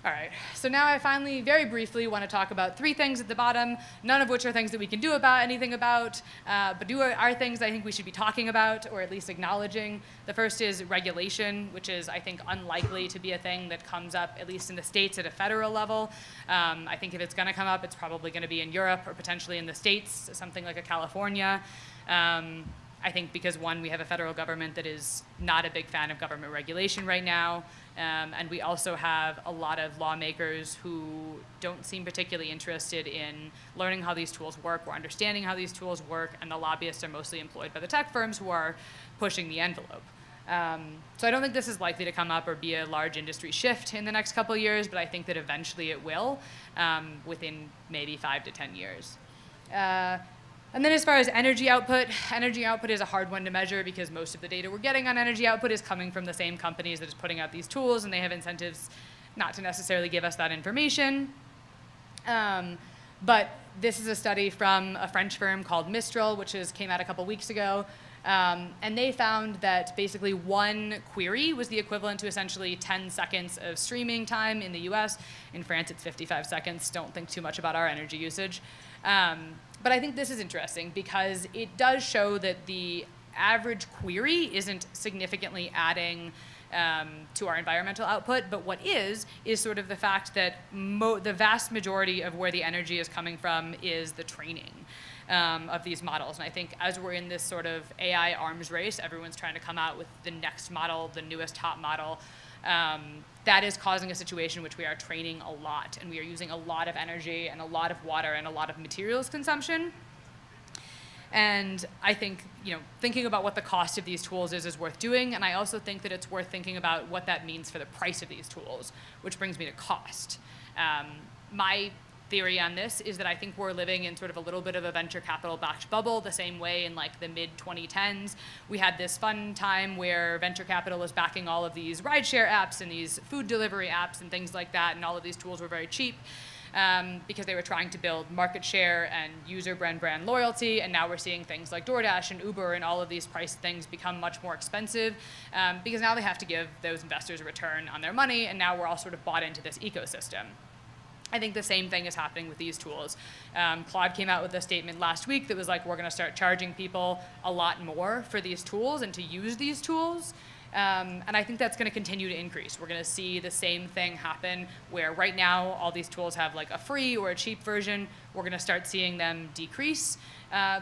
All right, so now I finally, very briefly, want to talk about 3 things at the bottom, none of which are things that we can do anything about, but are things I think we should be talking about, or at least acknowledging. The first is regulation, which is, I think, unlikely to be a thing that comes up, at least in the States, at a federal level. I think if it's going to come up, it's probably going to be in Europe, or potentially in the States, something like a California. I think because, one, we have a federal government that is not a big fan of government regulation right now, and we also have a lot of lawmakers who don't seem particularly interested in learning how these tools work or understanding how these tools work, and the lobbyists are mostly employed by the tech firms who are pushing the envelope. So I don't think this is likely to come up or be a large industry shift in the next couple of years, but I think that eventually it will, within maybe 5 to 10 years. And then as far as energy output is a hard one to measure because most of the data we're getting on energy output is coming from the same companies that is putting out these tools, and they have incentives not to necessarily give us that information. But this is a study from a French firm called Mistral, which came out a couple weeks ago. And they found that basically one query was the equivalent to essentially 10 seconds of streaming time in the US. In France, it's 55 seconds. Don't think too much about our energy usage. But I think this is interesting because it does show that the average query isn't significantly adding to our environmental output, but what is sort of the fact that the vast majority of where the energy is coming from is the training of these models. And I think as we're in this sort of AI arms race, everyone's trying to come out with the next model, the newest hot model. That is causing a situation in which we are training a lot, and we are using a lot of energy and a lot of water and a lot of materials consumption. And I think, thinking about what the cost of these tools is worth doing, and I also think that it's worth thinking about what that means for the price of these tools, which brings me to cost. My theory on this is that I think we're living in sort of a little bit of a venture capital backed bubble, the same way in like the mid 2010s. We had this fun time where venture capital was backing all of these rideshare apps and these food delivery apps and things like that, and all of these tools were very cheap because they were trying to build market share and user brand loyalty, and now we're seeing things like DoorDash and Uber and all of these price things become much more expensive because now they have to give those investors a return on their money, and now we're all sort of bought into this ecosystem. I think the same thing is happening with these tools. Claude came out with a statement last week that was like, we're going to start charging people a lot more for these tools and to use these tools. And I think that's going to continue to increase. We're going to see the same thing happen where right now all these tools have like a free or a cheap version. we're going to start seeing them decrease.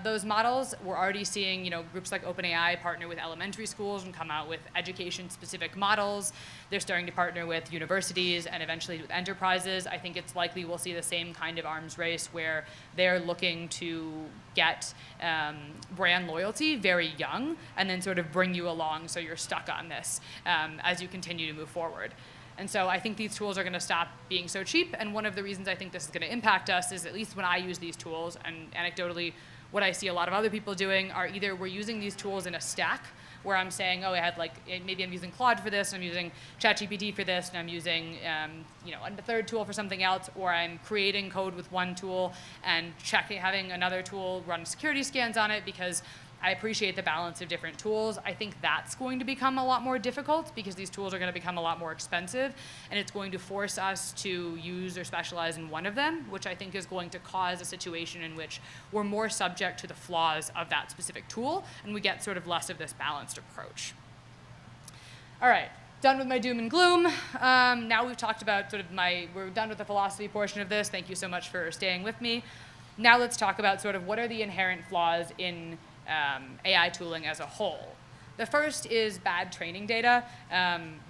Those models, we're already seeing, groups like OpenAI partner with elementary schools and come out with education-specific models. They're starting to partner with universities and eventually with enterprises. I think it's likely we'll see the same kind of arms race where they're looking to get brand loyalty very young and then sort of bring you along so you're stuck on this as you continue to move forward. And so I think these tools are going to stop being so cheap. And one of the reasons I think this is going to impact us is, at least when I use these tools, and anecdotally, what I see a lot of other people doing are either we're using these tools in a stack where I'm saying, oh, maybe I'm using Claude for this, I'm using ChatGPT for this, and I'm using a third tool for something else, or I'm creating code with one tool and having another tool run security scans on it because I appreciate the balance of different tools. I think that's going to become a lot more difficult because these tools are going to become a lot more expensive, and it's going to force us to use or specialize in one of them, which I think is going to cause a situation in which we're more subject to the flaws of that specific tool, and we get sort of less of this balanced approach. All right, done with my doom and gloom. Now we've talked about we're done with the philosophy portion of this. Thank you so much for staying with me. Now let's talk about sort of what are the inherent flaws in AI tooling as a whole. The first is bad training data.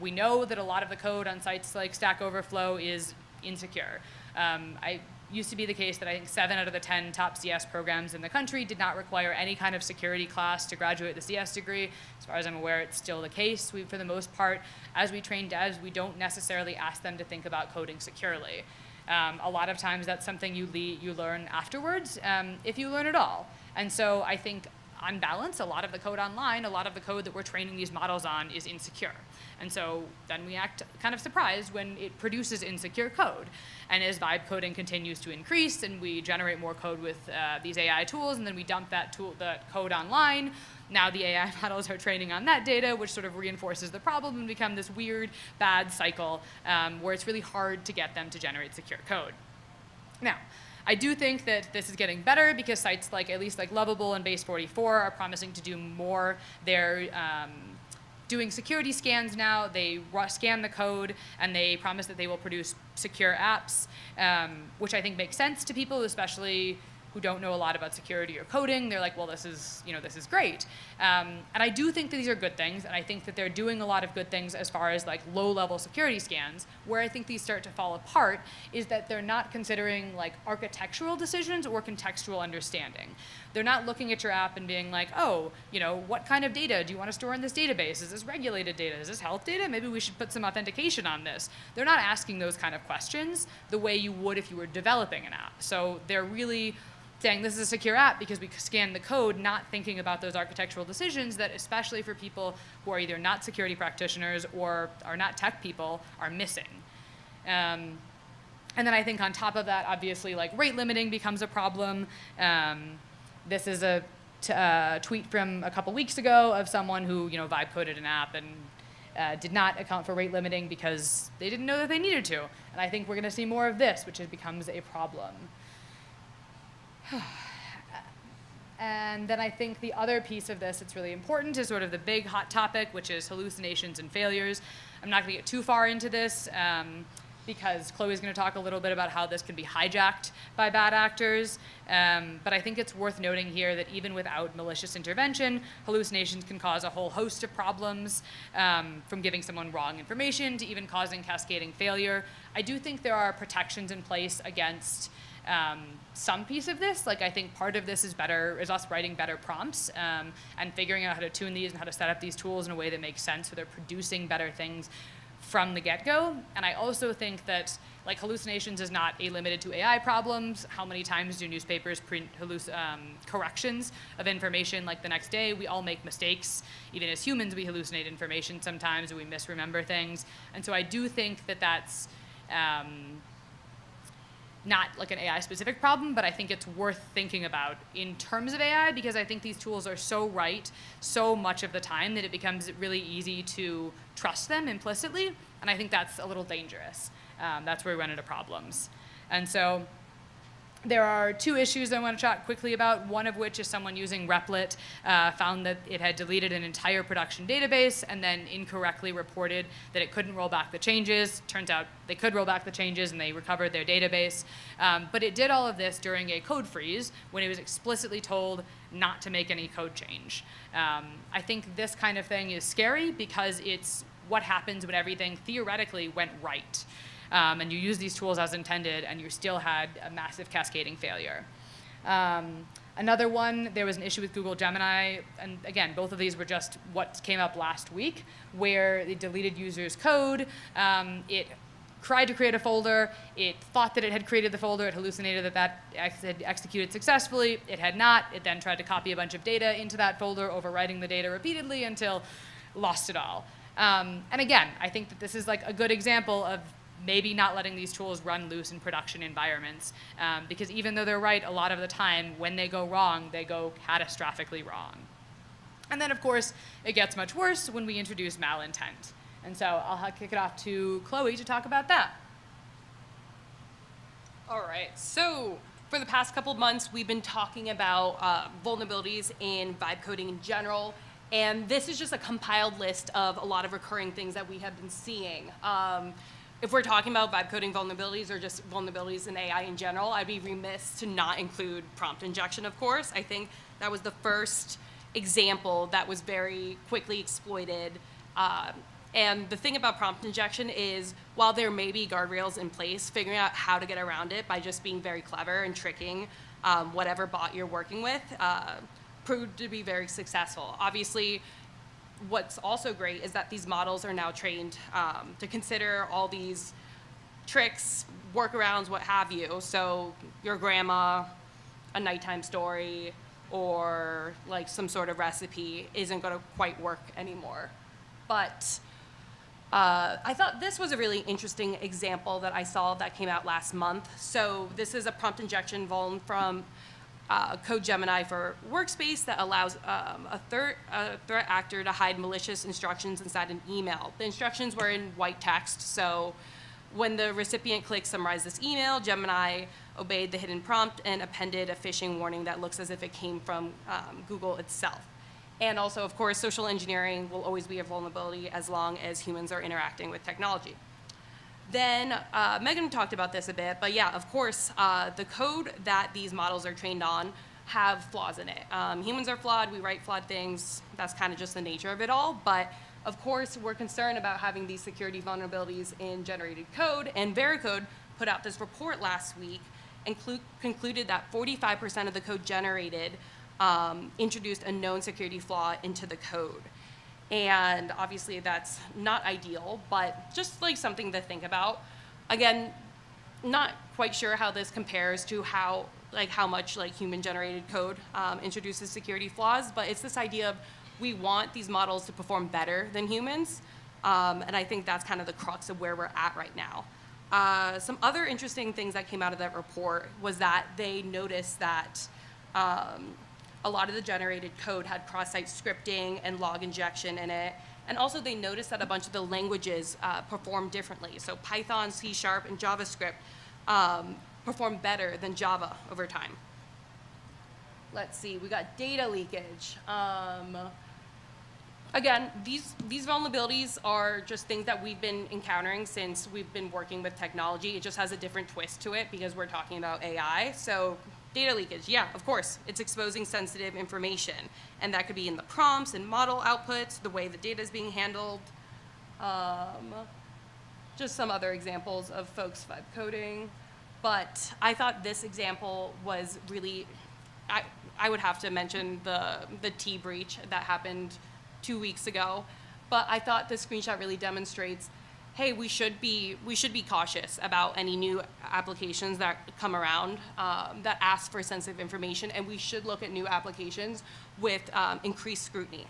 We know that a lot of the code on sites like Stack Overflow is insecure. I used to be the case that I think 7 out of the 10 top CS programs in the country did not require any kind of security class to graduate the CS degree. As far as I'm aware, it's still the case. For the most part, as we train devs, we don't necessarily ask them to think about coding securely. A lot of times that's something you learn afterwards, if you learn at all. And so I think on balance, a lot of the code online, a lot of the code that we're training these models on is insecure. And so then we act kind of surprised when it produces insecure code. And as vibe coding continues to increase and we generate more code with these AI tools, and then we dump that code online, now the AI models are training on that data, which sort of reinforces the problem and become this weird, bad cycle where it's really hard to get them to generate secure code. Now, I do think that this is getting better because sites at least like Lovable and Base44 are promising to do more. They're doing security scans now. They scan the code and they promise that they will produce secure apps, which I think makes sense to people, especially who don't know a lot about security or coding. They're like, well, this is great. And I do think that these are good things, and I think that they're doing a lot of good things as far as low-level security scans. Where I think these start to fall apart is that they're not considering architectural decisions or contextual understanding. They're not looking at your app and being like, oh, what kind of data do you want to store in this database? Is this regulated data? Is this health data? Maybe we should put some authentication on this. They're not asking those kind of questions the way you would if you were developing an app. So they're really saying this is a secure app because we scanned the code, not thinking about those architectural decisions that, especially for people who are either not security practitioners or are not tech people, are missing. And then I think on top of that, obviously, rate limiting becomes a problem. This is a tweet from a couple weeks ago of someone who vibe coded an app and did not account for rate limiting because they didn't know that they needed to. And I think we're going to see more of this, which becomes a problem. And then I think the other piece of this that's really important is sort of the big hot topic, which is hallucinations and failures. I'm not going to get too far into this because Chloe's going to talk a little bit about how this can be hijacked by bad actors. But I think it's worth noting here that even without malicious intervention, hallucinations can cause a whole host of problems, from giving someone wrong information to even causing cascading failure. I do think there are protections in place against some piece of this. I think part of this is us writing better prompts and figuring out how to tune these and how to set up these tools in a way that makes sense so they're producing better things from the get-go. And I also think that hallucinations is not limited to AI problems. How many times do newspapers print corrections of information the next day? We all make mistakes. Even as humans, we hallucinate information sometimes, and we misremember things. And so I do think that that's not an AI-specific problem, but I think it's worth thinking about in terms of AI because I think these tools are so right so much of the time that it becomes really easy to trust them implicitly, and I think that's a little dangerous. That's where we run into problems. And so There are two issues I want to chat quickly about, one of which is someone using Replit found that it had deleted an entire production database and then incorrectly reported that it couldn't roll back the changes. Turns out they could roll back the changes and they recovered their database. But it did all of this during a code freeze when it was explicitly told not to make any code change. I think this kind of thing is scary because it's what happens when everything theoretically went right. And you use these tools as intended, and you still had a massive cascading failure. Another one, there was an issue with Google Gemini, and again, both of these were just what came up last week, where they deleted users' code. It tried to create a folder. It thought that it had created the folder. It hallucinated that had executed successfully. It had not. It then tried to copy a bunch of data into that folder, overwriting the data repeatedly until lost it all. And again, I think that this is like a good example of maybe not letting these tools run loose in production environments. Because even though they're right a lot of the time, when they go wrong, they go catastrophically wrong. And then, of course, it gets much worse when we introduce malintent. And so I'll kick it off to Chloe to talk about that. All right, so for the past couple of months, we've been talking about vulnerabilities in vibe coding in general. And this is just a compiled list of a lot of recurring things that we have been seeing. If we're talking about vibe coding vulnerabilities or just vulnerabilities in AI in general, I'd be remiss to not include prompt injection, of course. I think that was the first example that was very quickly exploited. And the thing about prompt injection is, while there may be guardrails in place, figuring out how to get around it by just being very clever and tricking whatever bot you're working with proved to be very successful. Obviously, what's also great is that these models are now trained to consider all these tricks, workarounds, what have you. So your grandma, a nighttime story, or like some sort of recipe isn't going to quite work anymore. But I thought this was a really interesting example that I saw that came out last month. So this is a prompt injection vuln from Code Gemini for Workspace that allows a threat actor to hide malicious instructions inside an email. The instructions were in white text, so when the recipient clicked summarize this email, Gemini obeyed the hidden prompt and appended a phishing warning that looks as if it came from Google itself. And also, of course, social engineering will always be a vulnerability as long as humans are interacting with technology. Then Megan talked about this a bit, but yeah, of course, the code that these models are trained on have flaws in it. Humans are flawed, we write flawed things, that's kind of just the nature of it all, but of course, we're concerned about having these security vulnerabilities in generated code, and Veracode put out this report last week and concluded that 45% of the code generated introduced a known security flaw into the code. And obviously that's not ideal, but just like something to think about. Again, not quite sure how this compares to how much like human generated code introduces security flaws, but it's this idea of we want these models to perform better than humans. And I think that's kind of the crux of where we're at right now. Some other interesting things that came out of that report was that they noticed that a lot of the generated code had cross-site scripting and log injection in it. And also they noticed that a bunch of the languages perform differently. So Python, C#, and JavaScript perform better than Java over time. Let's see, we got data leakage. Again, these vulnerabilities are just things that we've been encountering since we've been working with technology. It just has a different twist to it because we're talking about AI. So data leakage, yeah, of course. It's exposing sensitive information. And that could be in the prompts and model outputs, the way the data is being handled. Just some other examples of folks vibe coding. But I thought this example was really, I would have to mention the T breach that happened 2 weeks ago. But I thought this screenshot really demonstrates, hey, we should be cautious about any new applications that come around that ask for sensitive information, and we should look at new applications with increased scrutiny.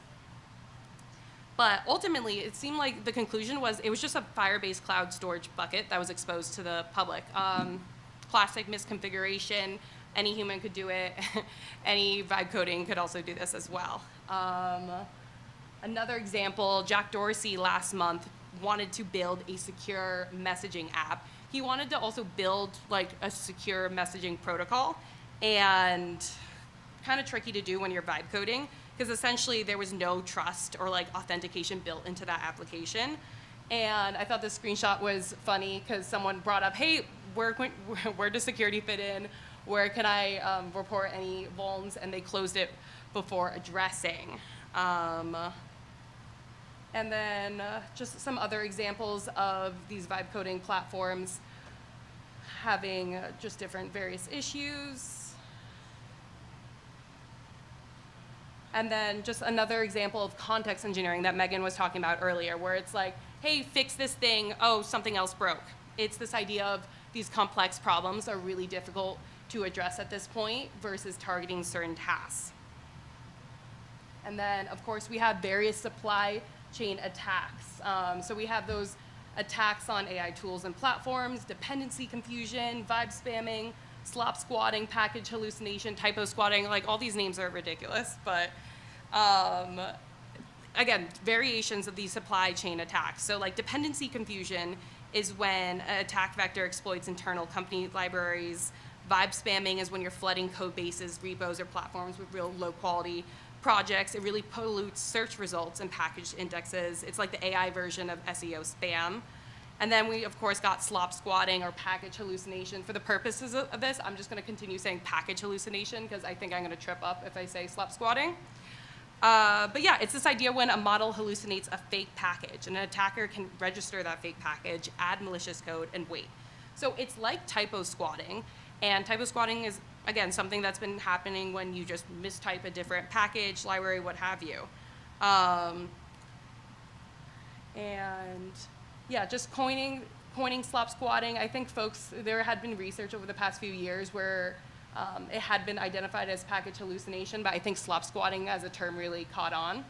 But ultimately, it seemed like the conclusion was it was just a Firebase cloud storage bucket that was exposed to the public. Classic misconfiguration. Any human could do it. Any vibe coding could also do this as well. Another example, Jack Dorsey last month wanted to build a secure messaging app. he wanted to also build like a secure messaging protocol, and kind of tricky to do when you're vibe coding, because essentially there was no trust or like authentication built into that application. And I thought this screenshot was funny because someone brought up, hey, where does security fit in? Where can I report any vulns? And they closed it before addressing. And then just some other examples of these vibe coding platforms having just different various issues. And then just another example of context engineering that Megan was talking about earlier, where it's like, hey, fix this thing, oh, something else broke. It's this idea of these complex problems are really difficult to address at this point versus targeting certain tasks. And then, of course, we have various supply chain attacks. So we have those attacks on AI tools and platforms, dependency confusion, vibe spamming, slop squatting, package hallucination, typo squatting, like all these names are ridiculous, but again, variations of these supply chain attacks. So like dependency confusion is when an attack vector exploits internal company libraries. Vibe spamming is when you're flooding code bases, repos, or platforms with real low quality projects. It really pollutes search results and package indexes. It's like the AI version of SEO spam. And then we, of course, got slop squatting or package hallucination. For the purposes of this, I'm just going to continue saying package hallucination because I think I'm going to trip up if I say slop squatting. But yeah, it's this idea when a model hallucinates a fake package, and an attacker can register that fake package, add malicious code, and wait. So it's like typo squatting, and typo squatting is, again, something that's been happening when you just mistype a different package, library, what have you. And yeah, just coining slop squatting. I think there had been research over the past few years where it had been identified as package hallucination, but I think slop squatting as a term really caught on.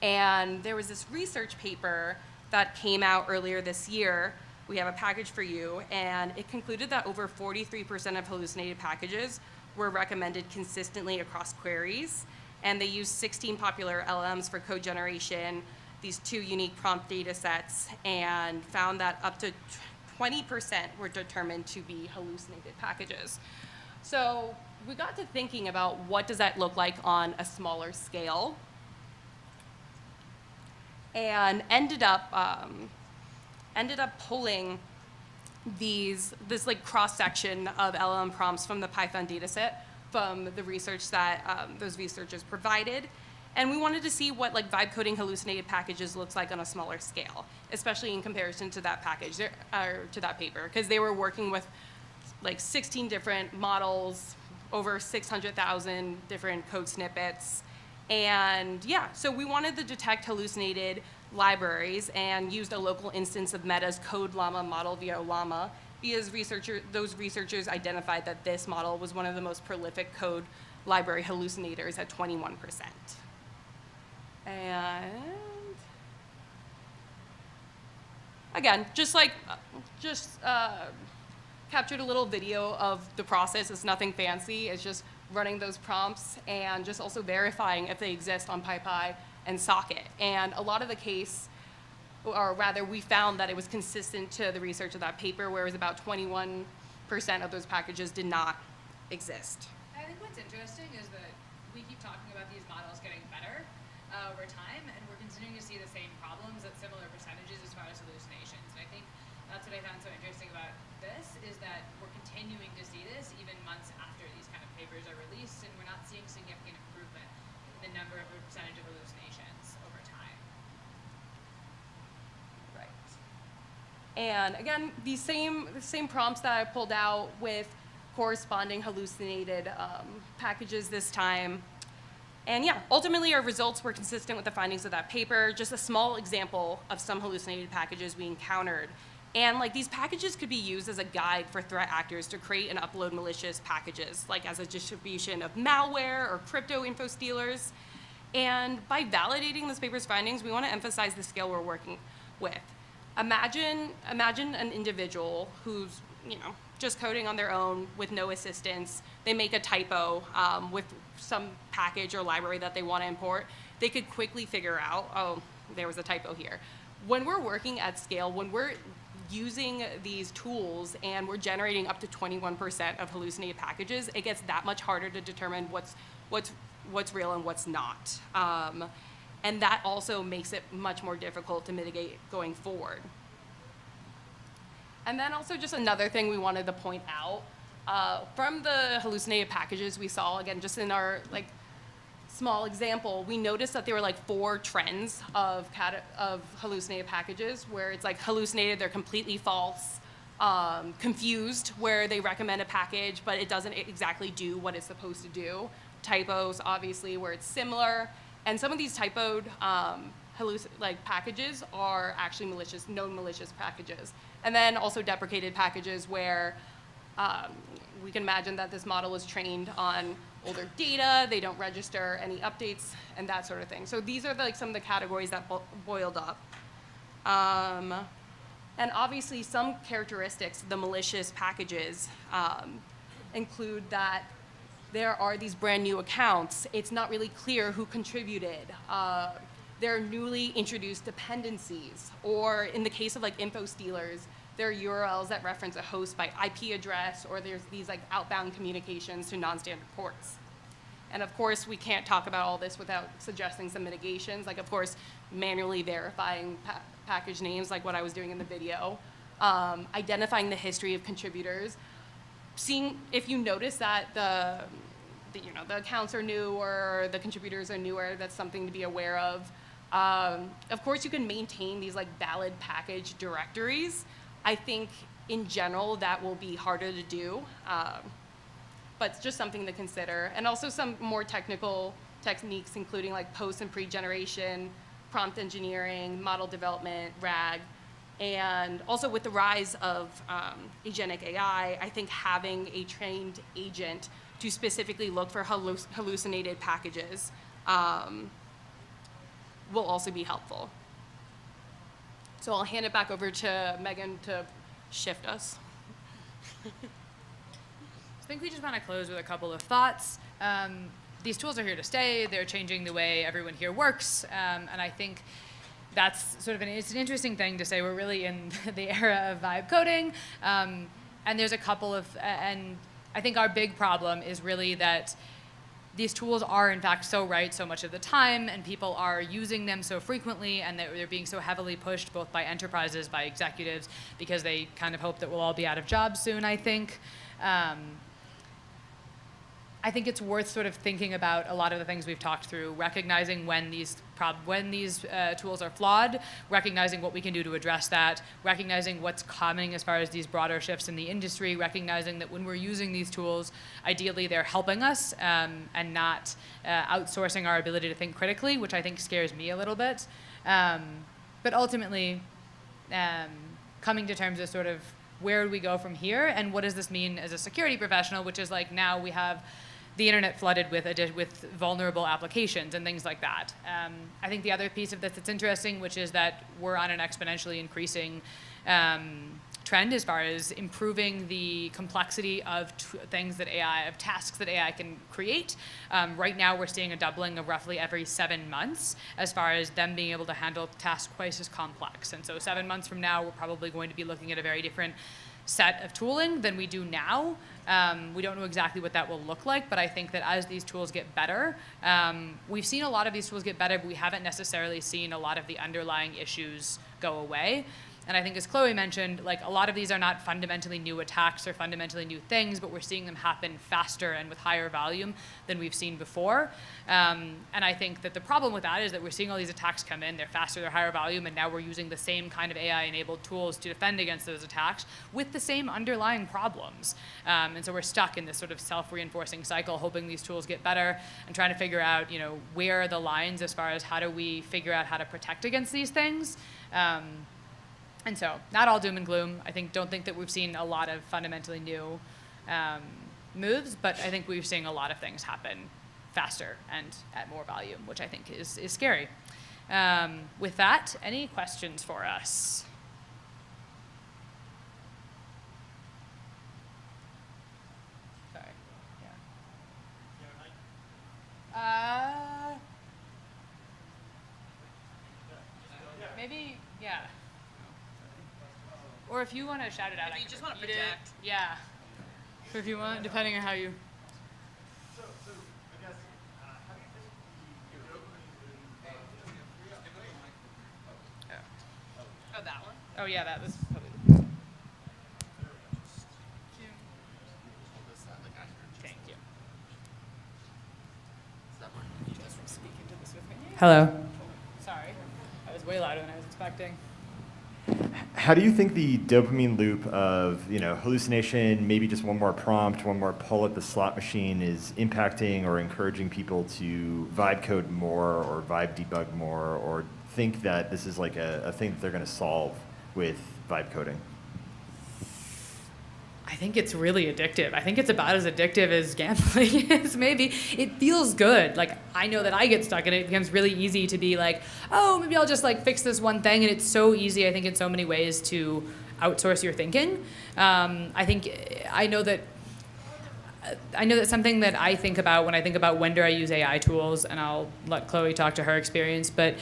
And there was this research paper that came out earlier this year. We have a package for you, and it concluded that over 43% of hallucinated packages were recommended consistently across queries, and they used 16 popular LLMs for code generation, these 2 unique prompt data sets, and found that up to 20% were determined to be hallucinated packages. So we got to thinking about what does that look like on a smaller scale, and ended up pulling this like cross-section of LLM prompts from the Python dataset from the research that those researchers provided. And we wanted to see what like vibe coding hallucinated packages looks like on a smaller scale, especially in comparison to that package, or to that paper, because they were working with like 16 different models, over 600,000 different code snippets. And yeah, so we wanted to detect hallucinated libraries and used a local instance of Meta's Code Llama model via Llama, because those researchers identified that this model was one of the most prolific code library hallucinators at 21%. And again, just captured a little video of the process. It's nothing fancy. It's just running those prompts and just also verifying if they exist on PyPy and Socket. And a lot of the case, or rather, we found that it was consistent to the research of that paper, where it was about 21% of those packages did not exist. I think what's interesting is that we keep talking about these models getting better over time, and we're continuing to see the same problems at similar percentages as far as hallucinations. And I think that's what I found so interesting about this, is that we're continuing to see this even months after these kind of papers are released, and we're not seeing significant improvement in the number of percentage of hallucinations over time. Right. And again, the same prompts that I pulled out with corresponding hallucinated packages this time. And yeah, ultimately our results were consistent with the findings of that paper, just a small example of some hallucinated packages we encountered. And like these packages could be used as a guide for threat actors to create and upload malicious packages, like as a distribution of malware or crypto info stealers. And by validating this paper's findings, we want to emphasize the scale we're working with. Imagine an individual who's, just coding on their own with no assistance. They make a typo with some package or library that they want to import. They could quickly figure out, oh, there was a typo here. When we're working at scale, when we're using these tools and we're generating up to 21% of hallucinated packages, it gets that much harder to determine what's real and what's not. And that also makes it much more difficult to mitigate going forward. And then also just another thing we wanted to point out, from the hallucinated packages we saw, again, just in our small example, we noticed that there were 4 trends of hallucinated packages where it's hallucinated, they're completely false, confused, where they recommend a package, but it doesn't exactly do what it's supposed to do. Typos, obviously, where it's similar. And some of these typoed packages are actually malicious, known malicious packages. And then also deprecated packages where we can imagine that this model was trained on older data, they don't register any updates, and that sort of thing. So these are some of the categories that boiled up. And obviously some characteristics of the malicious packages include that there are these brand new accounts. It's not really clear who contributed. There are newly introduced dependencies, or in the case of info stealers, there are URLs that reference a host by IP address, or there's these outbound communications to non-standard ports. And of course, we can't talk about all this without suggesting some mitigations, of course, manually verifying package names, like what I was doing in the video, identifying the history of contributors, seeing if you notice that the accounts are new or the contributors are newer, that's something to be aware of. Of course, you can maintain these valid package directories. I think in general that will be harder to do, but it's just something to consider. And also some more technical techniques, including post and pre-generation, prompt engineering, model development, RAG. And also with the rise of agentic AI, I think having a trained agent to specifically look for hallucinated packages will also be helpful. So I'll hand it back over to Megan to shift us. I think we just want to close with a couple of thoughts. These tools are here to stay. They're changing the way everyone here works. And I think that's sort of it's an interesting thing to say. We're really in the era of vibe coding. And there's a couple of, and I think our big problem is really that these tools are in fact so right so much of the time, and people are using them so frequently, and they're being so heavily pushed both by enterprises, by executives, because they kind of hope that we'll all be out of jobs soon, I think. I think it's worth sort of thinking about a lot of the things we've talked through, recognizing when these tools are flawed, recognizing what we can do to address that, recognizing what's coming as far as these broader shifts in the industry, recognizing that when we're using these tools, ideally they're helping us and not outsourcing our ability to think critically, which I think scares me a little bit. But ultimately, coming to terms with sort of where do we go from here, and what does this mean as a security professional, which is now we have the internet flooded with vulnerable applications and things like that. I think the other piece of this that's interesting, which is that we're on an exponentially increasing trend as far as improving the complexity of tasks that AI can create. Right now, we're seeing a doubling of roughly every 7 months as far as them being able to handle tasks twice as complex. And so 7 months from now, we're probably going to be looking at a very different set of tooling than we do now. We don't know exactly what that will look like, but I think that as these tools get better, we've seen a lot of these tools get better, but we haven't necessarily seen a lot of the underlying issues go away. And I think, as Chloe mentioned, a lot of these are not fundamentally new attacks or fundamentally new things, but we're seeing them happen faster and with higher volume than we've seen before. And I think that the problem with that is that we're seeing all these attacks come in, they're faster, they're higher volume, and now we're using the same kind of AI-enabled tools to defend against those attacks with the same underlying problems. And so we're stuck in this sort of self-reinforcing cycle, hoping these tools get better and trying to figure out, where are the lines as far as how do we figure out how to protect against these things. And so, not all doom and gloom. Don't think that we've seen a lot of fundamentally new moves, but I think we're seeing a lot of things happen faster and at more volume, which I think is scary. With that, any questions for us? Sorry. Yeah. Maybe, yeah. Or if you want to shout it out, If I you can just wanna repeat it. project. Yeah. Or if you want, depending on how you. Oh, that one. Oh yeah, that was probably. Thank you. Hello. Sorry, I was way louder than I was expecting. How do you think the dopamine loop of hallucination, maybe just one more prompt, one more pull at the slot machine, is impacting or encouraging people to vibe code more or vibe debug more, or think that this is like a thing that they're going to solve with vibe coding? I think it's really addictive. I think it's about as addictive as gambling is, maybe. It feels good. Like, I know that I get stuck in it. It becomes really easy to be like, oh, maybe I'll just like fix this one thing. And it's so easy, I think, in so many ways to outsource your thinking. I know that something that I think about when I think about when do I use AI tools, and I'll let Chloe talk to her experience, but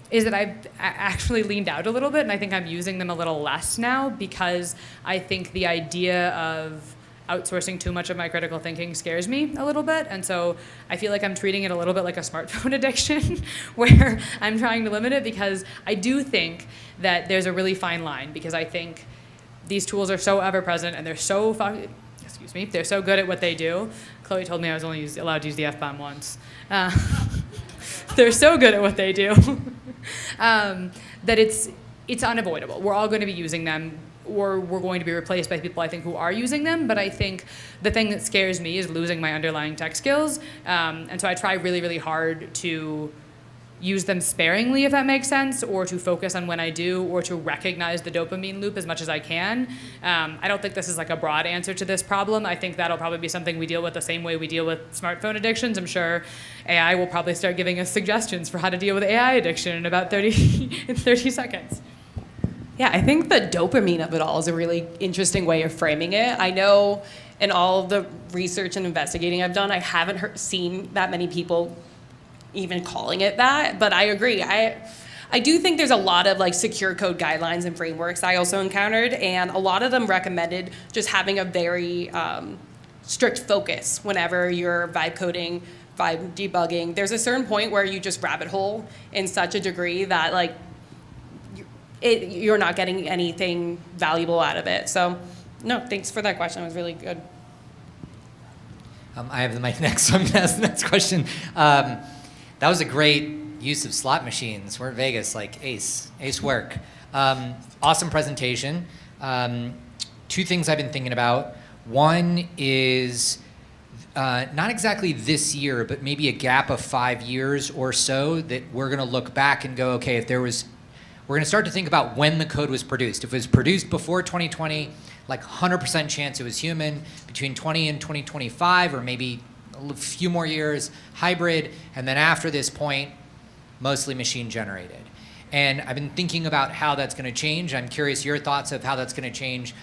is that I've actually leaned out a little bit, and I think I'm using them a little less now, because I think the idea of outsourcing too much of my critical thinking scares me a little bit. And so I feel like I'm treating it a little bit like a smartphone addiction, where I'm trying to limit it, because I do think that there's a really fine line, because I think these tools are so ever present, and they're so they're so good at what they do. Chloe told me I was only allowed to use the F-bomb once. They're so good at what they do that it's unavoidable. We're all going to be using them, or we're going to be replaced by people, I think, who are using them. But I think the thing that scares me is losing my underlying tech skills. And so I try really, really hard to use them sparingly, if that makes sense, or to focus on when I do, or to recognize the dopamine loop as much as I can. I don't think this is like a broad answer to this problem. I think that'll probably be something we deal with the same way we deal with smartphone addictions. I'm sure AI will probably start giving us suggestions for how to deal with AI addiction in about 30 seconds. Yeah, I think the dopamine of it all is a really interesting way of framing it. I know in all of the research and investigating I've done, I haven't seen that many people even calling it that, but I agree. I do think there's a lot of like secure code guidelines and frameworks I also encountered, and a lot of them recommended just having a very strict focus whenever you're vibe coding, vibe debugging. There's a certain point where you just rabbit hole in such a degree that like you're not getting anything valuable out of it. So no, thanks for that question. It was really good. I have the mic next, so I'm going to ask the next question. That was a great use of slot machines. We're in Vegas, like ace work. Awesome presentation. Two things I've been thinking about. One is not exactly this year, but maybe a gap of 5 years or so that we're going to look back and go, okay, we're going to start to think about when the code was produced. If it was produced before 2020, like 100% chance it was human. Between 20 and 2025, or maybe a few more years, hybrid, and then after this point, mostly machine generated. And I've been thinking about how that's going to change. I'm curious your thoughts of how that's going to change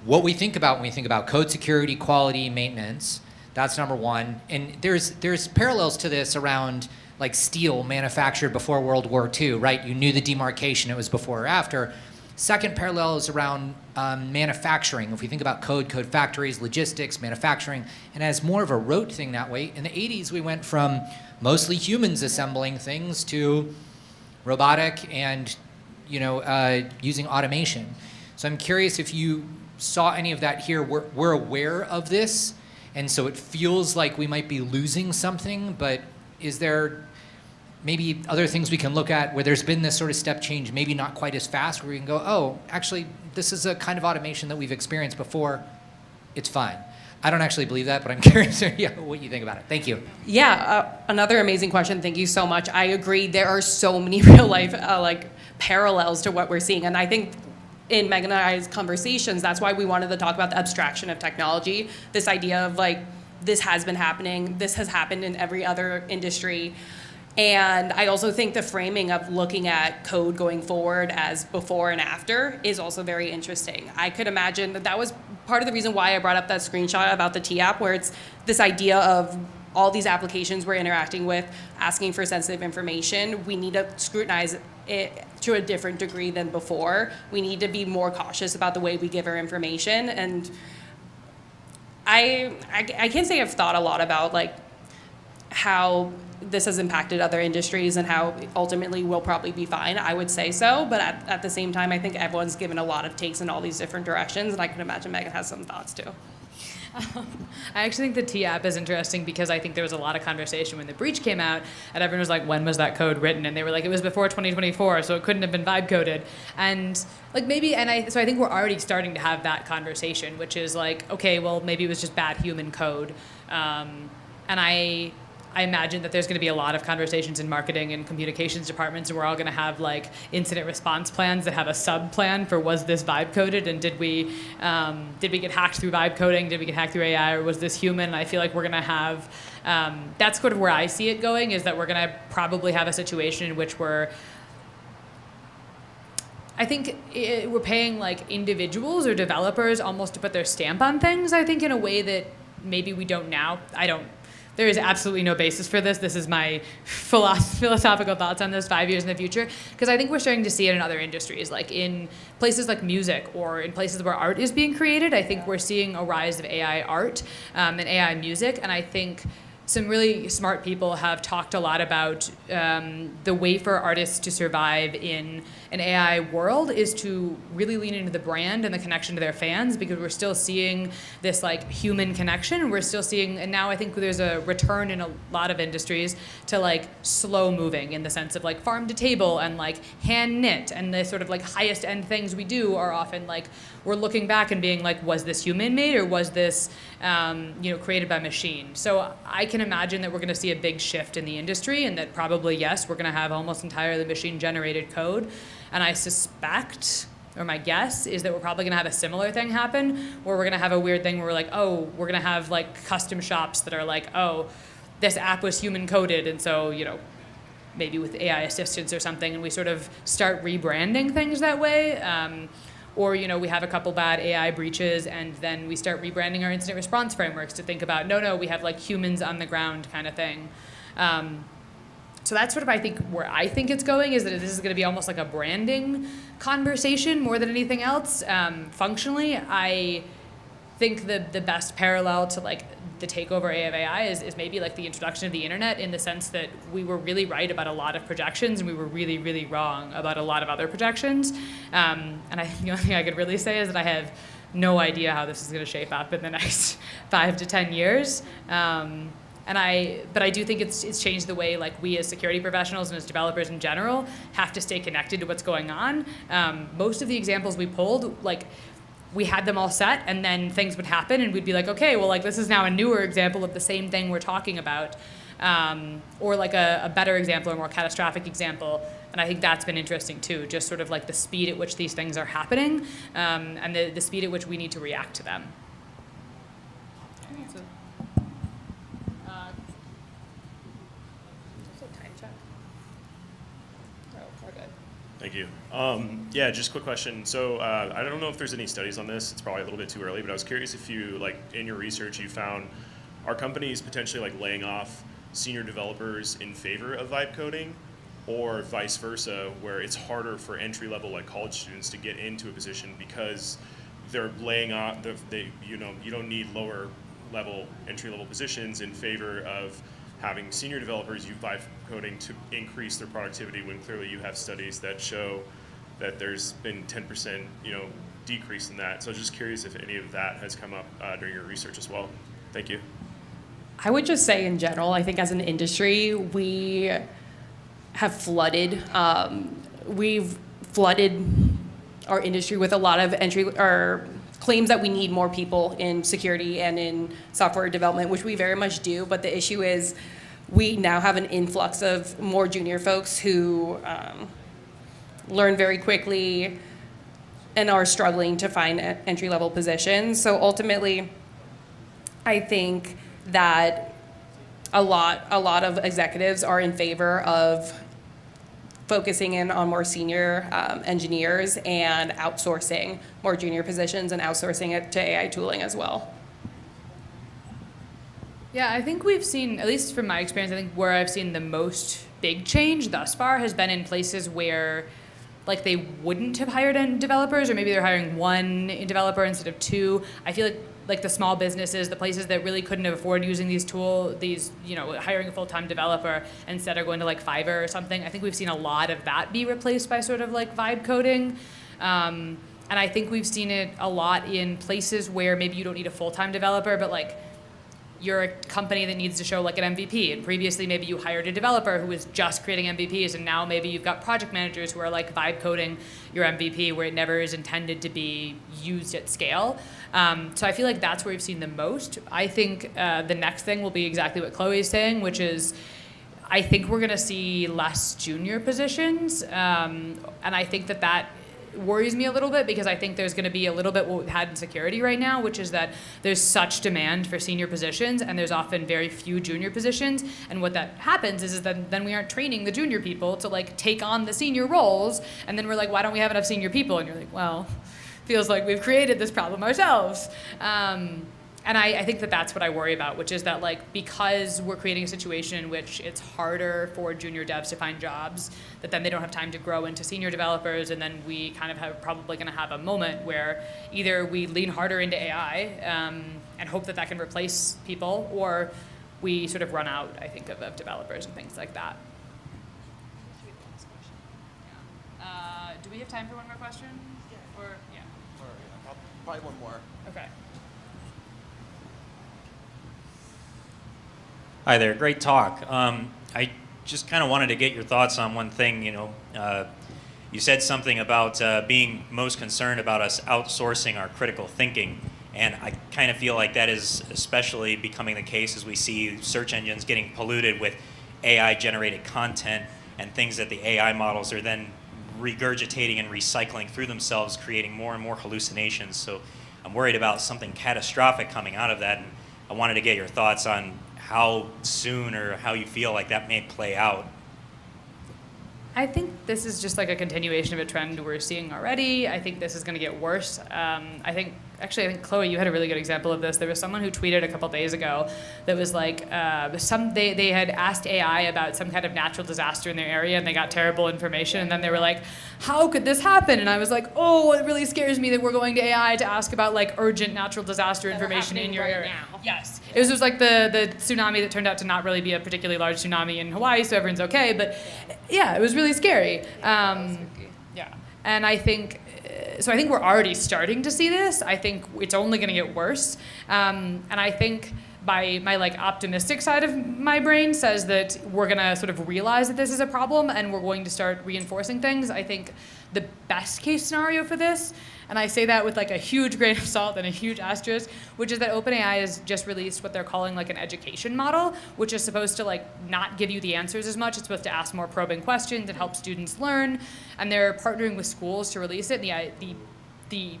what we think about when we think about code security, quality, maintenance. That's number one. And there's parallels to this around like steel manufactured before World War II, right? You knew the demarcation, it was before or after. Second parallel is around manufacturing. If we think about code factories, logistics, manufacturing, and as more of a rote thing that way, in the 80s we went from mostly humans assembling things to robotic and using automation. So I'm curious if you saw any of that here. We're aware of this, and so it feels like we might be losing something, but is there maybe other things we can look at where there's been this sort of step change, maybe not quite as fast, where we can go, oh, actually, this is a kind of automation that we've experienced before. It's fine. I don't actually believe that, but I'm curious what you think about it. Thank you. Yeah, another amazing question. Thank you so much. I agree. There are so many real life parallels to what we're seeing, and I think in Megan and I's conversations, that's why we wanted to talk about the abstraction of technology. This idea of like, this has been happening. This has happened in every other industry. And I also think the framing of looking at code going forward as before and after is also very interesting. I could imagine that was part of the reason why I brought up that screenshot about the T-app, where it's this idea of all these applications we're interacting with, asking for sensitive information, we need to scrutinize it to a different degree than before. We need to be more cautious about the way we give our information. And I can't say I've thought a lot about like how this has impacted other industries and how ultimately we'll probably be fine. I would say so, but at the same time, I think everyone's given a lot of takes in all these different directions, and I can imagine Megan has some thoughts too. I actually think the T app is interesting because I think there was a lot of conversation when the breach came out, and everyone was like, when was that code written? And they were like, it was before 2024, so it couldn't have been vibe coded. And like maybe, so I think we're already starting to have that conversation, which is like, okay, well, maybe it was just bad human code. And I imagine that there's going to be a lot of conversations in marketing and communications departments, and we're all going to have like incident response plans that have a sub plan for was this vibe coded, and did we get hacked through vibe coding, did we get hacked through AI, or was this human? And I feel like we're going to have that's sort of where I see it going, is that we're going to probably have a situation in which we're paying like individuals or developers almost to put their stamp on things, I think, in a way that maybe we don't now. There is absolutely no basis for this. This is my philosophical thoughts on this 5 years in the future, because I think we're starting to see it in other industries, like in places like music or in places where art is being created. I think we're seeing a rise of AI art and AI music, and I think some really smart people have talked a lot about the way for artists to survive in an AI world is to really lean into the brand and the connection to their fans, because we're still seeing this like human connection. We're still seeing, and now I think there's a return in a lot of industries to like slow moving, in the sense of like farm to table and like hand knit, and the sort of like highest end things we do are often like we're looking back and being like, was this human made or was this created by machine? So I can imagine that we're going to see a big shift in the industry, and that probably, yes, we're going to have almost entirely machine generated code. And I suspect, or my guess, is that we're probably going to have a similar thing happen, where we're going to have a weird thing where we're like, oh, we're going to have like custom shops that are like, oh, this app was human coded, and so, maybe with AI assistance or something, and we sort of start rebranding things that way. Or, we have a couple bad AI breaches, and then we start rebranding our incident response frameworks to think about, no, we have like humans on the ground kind of thing. So that's sort of, I think, where I think it's going, is that this is going to be almost like a branding conversation more than anything else. Functionally, I think the best parallel to like the takeover of AI is maybe like the introduction of the internet, in the sense that we were really right about a lot of projections, and we were really, really wrong about a lot of other projections. And the only thing I could really say is that I have no idea how this is going to shape up in the next 5 to 10 years. But I do think it's changed the way like we as security professionals and as developers in general have to stay connected to what's going on. Most of the examples we pulled, like we had them all set, and then things would happen, and we'd be like, okay, well, like this is now a newer example of the same thing we're talking about, or like a better example or more catastrophic example. And I think that's been interesting too, just sort of like the speed at which these things are happening, and the speed at which we need to react to them. Thank you. Yeah, just a quick question. So I don't know if there's any studies on this. It's probably a little bit too early, but I was curious if you, like, in your research, you found, are companies potentially like laying off senior developers in favor of vibe coding, or vice versa, where it's harder for entry-level like college students to get into a position because they're laying off, you don't need lower level entry-level positions in favor of having senior developers use vibe coding to increase their productivity, when clearly you have studies that show that there's been 10% decrease in that. So I was just curious if any of that has come up during your research as well. Thank you. I would just say in general, I think as an industry, we have flooded. We've flooded our industry with a lot of claims that we need more people in security and in software development, which we very much do. But the issue is we now have an influx of more junior folks who learn very quickly and are struggling to find entry-level positions. So ultimately, I think that a lot of executives are in favor of focusing in on more senior engineers and outsourcing more junior positions and outsourcing it to AI tooling as well. Yeah, I think we've seen, at least from my experience, I think where I've seen the most big change thus far has been in places where like they wouldn't have hired in developers, or maybe they're hiring one developer instead of two. I feel like the small businesses, the places that really couldn't afford using these hiring a full-time developer instead are going to like Fiverr or something. I think we've seen a lot of that be replaced by sort of like vibe coding. And I think we've seen it a lot in places where maybe you don't need a full-time developer, but like you're a company that needs to show like an MVP, and previously maybe you hired a developer who was just creating MVPs, and now maybe you've got project managers who are like vibe coding your MVP where it never is intended to be used at scale. So I feel like that's where we've seen the most. I think the next thing will be exactly what Chloe is saying, which is I think we're going to see less junior positions, and I think that worries me a little bit, because I think there's going to be a little bit what we've had in security right now, which is that there's such demand for senior positions and there's often very few junior positions. And what that happens is that then we aren't training the junior people to like take on the senior roles. And then we're like, why don't we have enough senior people? And you're like, well, feels like we've created this problem ourselves. And I think that's what I worry about, which is that like because we're creating a situation in which it's harder for junior devs to find jobs, that then they don't have time to grow into senior developers, and then we kind of probably going to have a moment where either we lean harder into AI and hope that can replace people, or we sort of run out, I think, of developers and things like that. Do we have time for one more question? Yeah. Or Probably one more. Okay. Hi there, great talk. I just kind of wanted to get your thoughts on one thing. You said something about being most concerned about us outsourcing our critical thinking, and I kind of feel like that is especially becoming the case as we see search engines getting polluted with AI-generated content and things that the AI models are then regurgitating and recycling through themselves, creating more and more hallucinations. So I'm worried about something catastrophic coming out of that, and I wanted to get your thoughts on how soon or how you feel like that may play out. I think this is just like a continuation of a trend we're seeing already. I think this is going to get worse. I think Chloe, you had a really good example of this. There was someone who tweeted a couple days ago that was like, they had asked AI about some kind of natural disaster in their area, and they got terrible information, and then they were like, how could this happen? And I was like, oh, it really scares me that we're going to AI to ask about like urgent natural disaster information in your area. Now. Yes. It was just like the tsunami that turned out to not really be a particularly large tsunami in Hawaii, so everyone's okay, but yeah, it was really scary. Yeah. And I think we're already starting to see this. I think it's only going to get worse. And I think my like optimistic side of my brain says that we're going to sort of realize that this is a problem and we're going to start reinforcing things. I think the best case scenario for this, and I say that with like a huge grain of salt and a huge asterisk, which is that OpenAI has just released what they're calling like an education model, which is supposed to like not give you the answers as much. It's supposed to ask more probing questions and help students learn. And they're partnering with schools to release it. The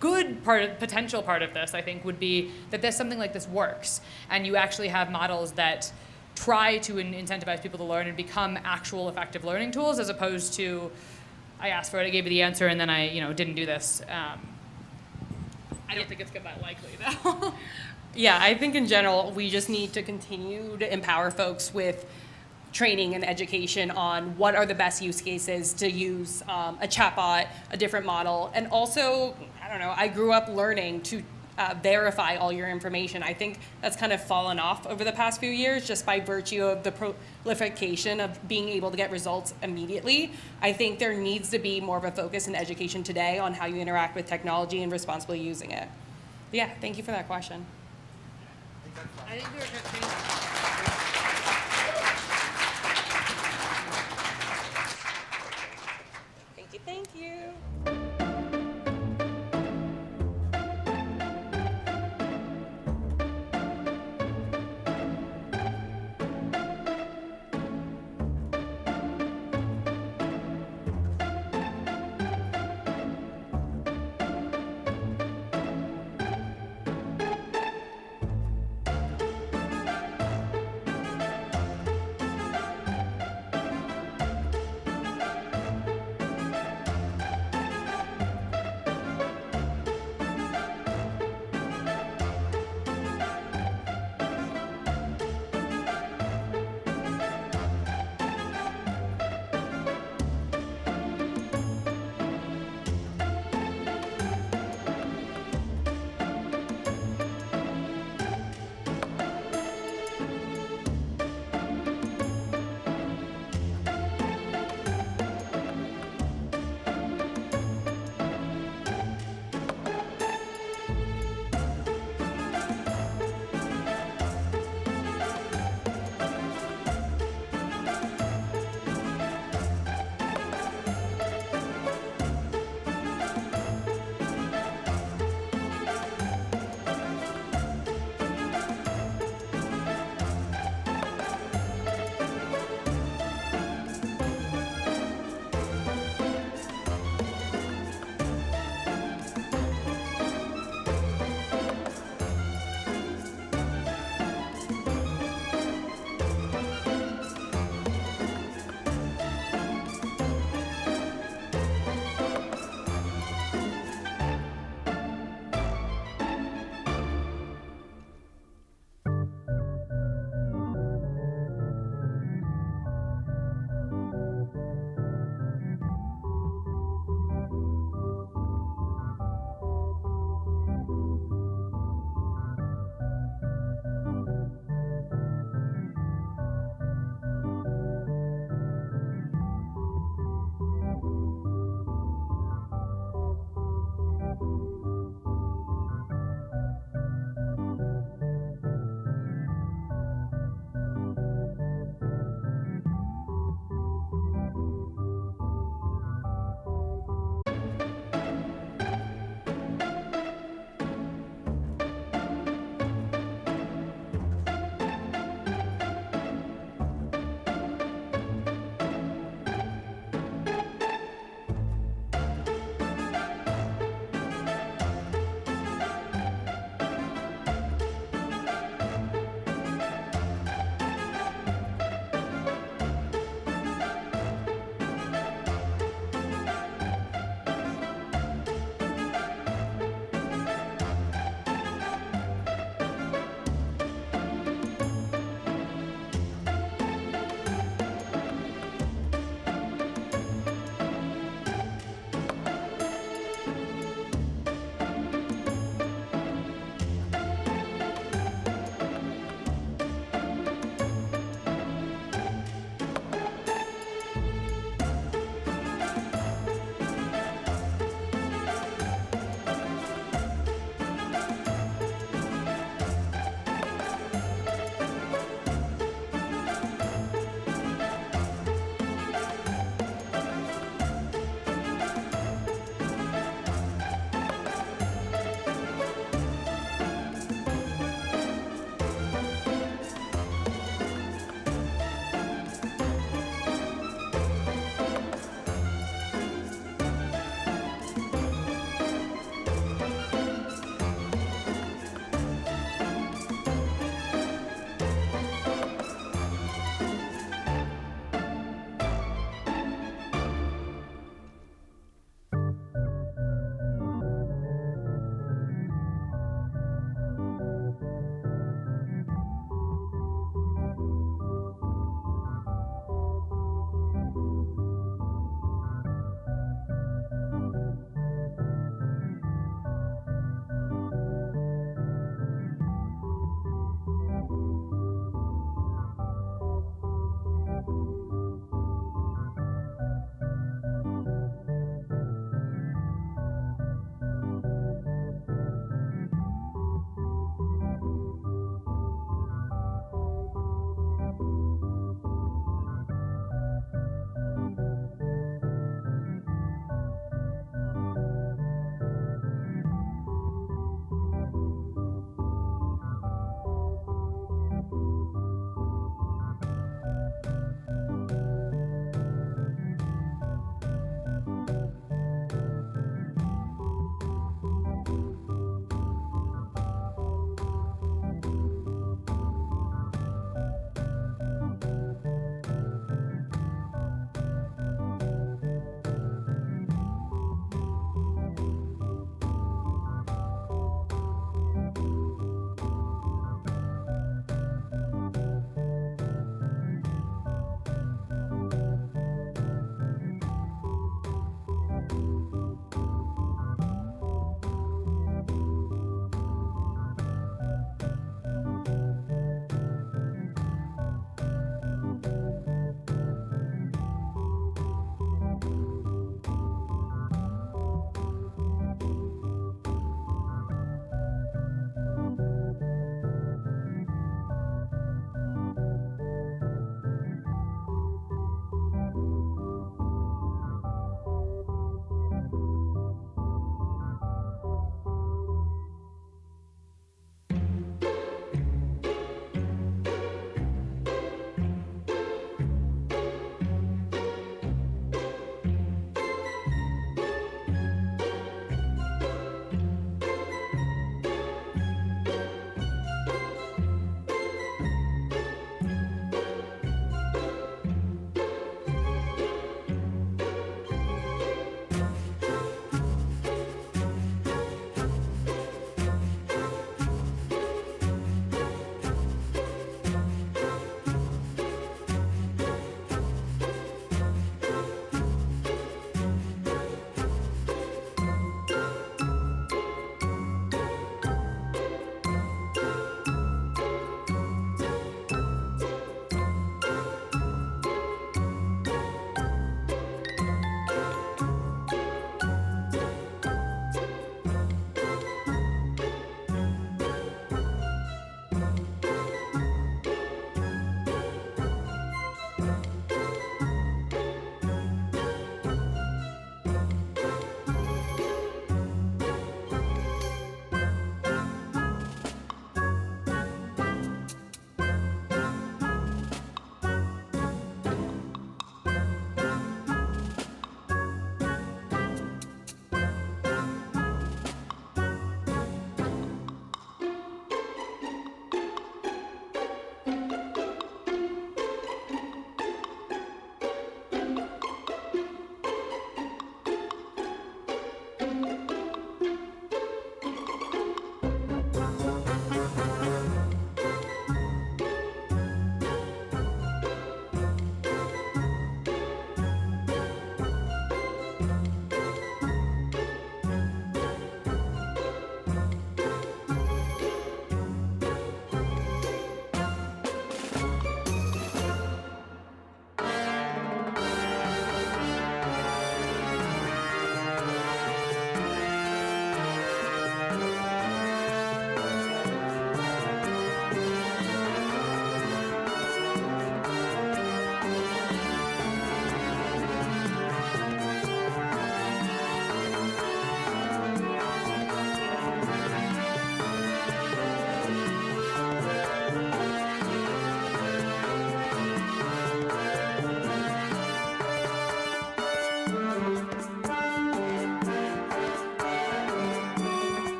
good potential part of this, I think, would be that something like this works, and you actually have models that try to incentivize people to learn and become actual effective learning tools, as opposed to, I asked for it, I gave you the answer, and then I didn't do this. I don't think it's that likely, though. Yeah, I think in general, we just need to continue to empower folks with training and education on what are the best use cases to use a chatbot, a different model, and also, I grew up learning to verify all your information. I think that's kind of fallen off over the past few years just by virtue of the proliferation of being able to get results immediately. I think there needs to be more of a focus in education today on how you interact with technology and responsibly using it. But yeah, thank you for that question. I think Thank you.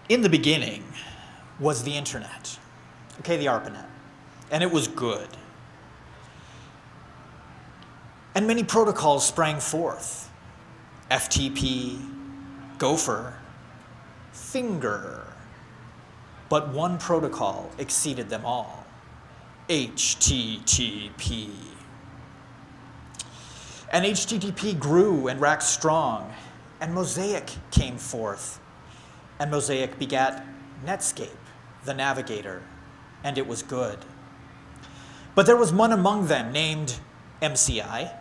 In the beginning was the internet, okay, the ARPANET, and it was good. And many protocols sprang forth. FTP, Gopher, Finger. But one protocol exceeded them all, HTTP. And HTTP grew and waxed strong, and Mosaic came forth. And Mosaic begat Netscape, the navigator, and it was good. But there was one among them named MCI,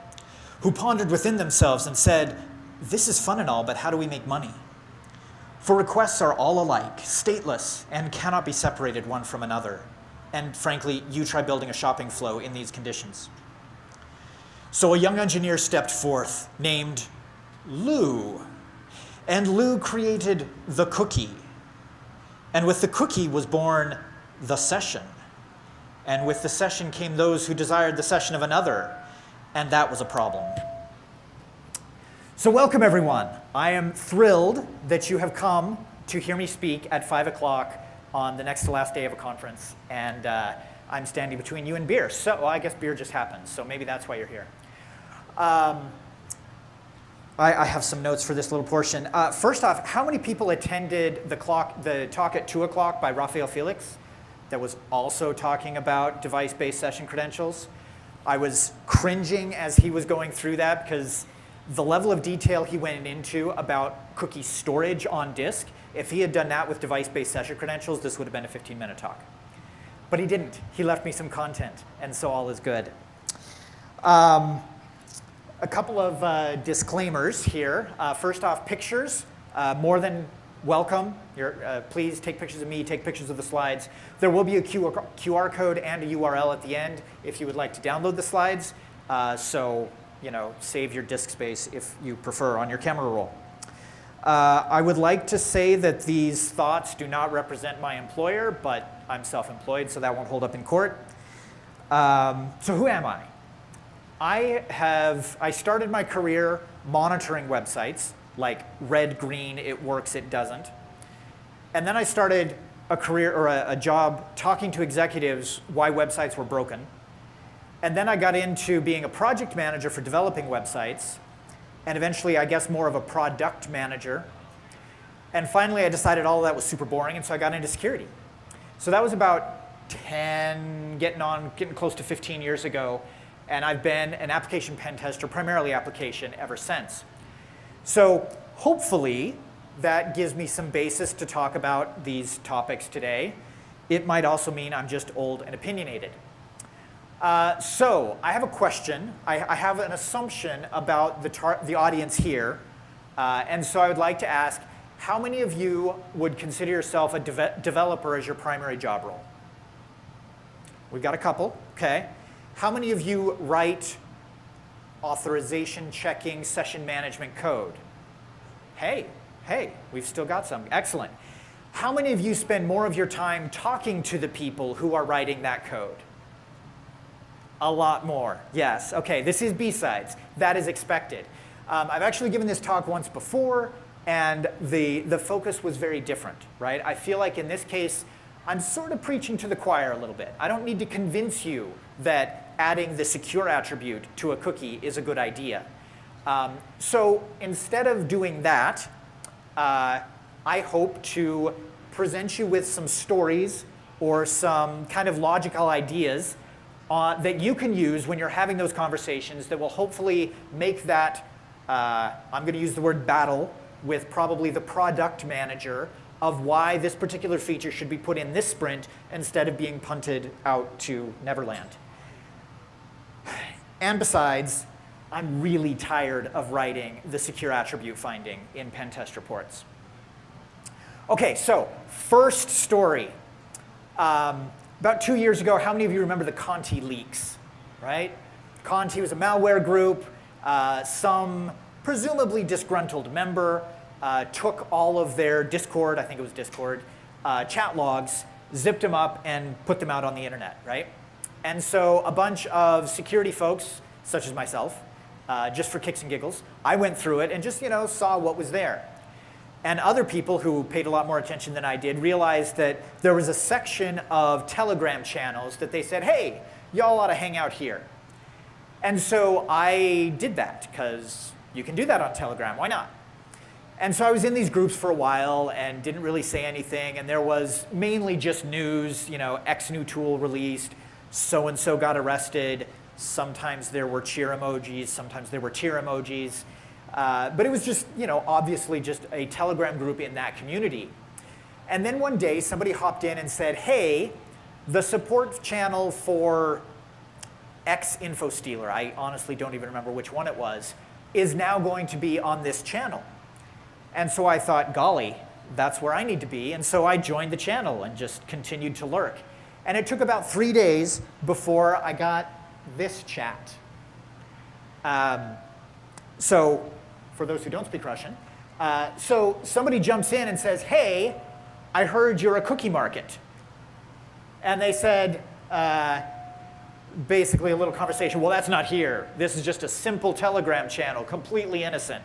who pondered within themselves and said, "This is fun and all, but how do we make money? For requests are all alike, stateless, and cannot be separated one from another. And frankly, you try building a shopping flow in these conditions." So a young engineer stepped forth named Lou, and Lou created the cookie. And with the cookie was born the session. And with the session came those who desired the session of another, and that was a problem. So welcome, everyone. I am thrilled that you have come to hear me speak at 5 o'clock on the next to last day of a conference. And I'm standing between you and beer. So well, I guess beer just happened, so maybe that's why you're here. I have some notes for this little portion. First off, how many people attended the talk at 2 o'clock by Rafael Felix that was also talking about device-based session credentials? I was cringing as he was going through that because the level of detail he went into about cookie storage on disk, if he had done that with device-based session credentials, this would have been a 15-minute talk. But he didn't. He left me some content, and so all is good. A couple of disclaimers here. First off, pictures, more than welcome. Please take pictures of me, take pictures of the slides. There will be a QR code and a URL at the end if you would like to download the slides. So, save your disk space if you prefer on your camera roll. I would like to say that these thoughts do not represent my employer, but I'm self-employed, so that won't hold up in court. So who am I? I started my career monitoring websites, like red, green, it works, it doesn't. And then I started a career or a job talking to executives why websites were broken. And then I got into being a project manager for developing websites, and eventually, I guess, more of a product manager. And finally, I decided all of that was super boring, and so I got into security. So that was about 10, getting close to 15 years ago. And I've been an application pen tester, primarily application, ever since. So hopefully, that gives me some basis to talk about these topics today. It might also mean I'm just old and opinionated. So I have a question. I have an assumption about the audience here. And so I would like to ask, how many of you would consider yourself a developer as your primary job role? We've got a couple, okay. How many of you write authorization checking session management code? Hey, we've still got some. Excellent. How many of you spend more of your time talking to the people who are writing that code? A lot more. Yes. Okay, this is B-Sides. That is expected. I've actually given this talk once before, and the focus was very different, right? I feel like in this case, I'm sort of preaching to the choir a little bit. I don't need to convince you that adding the secure attribute to a cookie is a good idea. So instead of doing that, I hope to present you with some stories or some kind of logical ideas that you can use when you're having those conversations that will hopefully make that, I'm going to use the word battle, with probably the product manager of why this particular feature should be put in this sprint instead of being punted out to Neverland. And besides, I'm really tired of writing the secure attribute finding in pen test reports. Okay, so first story. About 2 years ago, how many of you remember the Conti leaks, right? Conti was a malware group. Some presumably disgruntled member took all of their Discord, I think it was Discord, chat logs, zipped them up, and put them out on the internet, right? And so a bunch of security folks, such as myself, just for kicks and giggles. I went through it and just saw what was there. And other people who paid a lot more attention than I did realized that there was a section of Telegram channels that they said, hey, y'all ought to hang out here. And so I did that, because you can do that on Telegram. Why not? And so I was in these groups for a while and didn't really say anything. And there was mainly just news, X new tool released, so-and-so got arrested. Sometimes there were cheer emojis. Sometimes there were tear emojis. But it was just, obviously just a Telegram group in that community. And then one day, somebody hopped in and said, hey, the support channel for X info stealer, I honestly don't even remember which one it was, is now going to be on this channel. And so I thought, golly, that's where I need to be. And so I joined the channel and just continued to lurk. And it took about 3 days before I got this chat. So for those who don't speak Russian, so somebody jumps in and says, hey, I heard you're a cookie market. And they said, basically a little conversation, well, that's not here. This is just a simple Telegram channel, completely innocent.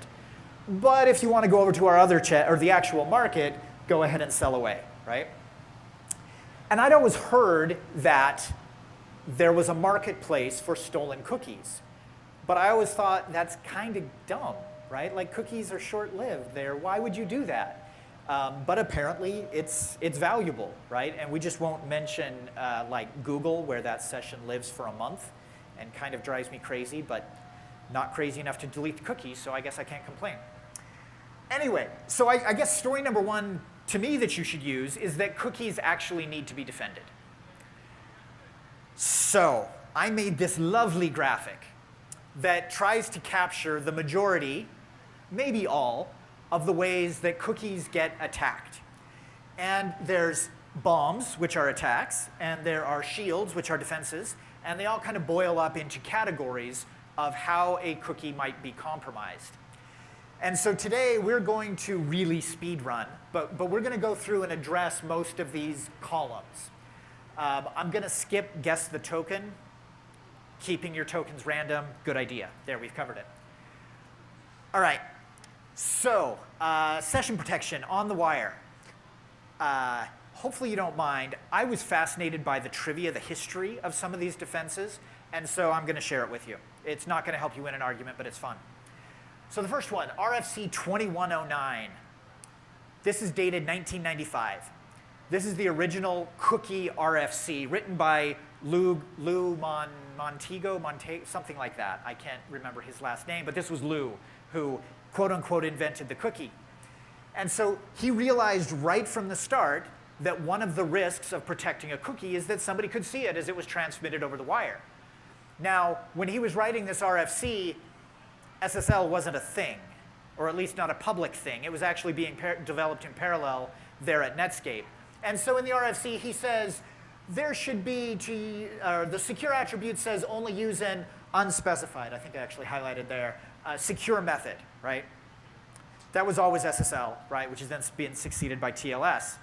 But if you want to go over to our other chat, or the actual market, go ahead and sell away, right? And I'd always heard that there was a marketplace for stolen cookies. But I always thought that's kind of dumb, right? Like, cookies are short-lived. Why would you do that? But apparently, it's valuable, right? And we just won't mention like Google, where that session lives for a month and kind of drives me crazy, but not crazy enough to delete the cookies, so I guess I can't complain. Anyway, so I guess story number one to me that you should use is that cookies actually need to be defended. So I made this lovely graphic that tries to capture the majority, maybe all, of the ways that cookies get attacked. And there's bombs, which are attacks, and there are shields, which are defenses, and they all kind of boil up into categories of how a cookie might be compromised. And so today we're going to really speed run, but we're going to go through and address most of these columns. I'm going to skip guess the token. Keeping your tokens random, good idea. There, we've covered it. All right. So, session protection on the wire. Hopefully you don't mind. I was fascinated by the trivia, the history of some of these defenses, and so I'm going to share it with you. It's not going to help you win an argument, but it's fun. So the first one, RFC 2109. This is dated 1995. This is the original cookie RFC, written by Lou Montego, something like that. I can't remember his last name, but this was Lou, who quote unquote invented the cookie. And so he realized right from the start that one of the risks of protecting a cookie is that somebody could see it as it was transmitted over the wire. Now, when he was writing this RFC, SSL wasn't a thing, or at least not a public thing. It was actually being developed in parallel there at Netscape. And so in the RFC, he says, there should be, the secure attribute says only use an unspecified, I think I actually highlighted there, secure method, right? That was always SSL, right, which is then being succeeded by TLS.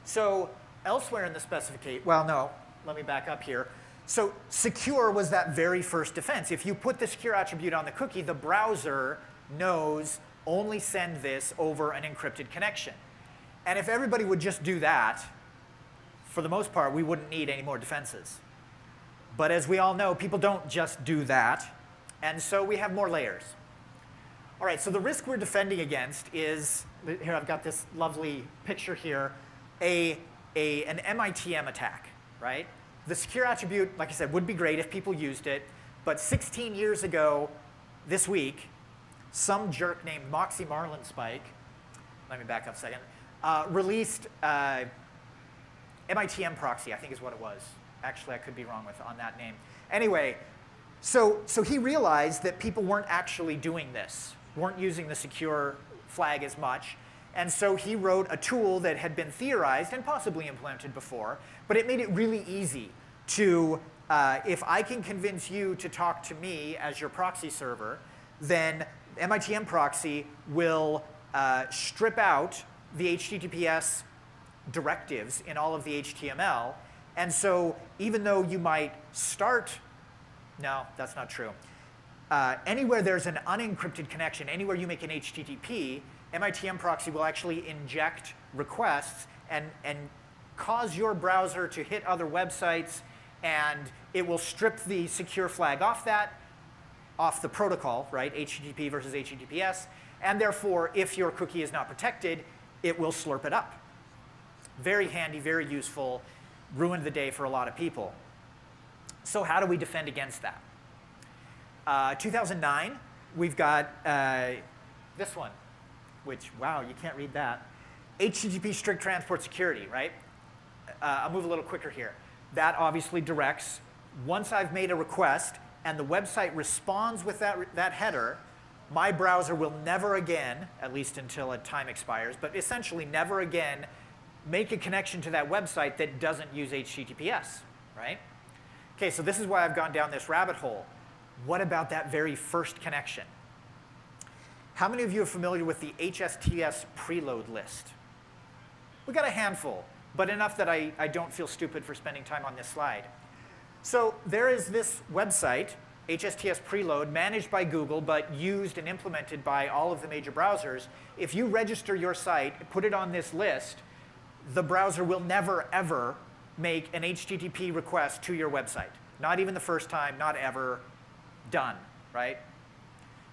So elsewhere in the specification, well, no, let me back up here. So secure was that very first defense. If you put the secure attribute on the cookie, the browser knows only send this over an encrypted connection. And if everybody would just do that, for the most part, we wouldn't need any more defenses. But as we all know, people don't just do that. And so we have more layers. All right, so the risk we're defending against is, here I've got this lovely picture here, an MITM attack, right? The secure attribute, like I said, would be great if people used it. But 16 years ago, this week, some jerk named Moxie Marlinspike, let me back up a second, released MITM proxy, I think is what it was. Actually, I could be wrong on that name. Anyway, so he realized that people weren't actually doing this, weren't using the secure flag as much. And so he wrote a tool that had been theorized and possibly implemented before, but it made it really easy to, if I can convince you to talk to me as your proxy server, then MITM proxy will strip out the HTTPS directives in all of the HTML. And so even though you might start, no, that's not true. anywhere there's an unencrypted connection, anywhere you make an HTTP, MITM proxy will actually inject requests and cause your browser to hit other websites, and it will strip the secure flag off the protocol, right? HTTP versus HTTPS, and therefore, if your cookie is not protected, it will slurp it up. Very handy, very useful, ruined the day for a lot of people. So how do we defend against that? 2009, we've got this one, which, wow, you can't read that. HTTP strict transport security, right? I'll move a little quicker here. That obviously directs, once I've made a request and the website responds with that header, my browser will never again, at least until a time expires, but essentially never again make a connection to that website that doesn't use HTTPS, right? Okay, so this is why I've gone down this rabbit hole. What about that very first connection? How many of you are familiar with the HSTS preload list? We got a handful, but enough that I don't feel stupid for spending time on this slide. So there is this website, HSTS preload, managed by Google, but used and implemented by all of the major browsers. If you register your site, put it on this list, the browser will never, ever make an HTTP request to your website. Not even the first time, not ever. Done, right?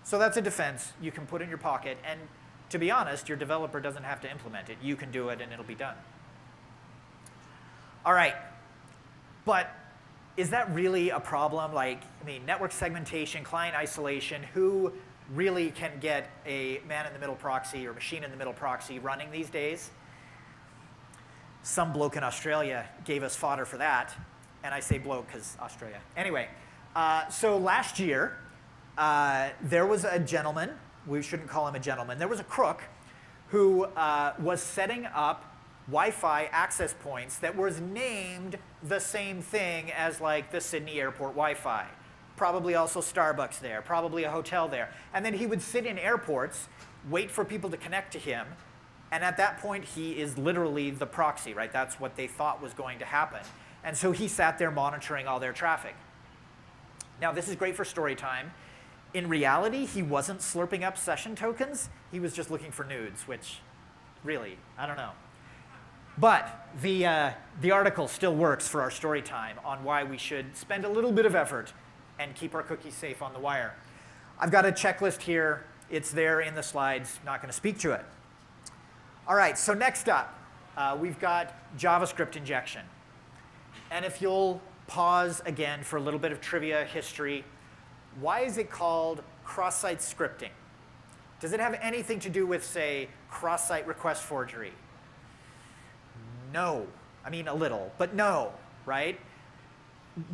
So that's a defense you can put in your pocket, and to be honest, your developer doesn't have to implement it. You can do it, and it'll be done. All right, but is that really a problem? Like, I mean, network segmentation, client isolation, who really can get a man-in-the-middle proxy or machine-in-the-middle proxy running these days? Some bloke in Australia gave us fodder for that, and I say bloke because Australia. Anyway, so last year, there was a gentleman, we shouldn't call him a gentleman, there was a crook who was setting up Wi-Fi access points that was named the same thing as like the Sydney Airport Wi-Fi. Probably also Starbucks there, probably a hotel there. And then he would sit in airports, wait for people to connect to him, and at that point he is literally the proxy, right? That's what they thought was going to happen. And so he sat there monitoring all their traffic. Now this is great for story time. In reality, he wasn't slurping up session tokens, he was just looking for nudes, which really, I don't know. But the article still works for our story time on why we should spend a little bit of effort and keep our cookies safe on the wire. I've got a checklist here. It's there in the slides. Not going to speak to it. All right, so next up, we've got JavaScript injection. And if you'll pause again for a little bit of trivia history, why is it called cross-site scripting? Does it have anything to do with, say, cross-site request forgery? No. I mean, a little, but no, right?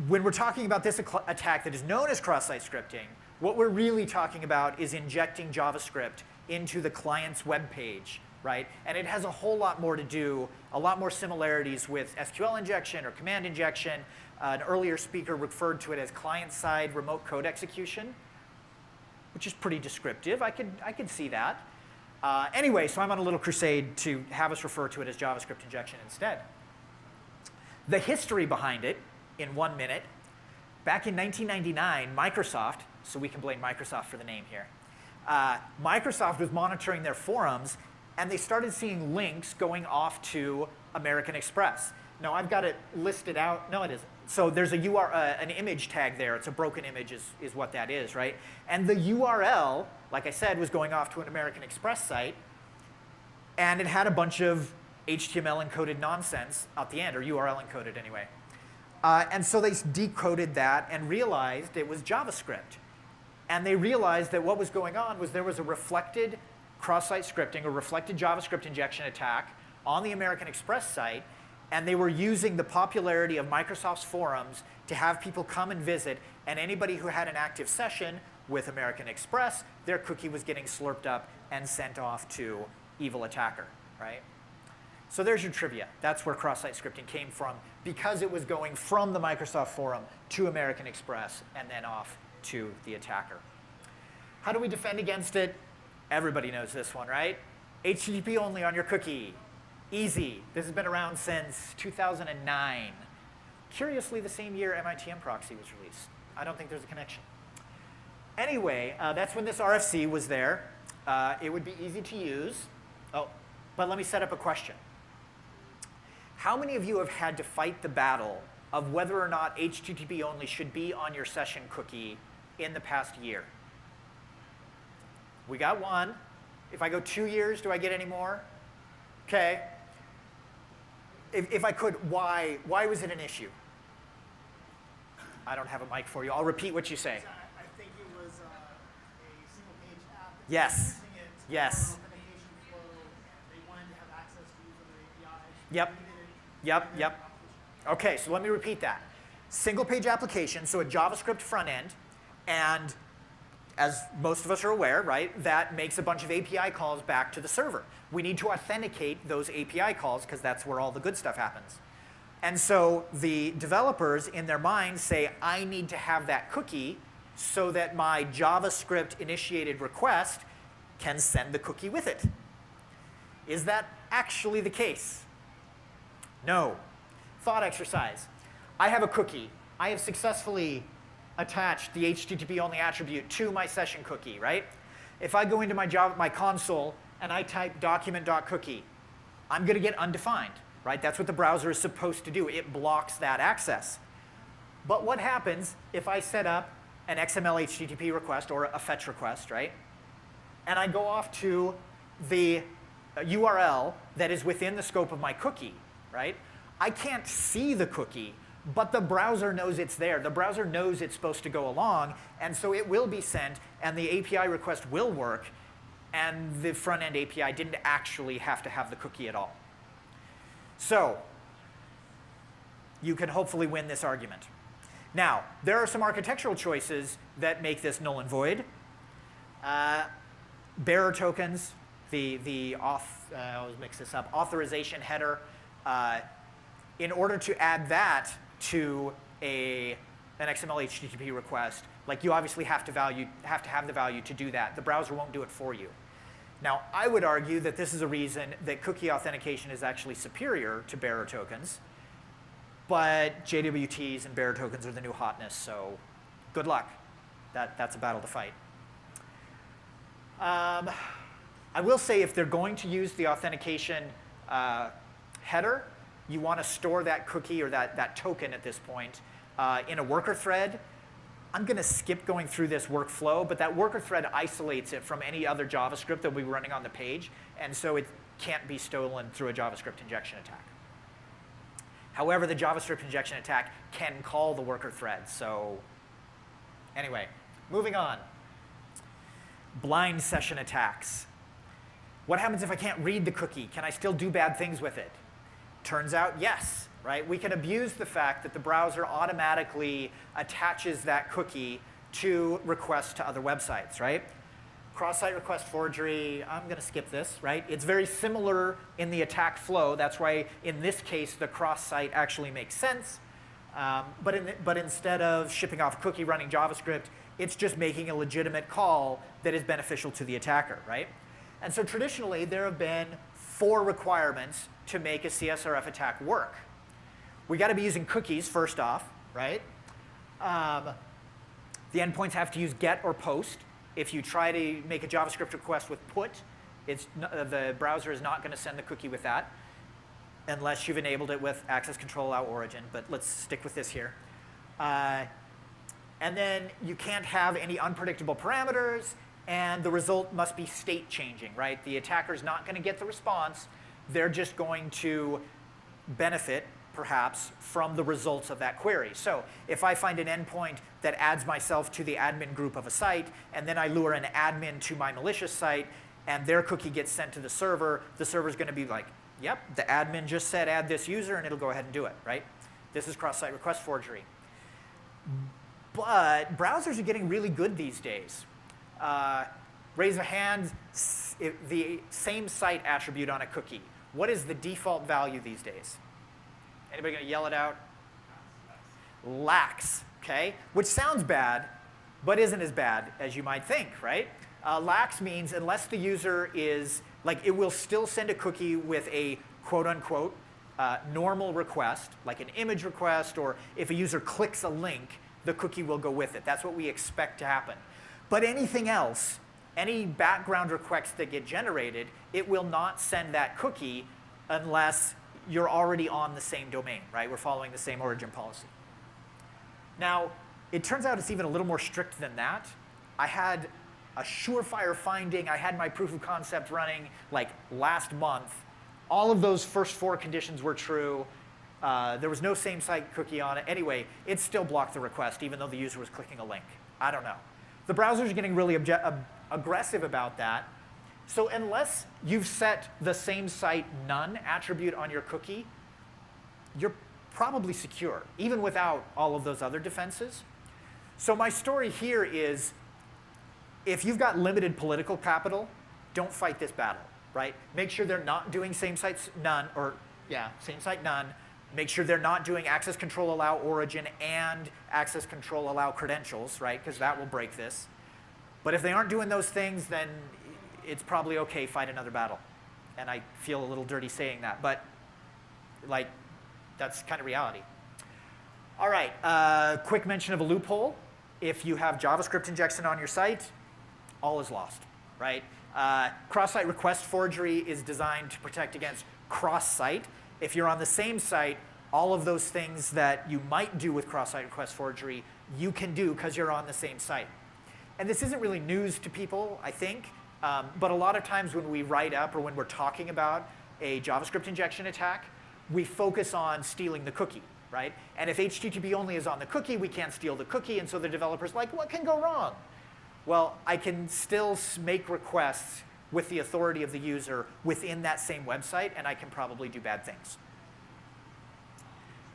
When we're talking about this attack that is known as cross-site scripting, what we're really talking about is injecting JavaScript into the client's web page, right? And it has a whole lot more to do, a lot more similarities with SQL injection or command injection. An earlier speaker referred to it as client-side remote code execution, which is pretty descriptive. I could see that. Anyway, so I'm on a little crusade to have us refer to it as JavaScript injection instead. The history behind it, in 1 minute, back in 1999, Microsoft, so we can blame Microsoft for the name here, Microsoft was monitoring their forums, and they started seeing links going off to American Express. Now, I've got it listed out. No, it isn't. So there's a an image tag there. It's a broken image is what that is, right? And the URL, like I said, was going off to an American Express site, and it had a bunch of HTML encoded nonsense at the end, or URL encoded anyway. And so they decoded that and realized it was JavaScript. And they realized that what was going on was there was a reflected cross-site scripting, a reflected JavaScript injection attack on the American Express site, and they were using the popularity of Microsoft's forums to have people come and visit, and anybody who had an active session with American Express, their cookie was getting slurped up and sent off to evil attacker, right? So there's your trivia. That's where cross-site scripting came from, because it was going from the Microsoft forum to American Express and then off to the attacker. How do we defend against it? Everybody knows this one, right? HTTP only on your cookie. Easy. This has been around since 2009. Curiously, the same year MITM proxy was released. I don't think there's a connection. Anyway, that's when this RFC was there. It would be easy to use. Oh, but let me set up a question. How many of you have had to fight the battle of whether or not HTTP only should be on your session cookie in the past year? We got one. If I go 2 years, do I get any more? Okay. If I could, why was it an issue? I don't have a mic for you. I'll repeat what you say. I think it was a single-page app. Yes. Yes. They wanted to have access to use other APIs. Yep. Yep. Okay, so let me repeat that. Single-page application, so a JavaScript front end, and as most of us are aware, right, that makes a bunch of API calls back to the server. We need to authenticate those API calls because that's where all the good stuff happens. And so the developers in their minds say, I need to have that cookie so that my JavaScript initiated request can send the cookie with it. Is that actually the case? No. Thought exercise. I have a cookie. I have successfully attached the HTTP only attribute to my session cookie, right? If I go into my console and I type document.cookie, I'm going to get undefined, right? That's what the browser is supposed to do. It blocks that access. But what happens if I set up an XML HTTP request or a fetch request, right? And I go off to the URL that is within the scope of my cookie, right? I can't see the cookie, but the browser knows it's there. The browser knows it's supposed to go along, and so it will be sent, and the API request will work, and the front-end API didn't actually have to have the cookie at all. So you can hopefully win this argument. Now, there are some architectural choices that make this null and void. Bearer tokens, I'll mix this up, authorization header. In order to add that to an XML HTTP request, like you obviously have to have the value to do that. The browser won't do it for you. Now, I would argue that this is a reason that cookie authentication is actually superior to bearer tokens, but JWTs and bearer tokens are the new hotness, so good luck. That's a battle to fight. I will say if they're going to use the authentication header, you want to store that cookie or that token at this point in a worker thread. I'm going to skip going through this workflow, but that worker thread isolates it from any other JavaScript that will be running on the page, and so it can't be stolen through a JavaScript injection attack. However, the JavaScript injection attack can call the worker thread. So anyway, moving on. Blind session attacks. What happens if I can't read the cookie? Can I still do bad things with it? Turns out, yes, right? We can abuse the fact that the browser automatically attaches that cookie to requests to other websites, right? Cross-site request forgery, I'm going to skip this, right? It's very similar in the attack flow. That's why, in this case, the cross-site actually makes sense. But instead of shipping off a cookie running JavaScript, it's just making a legitimate call that is beneficial to the attacker, right? And so traditionally, there have been 4 requirements to make a CSRF attack work. We got to be using cookies first off, right? The endpoints have to use get or post. If you try to make a JavaScript request with put, the browser is not going to send the cookie with that unless you've enabled it with access control allow origin, but let's stick with this here. And then you can't have any unpredictable parameters, and the result must be state changing, right? The attacker's not going to get the response. They're just going to benefit, perhaps, from the results of that query. So if I find an endpoint that adds myself to the admin group of a site, and then I lure an admin to my malicious site, and their cookie gets sent to the server's going to be like, yep, the admin just said add this user, and it'll go ahead and do it, right? This is cross-site request forgery. But browsers are getting really good these days. Raise a hand, the same site attribute on a cookie. What is the default value these days? Anybody going to yell it out? Lax, okay? Which sounds bad, but isn't as bad as you might think, right? Lax means unless the user is, like, it will still send a cookie with a quote-unquote normal request, like an image request, or if a user clicks a link, the cookie will go with it. That's what we expect to happen. But anything else, any background requests that get generated, it will not send that cookie unless you're already on the same domain, right? We're following the same origin policy. Now, it turns out it's even a little more strict than that. I had a surefire finding. I had my proof of concept running like last month. All of those first 4 conditions were true. There was no same site cookie on it. Anyway, it still blocked the request even though the user was clicking a link. I don't know. The browsers are getting really aggressive about that. So unless you've set the same site none attribute on your cookie, you're probably secure, even without all of those other defenses. So my story here is, if you've got limited political capital, don't fight this battle, right? Make sure they're not doing same sites none, or yeah, same site none. Make sure they're not doing access control allow origin and access control allow credentials, right? Because that will break this. But if they aren't doing those things, then it's probably okay, fight another battle. And I feel a little dirty saying that, but like, that's kind of reality. All right, quick mention of a loophole. If you have JavaScript injection on your site, all is lost, right? Cross-site request forgery is designed to protect against cross-site. If you're on the same site, all of those things that you might do with cross-site request forgery, you can do because you're on the same site. And this isn't really news to people, I think, but a lot of times when we write up or when we're talking about a JavaScript injection attack, we focus on stealing the cookie, right? And if HTTP only is on the cookie, we can't steal the cookie, and so the developer's like, what can go wrong? Well, I can still make requests with the authority of the user within that same website, and I can probably do bad things.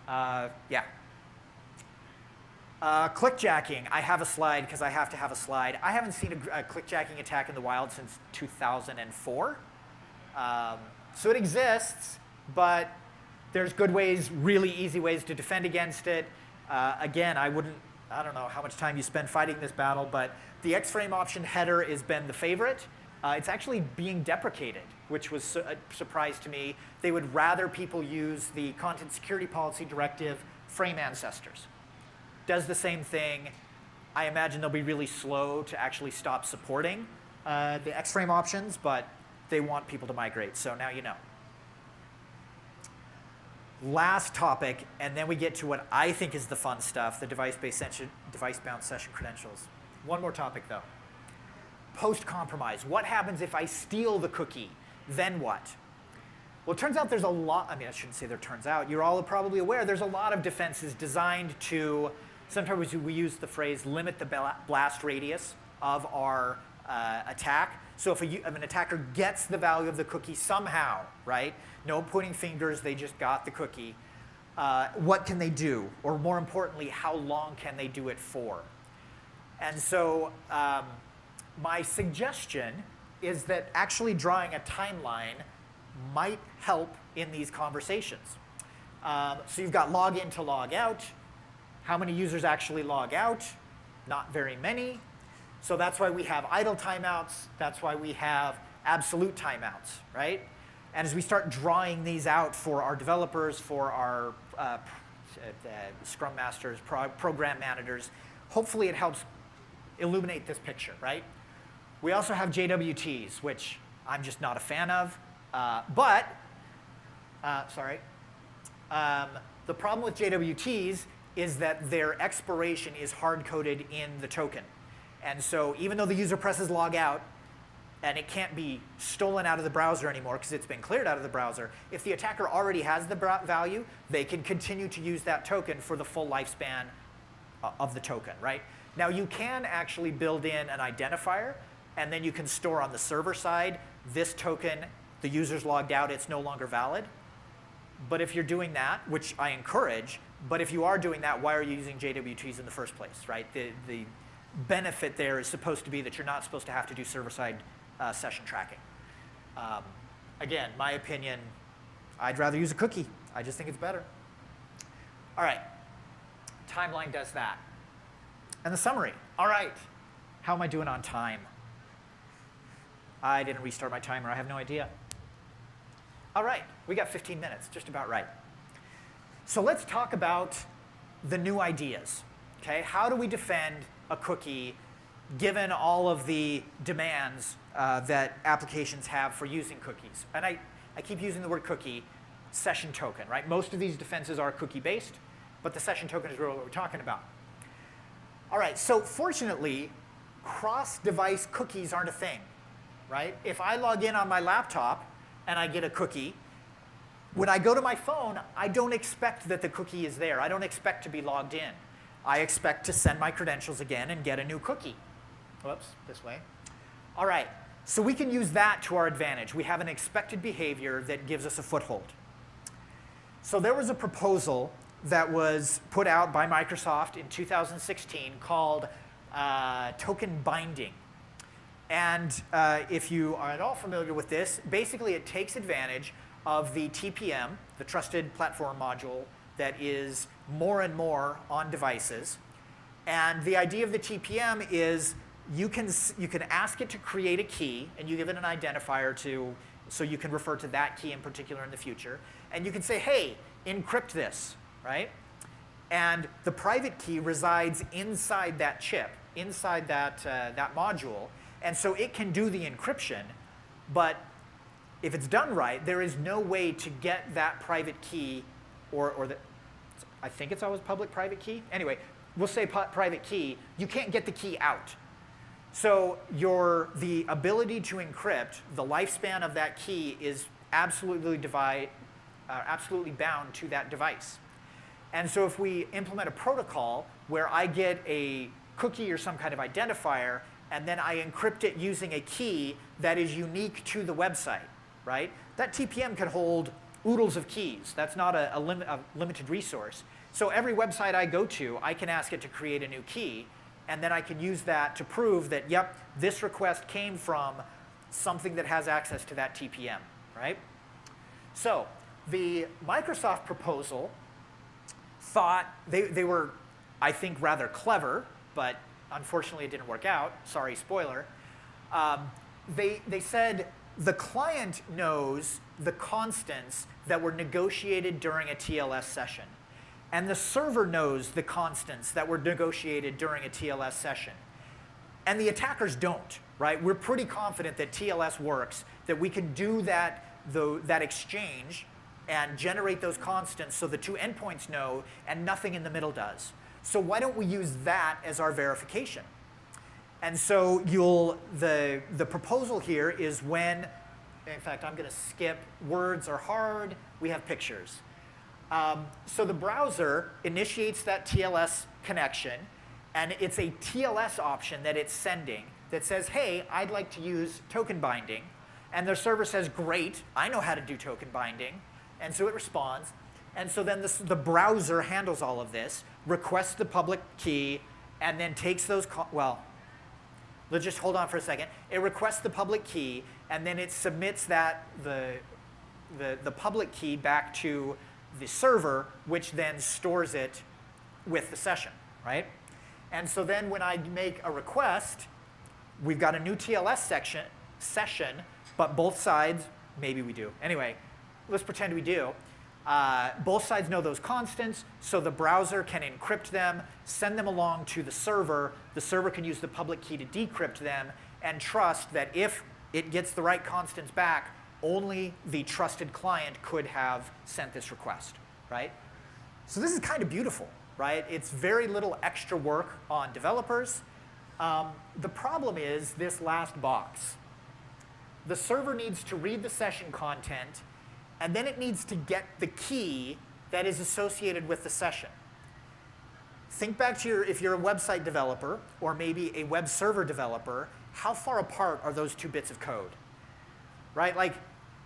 Yeah. Clickjacking. I have a slide because I have to have a slide. I haven't seen a clickjacking attack in the wild since 2004. So it exists, but there's good ways, really easy ways to defend against it. Again, I don't know how much time you spend fighting this battle, but the X-frame option header has been the favorite. It's actually being deprecated, which was a surprise to me. They would rather people use the Content Security Policy Directive frame ancestors. Does the same thing. I imagine they'll be really slow to actually stop supporting the X-frame options, but they want people to migrate, so now you know. Last topic, and then we get to what I think is the fun stuff, the device-bound session credentials. One more topic, though. Post-compromise. What happens if I steal the cookie? Then what? Well, it turns out there's a lot, I shouldn't say there turns out, you're all probably aware, there's a lot of defenses designed to, sometimes we use the phrase, limit the blast radius of our attack. So if an attacker gets the value of the cookie somehow, right? No pointing fingers, they just got the cookie. What can they do? Or more importantly, how long can they do it for? And so my suggestion is that actually drawing a timeline might help in these conversations. So you've got log in to log out. How many users actually log out? Not very many. So that's why we have idle timeouts. That's why we have absolute timeouts, right? And as we start drawing these out for our developers, for our Scrum Masters, program managers, hopefully it helps illuminate this picture, right? We also have JWTs, which I'm just not a fan of. The problem with JWTs is that their expiration is hard-coded in the token. And so even though the user presses log out, and it can't be stolen out of the browser anymore because it's been cleared out of the browser, if the attacker already has the value, they can continue to use that token for the full lifespan of the token, right? Now you can actually build in an identifier, and then you can store on the server side, this token, the user's logged out, it's no longer valid. But if you're doing that, which I encourage, but if you are doing that, why are you using JWTs in the first place, right? The benefit there is supposed to be that you're not supposed to have to do server-side session tracking. Again, my opinion, I'd rather use a cookie. I just think it's better. All right, timeline does that. And the summary, all right, how am I doing on time? I didn't restart my timer, I have no idea. All right, we got 15 minutes, just about right. So let's talk about the new ideas, okay? How do we defend a cookie given all of the demands that applications have for using cookies. And I keep using the word cookie, session token, right? Most of these defenses are cookie-based, but the session token is really what we're talking about. All right, so fortunately, cross-device cookies aren't a thing, right? If I log in on my laptop and I get a cookie, when I go to my phone, I don't expect that the cookie is there. I don't expect to be logged in. I expect to send my credentials again and get a new cookie. Whoops, this way. All right, so we can use that to our advantage. We have an expected behavior that gives us a foothold. So there was a proposal that was put out by Microsoft in 2016 called token binding. And if you are at all familiar with this, basically it takes advantage of the TPM, the Trusted Platform Module, that is more and more on devices. And the idea of the TPM is you can ask it to create a key, and you give it an identifier so you can refer to that key in particular in the future. And you can say, hey, encrypt this, right? And the private key resides inside that chip, inside that module. And so it can do the encryption, but if it's done right, there is no way to get that private key, I think it's always public-private key. Anyway, we'll say private key. You can't get the key out. So the ability to encrypt, the lifespan of that key is absolutely bound to that device. And so if we implement a protocol where I get a cookie or some kind of identifier, and then I encrypt it using a key that is unique to the website, right? That TPM can hold oodles of keys. That's not a limited resource. So every website I go to, I can ask it to create a new key, and then I can use that to prove that, yep, this request came from something that has access to that TPM, right? So the Microsoft proposal thought, they were, I think, rather clever, but unfortunately it didn't work out. Sorry, spoiler. They said the client knows the constants that were negotiated during a TLS session. And the server knows the constants that were negotiated during a TLS session. And the attackers don't, right? We're pretty confident that TLS works, that we can do that exchange and generate those constants so the two endpoints know and nothing in the middle does. So why don't we use that as our verification? And so the proposal here is when, in fact, I'm going to skip words are hard, we have pictures. So the browser initiates that TLS connection, and it's a TLS option that it's sending that says, hey, I'd like to use token binding. And the server says, great, I know how to do token binding. And so it responds. And so then the browser handles all of this, requests the public key, and then takes those, let's just hold on for a second. It requests the public key, and then it submits the public key back to the server, which then stores it with the session, right? And so then when I make a request, we've got a new TLS session, but both sides, maybe we do. Anyway, let's pretend we do. Both sides know those constants, so the browser can encrypt them, send them along to the server. The server can use the public key to decrypt them and trust that if it gets the right constants back, only the trusted client could have sent this request, right? So this is kind of beautiful, right? It's very little extra work on developers. The problem is this last box. The server needs to read the session content, and then it needs to get the key that is associated with the session. Think back to if you're a website developer, or maybe a web server developer, how far apart are those two bits of code, right? Like,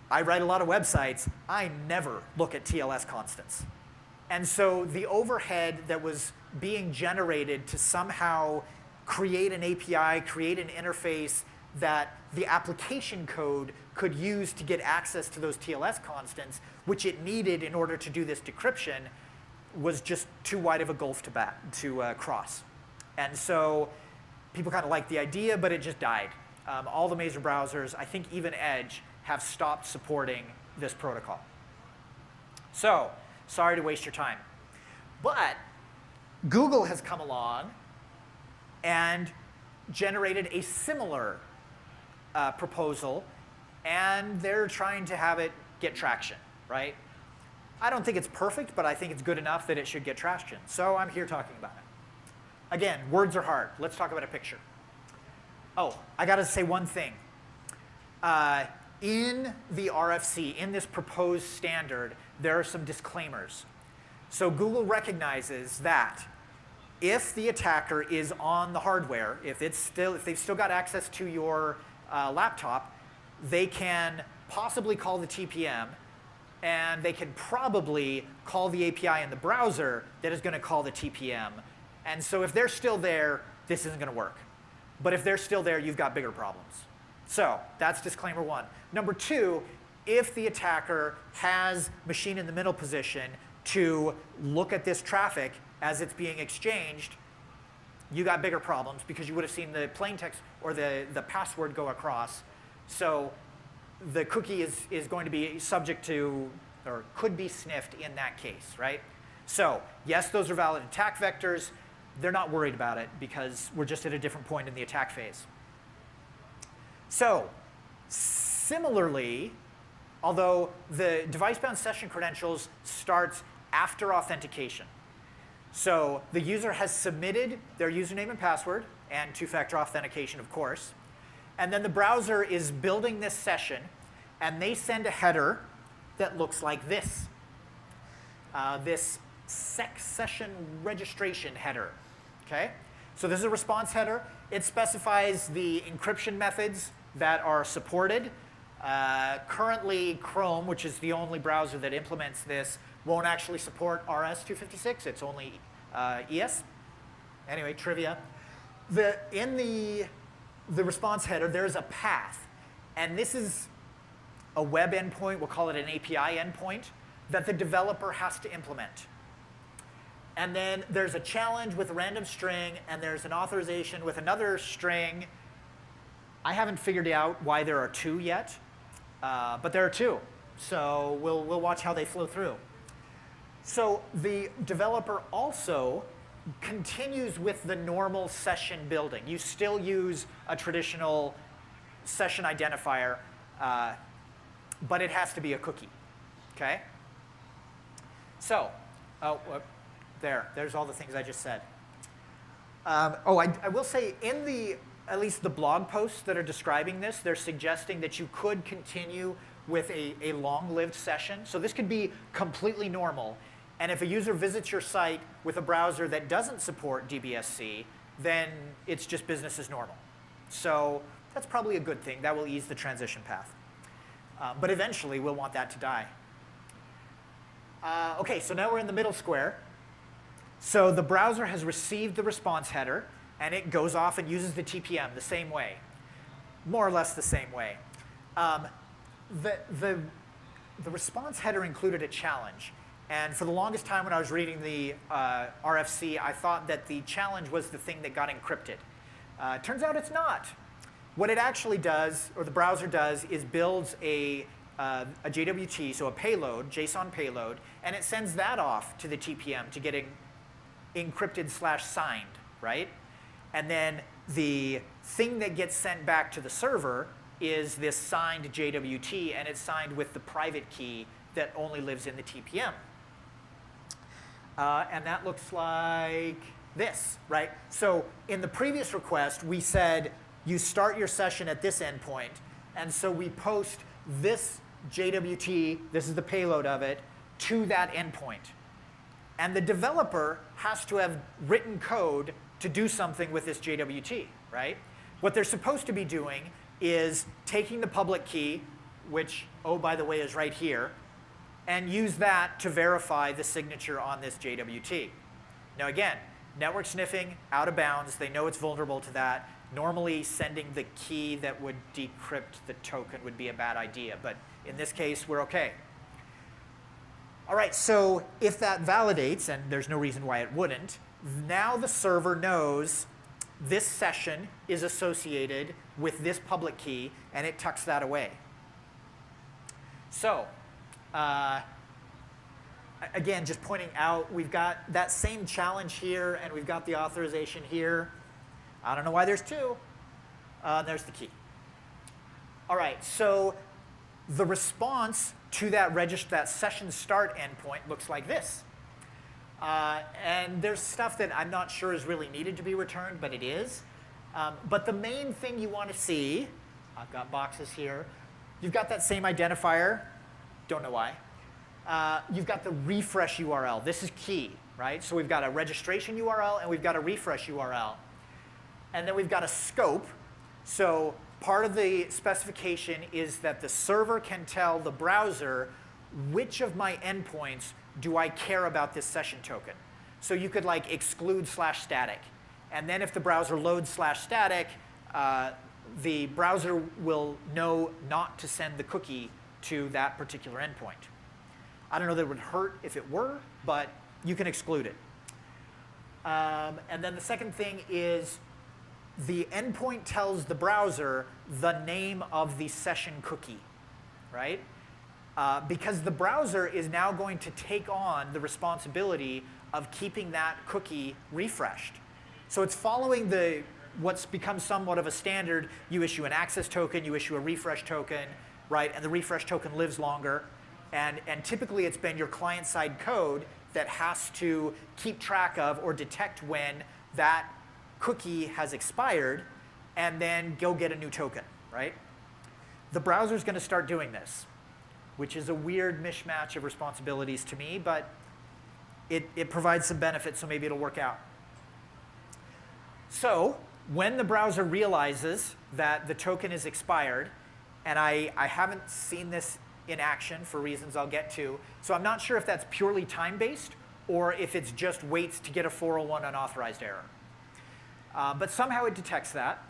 I write a lot of websites. I never look at TLS constants. And so the overhead that was being generated to somehow create an API, create an interface that the application code could use to get access to those TLS constants, which it needed in order to do this decryption, was just too wide of a gulf to cross. And so people kind of liked the idea, but it just died. All the major browsers, I think even Edge, have stopped supporting this protocol. So, sorry to waste your time. But Google has come along and generated a similar proposal, and they're trying to have it get traction, right? I don't think it's perfect, but I think it's good enough that it should get traction. So I'm here talking about it. Again, words are hard. Let's talk about a picture. Oh, I got to say one thing. In the RFC, in this proposed standard, there are some disclaimers. So Google recognizes that if the attacker is on the hardware, if they've still got access to your laptop, they can possibly call the TPM, and they can probably call the API in the browser that is going to call the TPM. And so if they're still there, this isn't going to work. But if they're still there, you've got bigger problems. So that's disclaimer one. Number two, if the attacker has machine in the middle position to look at this traffic as it's being exchanged, you got bigger problems because you would have seen the plain text or the password go across. So the cookie is going to be subject to, or could be sniffed in that case, right? So yes, those are valid attack vectors. They're not worried about it because we're just at a different point in the attack phase. So similarly, although the device-bound session credentials starts after authentication. So the user has submitted their username and password, and two-factor authentication, of course. And then the browser is building this session, and they send a header that looks like this. This session registration header. Okay? So this is a response header. It specifies the encryption methods that are supported. Currently, Chrome, which is the only browser that implements this, won't actually support RS-256. It's only ES. Anyway, trivia. In the response header, there's a path. And this is a web endpoint, we'll call it an API endpoint, that the developer has to implement. And then there's a challenge with a random string, and there's an authorization with another string. I haven't figured out why there are two yet, but there are two. So we'll watch how they flow through. So the developer also continues with the normal session building. You still use a traditional session identifier, but it has to be a cookie. Okay? So, there's all the things I just said. I will say in at least the blog posts that are describing this, they're suggesting that you could continue with a long-lived session. So this could be completely normal. And if a user visits your site with a browser that doesn't support DBSC, then it's just business as normal. So that's probably a good thing. That will ease the transition path. But eventually, we'll want that to die. OK, so now we're in the middle square. So the browser has received the response header, and it goes off and uses the TPM the same way, more or less the same way. The response header included a challenge. And for the longest time when I was reading the RFC, I thought that the challenge was the thing that got encrypted. Turns out it's not. What it actually does, or the browser does, is builds a JWT, so a payload, JSON payload, and it sends that off to the TPM to get encrypted/signed, right? And then the thing that gets sent back to the server is this signed JWT, and it's signed with the private key that only lives in the TPM. And that looks like this, right? So in the previous request, we said you start your session at this endpoint, and so we post this JWT, this is the payload of it, to that endpoint. And the developer has to have written code to do something with this JWT, right? What they're supposed to be doing is taking the public key, which, oh, by the way, is right here, and use that to verify the signature on this JWT. Now again, network sniffing, out of bounds, they know it's vulnerable to that. Normally sending the key that would decrypt the token would be a bad idea, but in this case, we're okay. All right, so if that validates, and there's no reason why it wouldn't, now the server knows this session is associated with this public key, and it tucks that away. So, again, just pointing out, we've got that same challenge here, and we've got the authorization here. I don't know why there's two. There's the key. All right, so the response to that session start endpoint looks like this. And there's stuff that I'm not sure is really needed to be returned, but it is. But the main thing you want to see, I've got boxes here. You've got that same identifier. Don't know why. You've got the refresh URL. This is key, right? So we've got a registration URL and we've got a refresh URL. And then we've got a scope. So part of the specification is that the server can tell the browser which of my endpoints do I care about this session token. So you could like exclude /static. And then if the browser loads /static, the browser will know not to send the cookie to that particular endpoint. I don't know that it would hurt if it were, but you can exclude it. And then the second thing is the endpoint tells the browser the name of the session cookie, right? Because the browser is now going to take on the responsibility of keeping that cookie refreshed. So it's following what's become somewhat of a standard. You issue an access token, you issue a refresh token, right? And the refresh token lives longer. And typically it's been your client-side code that has to keep track of or detect when that cookie has expired and then go get a new token, right? The browser's going to start doing this, which is a weird mishmash of responsibilities to me, but it provides some benefits, so maybe it'll work out. So when the browser realizes that the token is expired, and I haven't seen this in action for reasons I'll get to, so I'm not sure if that's purely time-based or if it's just waits to get a 401 unauthorized error. But somehow it detects that.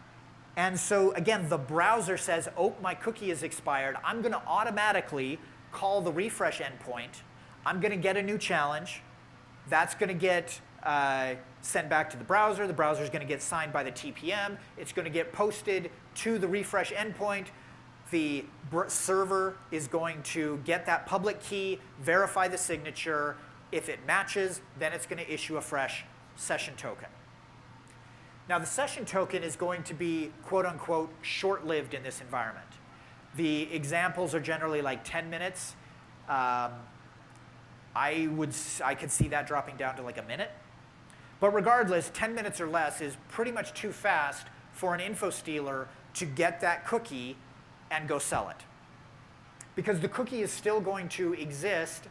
And so again, the browser says, oh, my cookie is expired. I'm going to automatically call the refresh endpoint. I'm going to get a new challenge. That's going to get sent back to the browser. The browser is going to get signed by the TPM. It's going to get posted to the refresh endpoint. The server is going to get that public key, verify the signature. If it matches, then it's going to issue a fresh session token. Now, the session token is going to be, quote unquote, short-lived in this environment. The examples are generally like 10 minutes. I could see that dropping down to like a minute. But regardless, 10 minutes or less is pretty much too fast for an info stealer to get that cookie and go sell it. Because the cookie is still going to exist,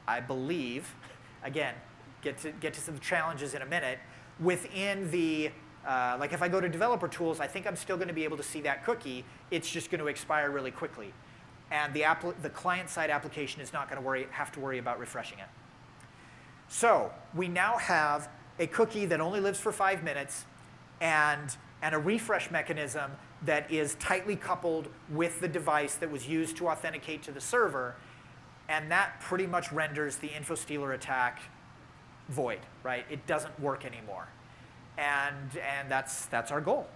I believe, again, get to some challenges in a minute, within the, like if I go to developer tools, I think I'm still going to be able to see that cookie. It's just going to expire really quickly. And the client-side application is not going to have to worry about refreshing it. So we now have a cookie that only lives for 5 minutes and a refresh mechanism that is tightly coupled with the device that was used to authenticate to the server. And that pretty much renders the info stealer attack void, right? It doesn't work anymore. And that's our goal.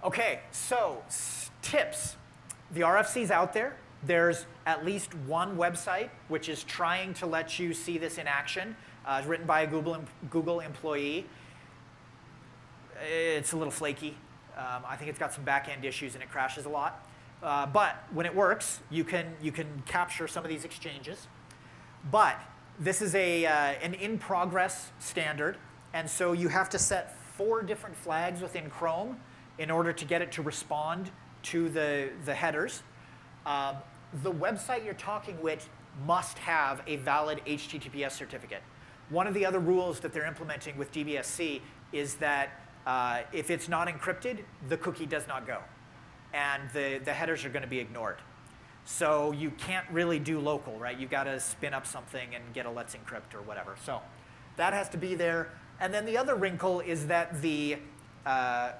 OK, so tips. The RFC's out there. There's at least one website which is trying to let you see this in action. It's written by a Google employee. It's a little flaky. I think it's got some back-end issues and it crashes a lot. But when it works, you can capture some of these exchanges. But this is an in-progress standard. And so you have to set 4 different flags within Chrome in order to get it to respond to the headers. The website you're talking with must have a valid HTTPS certificate. One of the other rules that they're implementing with DBSC is that if it's not encrypted, the cookie does not go. And the headers are going to be ignored. So you can't really do local, right? You've got to spin up something and get a let's encrypt or whatever. So that has to be there. And then the other wrinkle is that the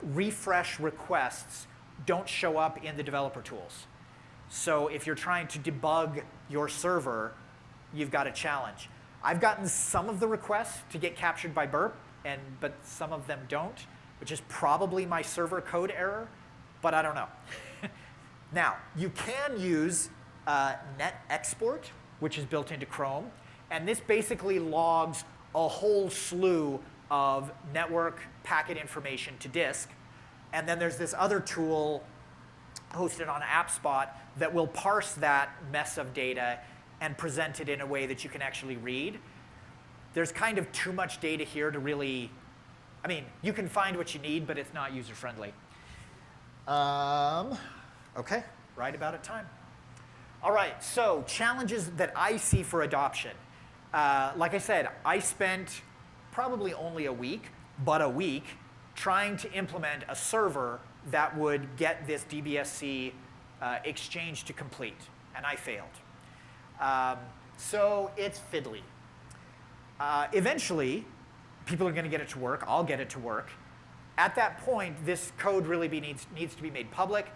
refresh requests don't show up in the developer tools. So if you're trying to debug your server, you've got a challenge. I've gotten some of the requests to get captured by burp, but some of them don't, which is probably my server code error, but I don't know. Now, you can use net export, which is built into Chrome, and this basically logs a whole slew of network packet information to disk. And then there's this other tool hosted on AppSpot that will parse that mess of data and present it in a way that you can actually read. There's kind of too much data here to really, I mean, you can find what you need, but it's not user-friendly. Okay, right about at time. All right, so challenges that I see for adoption. Like I said, I spent probably only a week, but a week, trying to implement a server that would get this DBSC exchange to complete, and I failed. So it's fiddly. Eventually, people are going to get it to work. I'll get it to work. At that point, this code really needs to be made public.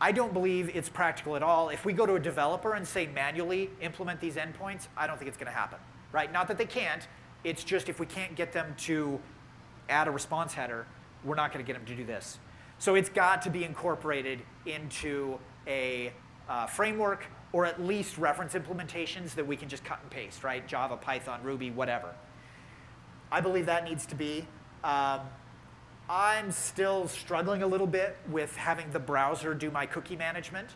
I don't believe it's practical at all. If we go to a developer and say manually implement these endpoints, I don't think it's going to happen, right? Not that they can't. It's just if we can't get them to add a response header, we're not going to get them to do this. So it's got to be incorporated into a framework, or at least reference implementations that we can just cut and paste, right? Java, Python, Ruby, whatever. I believe that needs to be. I'm still struggling a little bit with having the browser do my cookie management.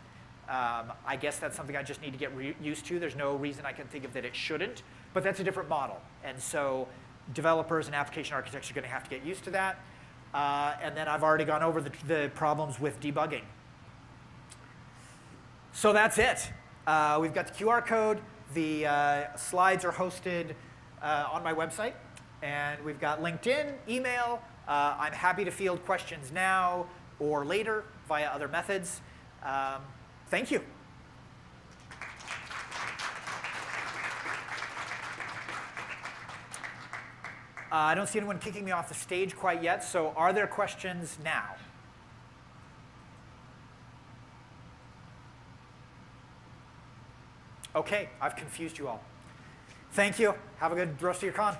I guess that's something I just need to get used to. There's no reason I can think of that it shouldn't, but that's a different model. And so developers and application architects are going to have to get used to that. And then I've already gone over the problems with debugging. So that's it. We've got the QR code. The slides are hosted on my website. And we've got LinkedIn, email. I'm happy to field questions now or later via other methods. Thank you. I don't see anyone kicking me off the stage quite yet, so are there questions now? Okay, I've confused you all. Thank you. Have a good rest of your con.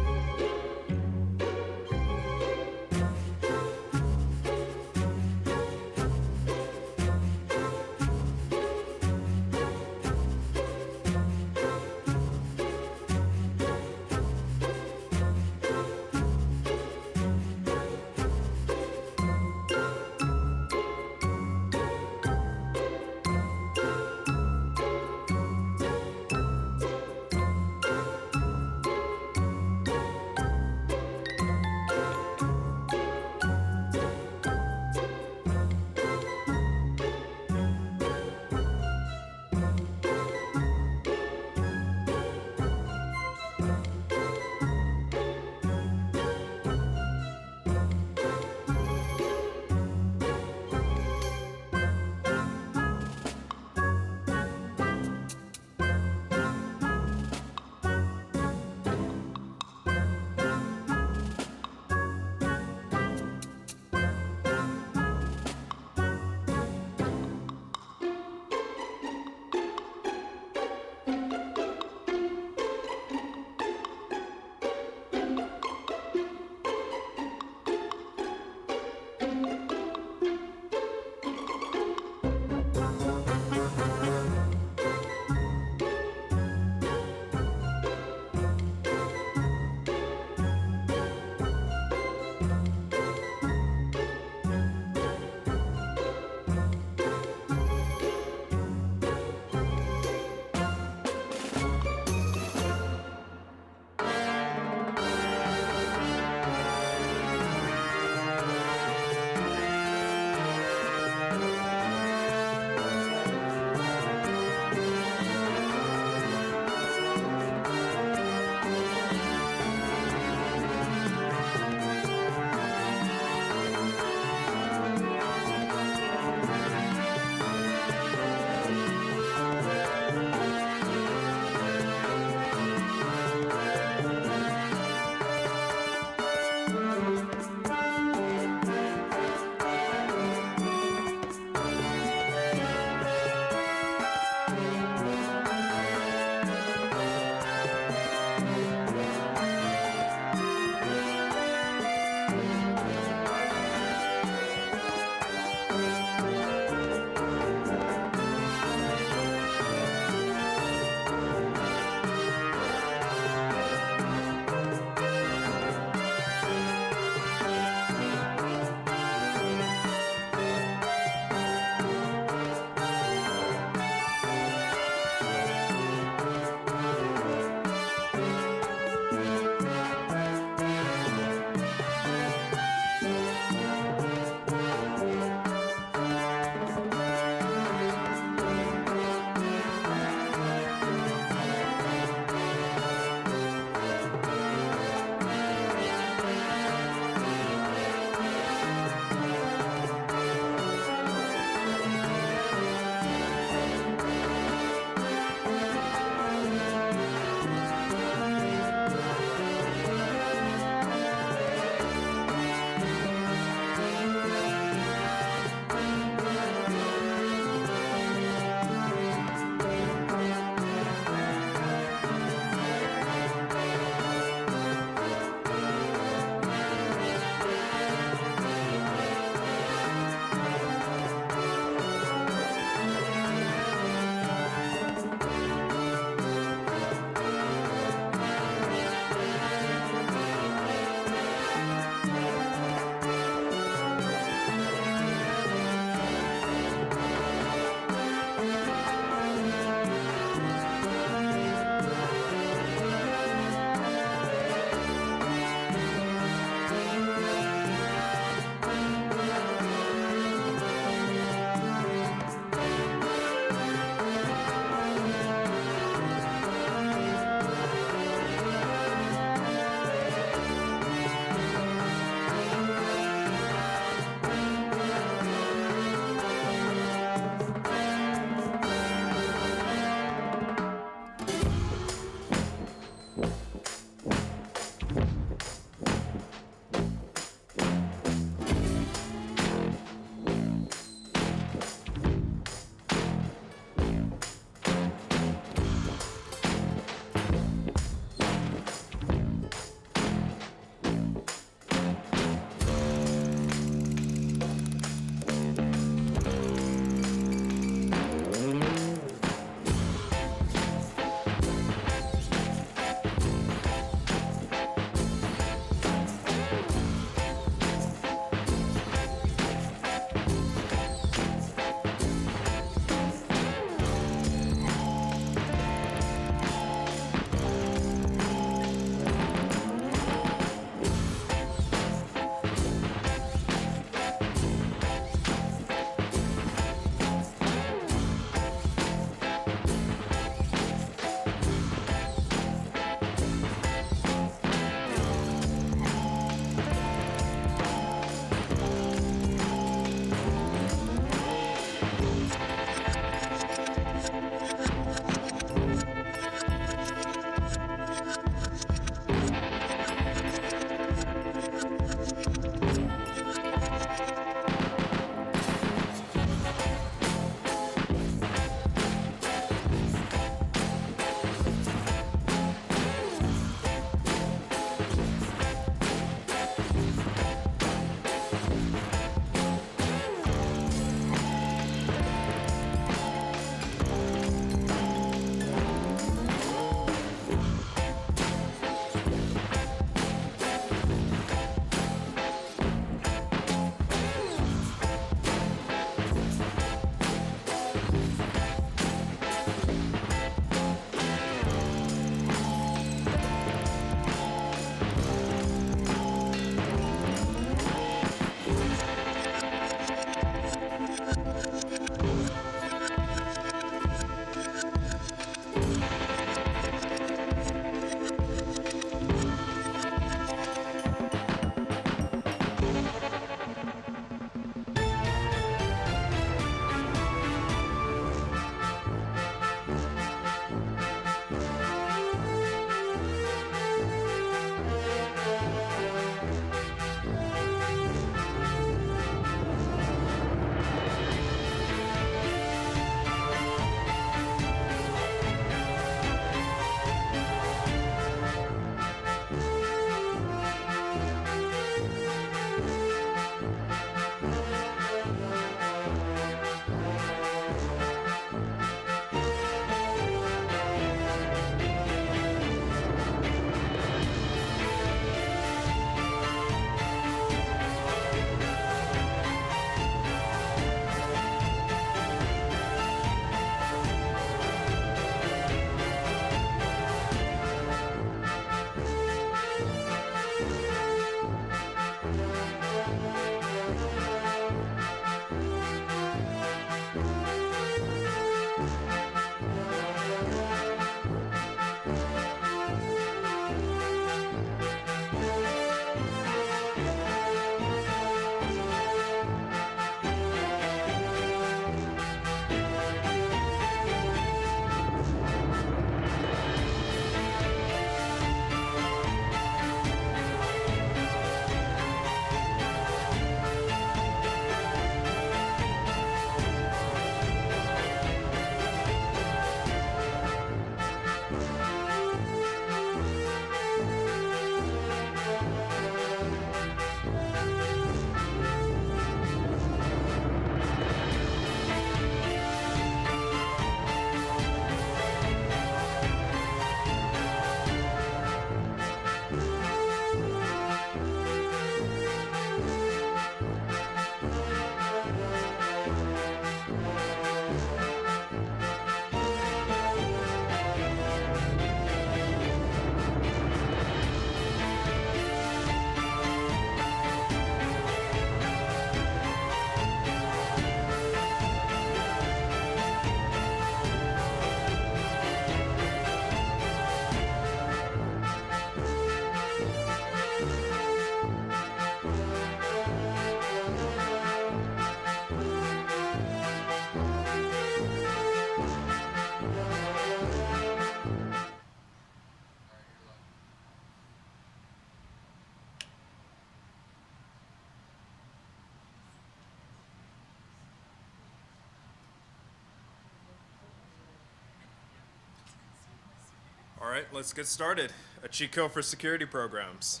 All right, let's get started. A cheat code for security programs.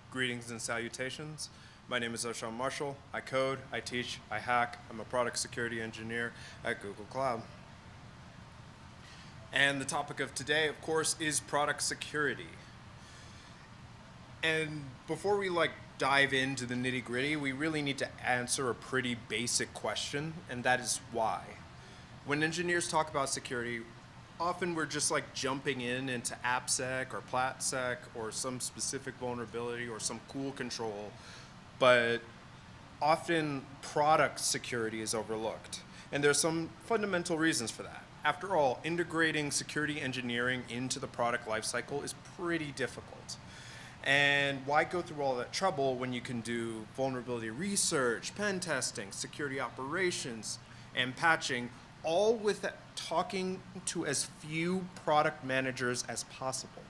Greetings and salutations. My name is Oshan Marshall. I code, I teach, I hack. I'm a product security engineer at Google Cloud. And the topic of today, of course, is product security. And before we dive into the nitty-gritty, we really need to answer a pretty basic question, and that is why. When engineers talk about security, often we're just jumping into AppSec or PlatSec or some specific vulnerability or some cool control, but often product security is overlooked. And there's some fundamental reasons for that. After all, integrating security engineering into the product lifecycle is pretty difficult. And why go through all that trouble when you can do vulnerability research, pen testing, security operations, and patching, all with talking to as few product managers as possible?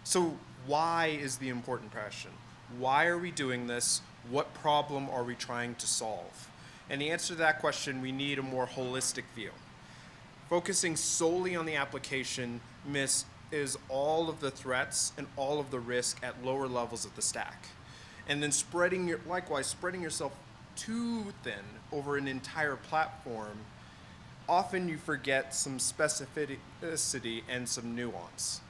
So why is the important question? Why are we doing this? What problem are we trying to solve? And the answer to that question, we need a more holistic view. Focusing solely on the application is all of the threats and all of the risk at lower levels of the stack. And then likewise spreading yourself too thin over an entire platform, often you forget some specificity and some nuance.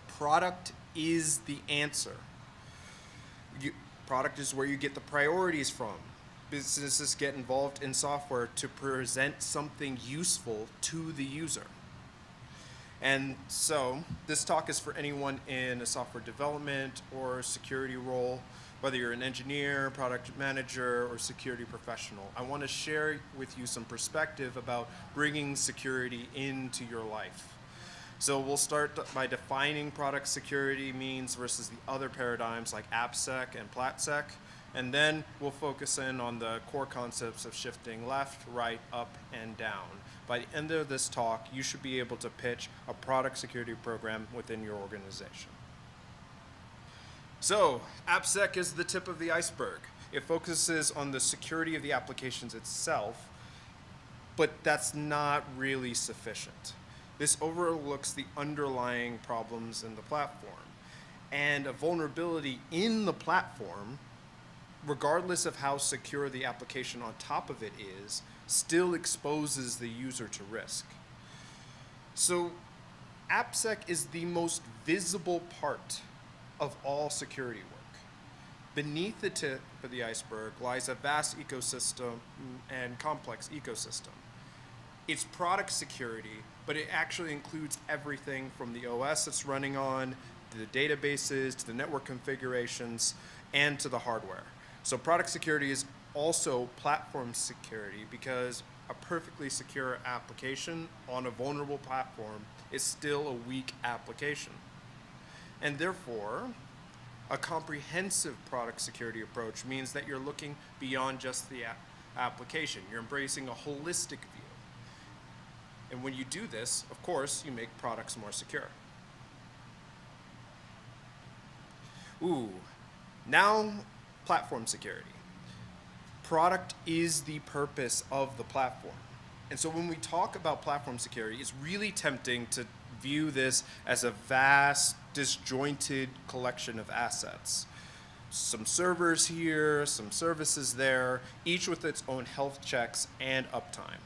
Product is the answer. Product is where you get the priorities from. Businesses get involved in software to present something useful to the user. And so this talk is for anyone in a software development or security role, whether you're an engineer, product manager, or security professional. I want to share with you some perspective about bringing security into your life. So we'll start by defining product security means versus the other paradigms like AppSec and PlatSec. And then we'll focus in on the core concepts of shifting left, right, up, and down. By the end of this talk, you should be able to pitch a product security program within your organization. So, AppSec is the tip of the iceberg. It focuses on the security of the applications itself, but that's not really sufficient. This overlooks the underlying problems in the platform. And a vulnerability in the platform, regardless of how secure the application on top of it is, still exposes the user to risk. So AppSec is the most visible part of all security work. Beneath the tip of the iceberg lies a vast ecosystem and complex ecosystem. It's product security, but it actually includes everything from the OS it's running on, to the databases, to the network configurations, and to the hardware. So product security is also platform security, because a perfectly secure application on a vulnerable platform is still a weak application. And therefore, a comprehensive product security approach means that you're looking beyond just the application. You're embracing a holistic view. And when you do this, of course, you make products more secure. Now platform security. Product is the purpose of the platform. And so when we talk about platform security, it's really tempting to view this as a vast, disjointed collection of assets. Some servers here, some services there, each with its own health checks and uptime.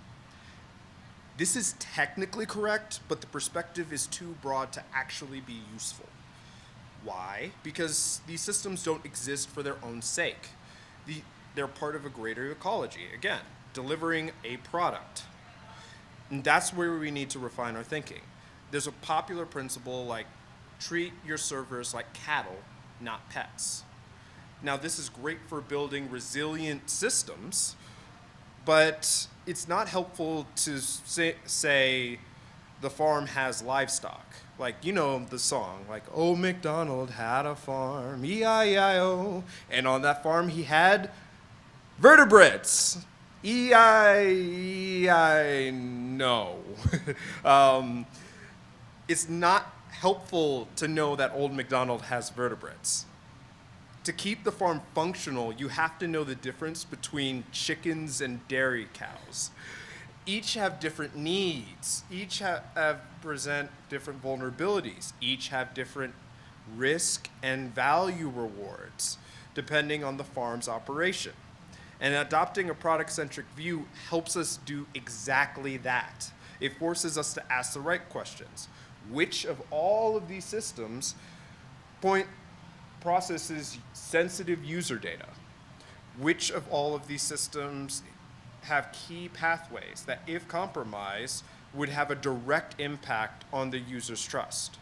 This is technically correct, but the perspective is too broad to actually be useful. Why? Because these systems don't exist for their own sake. They're part of a greater ecology. Again, delivering a product. And that's where we need to refine our thinking. There's a popular principle like treat your servers like cattle, not pets. Now, this is great for building resilient systems, but it's not helpful to say the farm has livestock. Like, you know the song, like, "Oh, MacDonald had a farm, E-I-E-I-O, and on that farm he had vertebrates, E-I-E-I, no." It's not helpful to know that old MacDonald has vertebrates. To keep the farm functional, you have to know the difference between chickens and dairy cows. Each have different needs. Each have present different vulnerabilities. Each have different risk and value rewards depending on the farm's operation. And adopting a product-centric view helps us do exactly that. It forces us to ask the right questions. Which of all of these systems processes sensitive user data? Which of all of these systems have key pathways that, if compromised, would have a direct impact on the user's trust?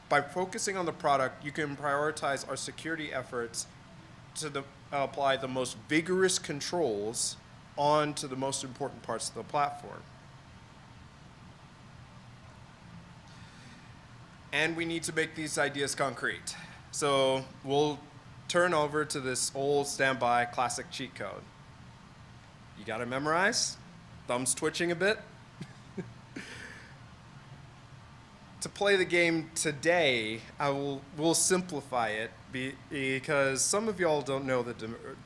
By focusing on the product, you can prioritize our security efforts to apply the most vigorous controls onto the most important parts of the platform. And we need to make these ideas concrete. So we'll turn over to this old standby classic cheat code. You got to memorize? Thumbs twitching a bit? To play the game today, we'll simplify it because some of y'all don't know the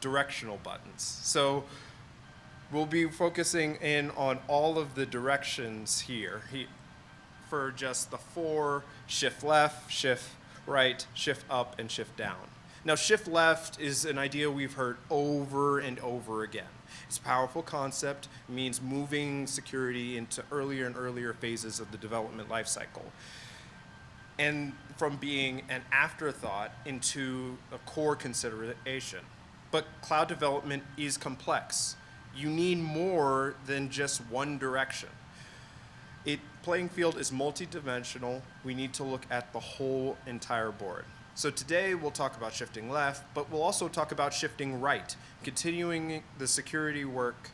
directional buttons. So we'll be focusing in on all of the directions here for just the 4: shift left, shift right, shift up, and shift down. Now, shift left is an idea we've heard over and over again. It's a powerful concept. It means moving security into earlier and earlier phases of the development lifecycle, and from being an afterthought into a core consideration. But cloud development is complex. You need more than just one direction. Playing field is multidimensional. We need to look at the whole entire board. So today we'll talk about shifting left, but we'll also talk about shifting right, continuing the security work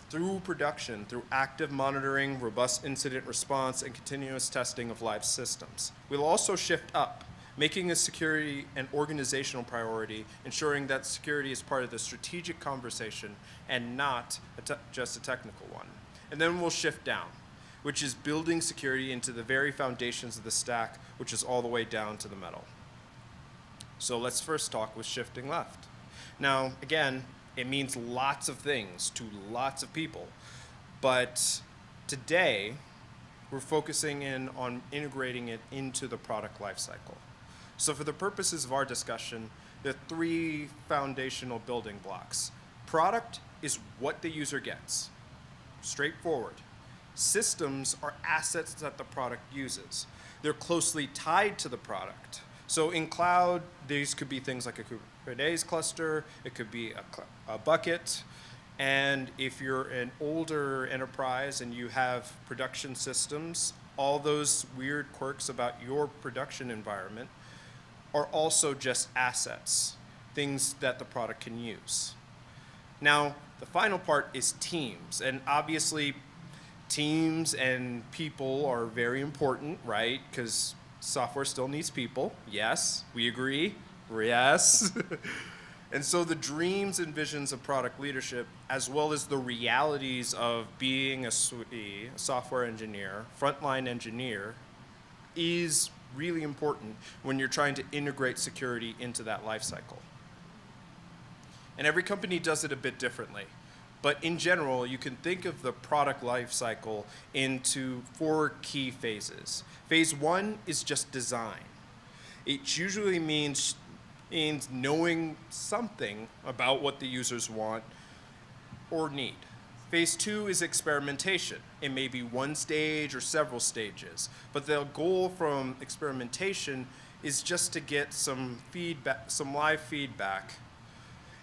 through production, through active monitoring, robust incident response, and continuous testing of live systems. We'll also shift up, making a security an organizational priority, ensuring that security is part of the strategic conversation and not just a technical one. And then we'll shift down, which is building security into the very foundations of the stack, which is all the way down to the metal. So let's first talk with shifting left. Now, again, it means lots of things to lots of people, but today we're focusing in on integrating it into the product lifecycle. So for the purposes of our discussion, there are 3 foundational building blocks. Product is what the user gets. Straightforward. Systems are assets that the product uses. They're closely tied to the product. So in cloud, these could be things like a Kubernetes cluster, it could be a bucket, and if you're an older enterprise and you have production systems, all those weird quirks about your production environment are also just assets, things that the product can use. Now, the final part is teams, and obviously teams and people are very important, right? Because software still needs people. Yes, we agree. Yes. And so the dreams and visions of product leadership, as well as the realities of being a software engineer, frontline engineer, is really important when you're trying to integrate security into that lifecycle. And every company does it a bit differently. But in general, you can think of the product lifecycle into 4 key phases. Phase 1 is just design. It usually means knowing something about what the users want or need. Phase 2 is experimentation. It may be 1 stage or several stages, but the goal from experimentation is just to get some feedback, some live feedback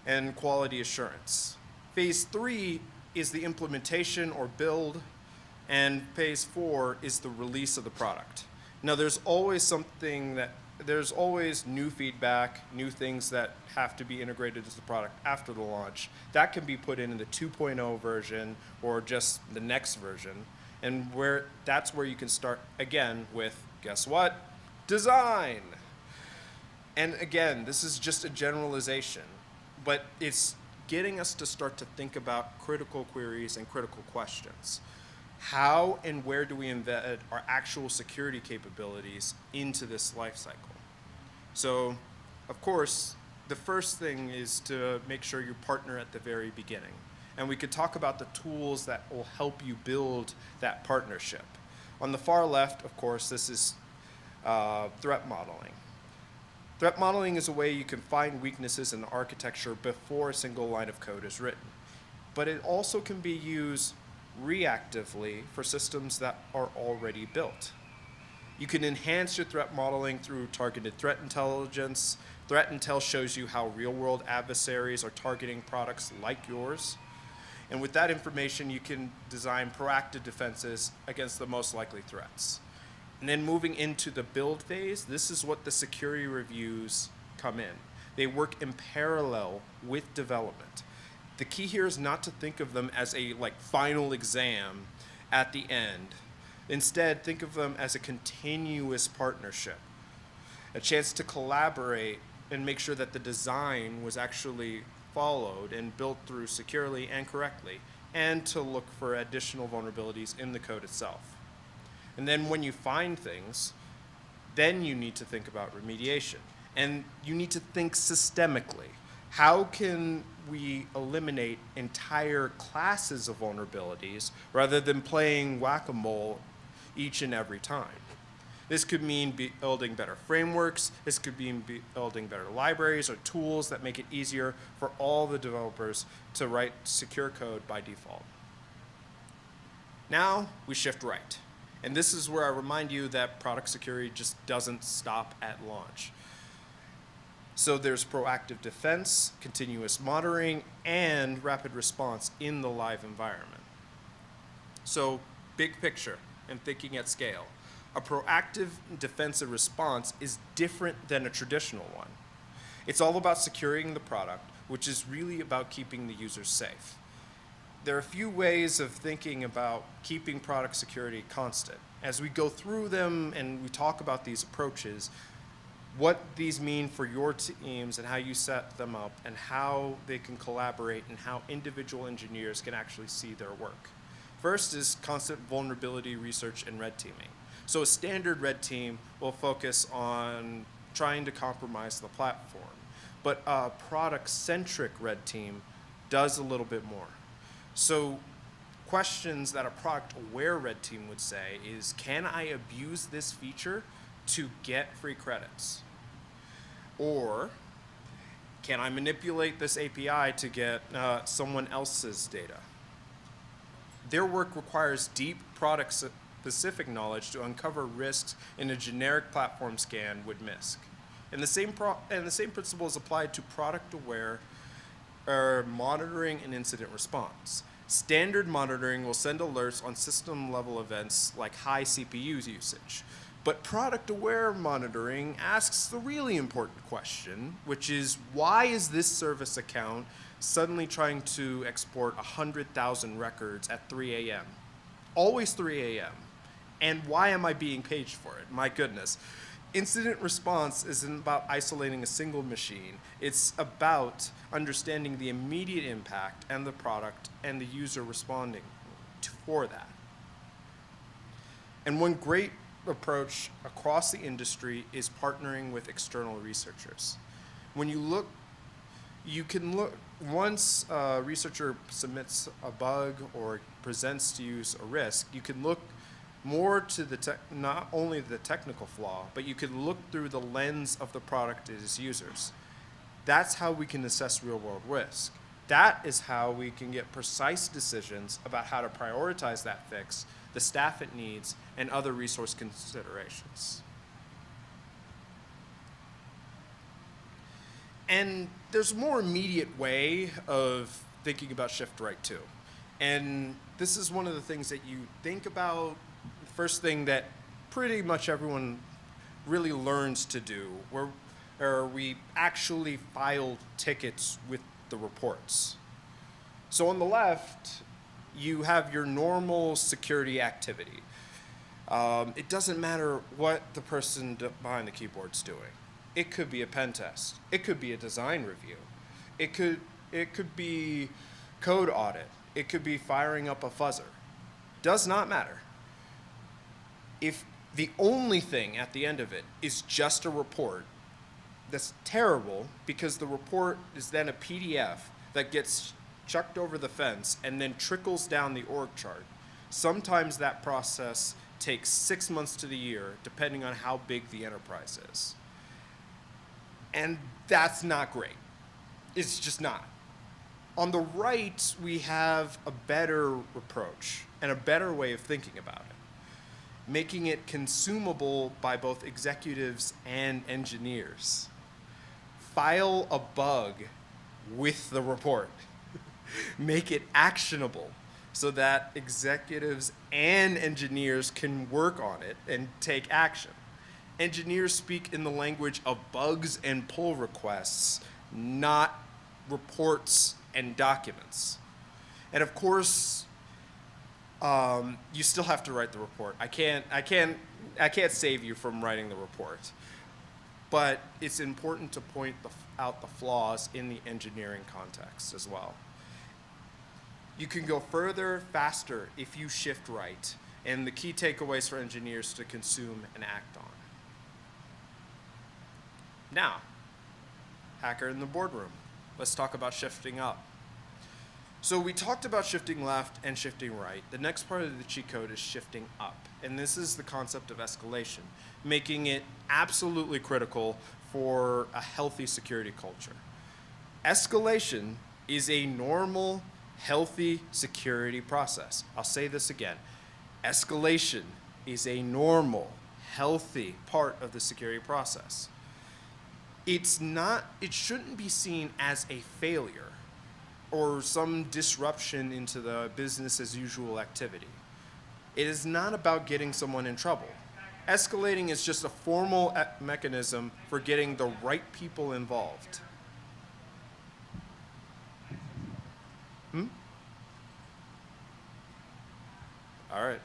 and quality assurance. Phase 3 is the implementation or build, and phase 4 is the release of the product. Now there's always new feedback, new things that have to be integrated into the product after the launch. That can be put in the 2.0 version or just the next version, and that's where you can start again with, guess what? Design. And again, this is just a generalization, but it's getting us to start to think about critical queries and critical questions. How and where do we embed our actual security capabilities into this life cycle? So, of course, the first thing is to make sure you partner at the very beginning. And we could talk about the tools that will help you build that partnership. On the far left, of course, this is threat modeling. Threat modeling is a way you can find weaknesses in the architecture before a single line of code is written. But it also can be used reactively for systems that are already built. You can enhance your threat modeling through targeted threat intelligence. Threat intel shows you how real-world adversaries are targeting products like yours. And with that information, you can design proactive defenses against the most likely threats. And then moving into the build phase, this is what the security reviews come in. They work in parallel with development. The key here is not to think of them as a final exam at the end. Instead, think of them as a continuous partnership, a chance to collaborate and make sure that the design was actually followed and built through securely and correctly, and to look for additional vulnerabilities in the code itself. And then when you find things, then you need to think about remediation. And you need to think systemically. How can we eliminate entire classes of vulnerabilities rather than playing whack-a-mole each and every time? This could mean building better frameworks. This could mean building better libraries or tools that make it easier for all the developers to write secure code by default. Now we shift right. And this is where I remind you that product security just doesn't stop at launch. So there's proactive defense, continuous monitoring, and rapid response in the live environment. So big picture and thinking at scale. A proactive defensive response is different than a traditional one. It's all about securing the product, which is really about keeping the users safe. There are a few ways of thinking about keeping product security constant. As we go through them and we talk about these approaches, what these mean for your teams and how you set them up and how they can collaborate and how individual engineers can actually see their work. First is constant vulnerability research and red teaming. So a standard red team will focus on trying to compromise the platform, but a product-centric red team does a little bit more. So questions that a product-aware red team would say is, can I abuse this feature to get free credits? Or can I manipulate this API to get someone else's data? Their work requires deep product-specific knowledge to uncover risks in a generic platform scan would miss. And the same principle is applied to product-aware monitoring and incident response. Standard monitoring will send alerts on system-level events like high CPU usage. But product-aware monitoring asks the really important question, which is, why is this service account suddenly trying to export 100,000 records at 3 a.m.? Always 3 a.m. And why am I being paged for it? My goodness. Incident response isn't about isolating a single machine. It's about understanding the immediate impact and the product and the user responding for that. And one great approach across the industry is partnering with external researchers. When you look, you can look, once a researcher submits a bug or presents to you a risk, you can look more to the not only the technical flaw, but you can look through the lens of the product and its users. That's how we can assess real-world risk. That is how we can get precise decisions about how to prioritize that fix, the staff it needs, and other resource considerations. And there's a more immediate way of thinking about shift right too. And this is one of the things that you think about. The first thing that pretty much everyone really learns to do, where we actually file tickets with the reports. So on the left, you have your normal security activity. It doesn't matter what the person behind the keyboard's doing. It could be a pen test. It could be a design review. It could be code audit. It could be firing up a fuzzer. Does not matter. If the only thing at the end of it is just a report, that's terrible, because the report is then a PDF that gets chucked over the fence and then trickles down the org chart. Sometimes that process takes 6 months to the year, depending on how big the enterprise is. And that's not great. It's just not. On the right, we have a better approach and a better way of thinking about it, making it consumable by both executives and engineers. File a bug with the report. Make it actionable so that executives and engineers can work on it and take action. Engineers speak in the language of bugs and pull requests, not reports and documents. And of course, you still have to write the report. I can't save you from writing the report. But it's important to point out the flaws in the engineering context as well. You can go further, faster if you shift right, and the key takeaways for engineers to consume and act on. Now, hacker in the boardroom. Let's talk about shifting up. So we talked about shifting left and shifting right. The next part of the cheat code is shifting up. And this is the concept of escalation, making it absolutely critical for a healthy security culture. Escalation is a normal, healthy security process. I'll say this again. Escalation is a normal, healthy part of the security process. It shouldn't be seen as a failure or some disruption into the business as usual activity. It is not about getting someone in trouble. Escalating is just a formal mechanism for getting the right people involved. All right.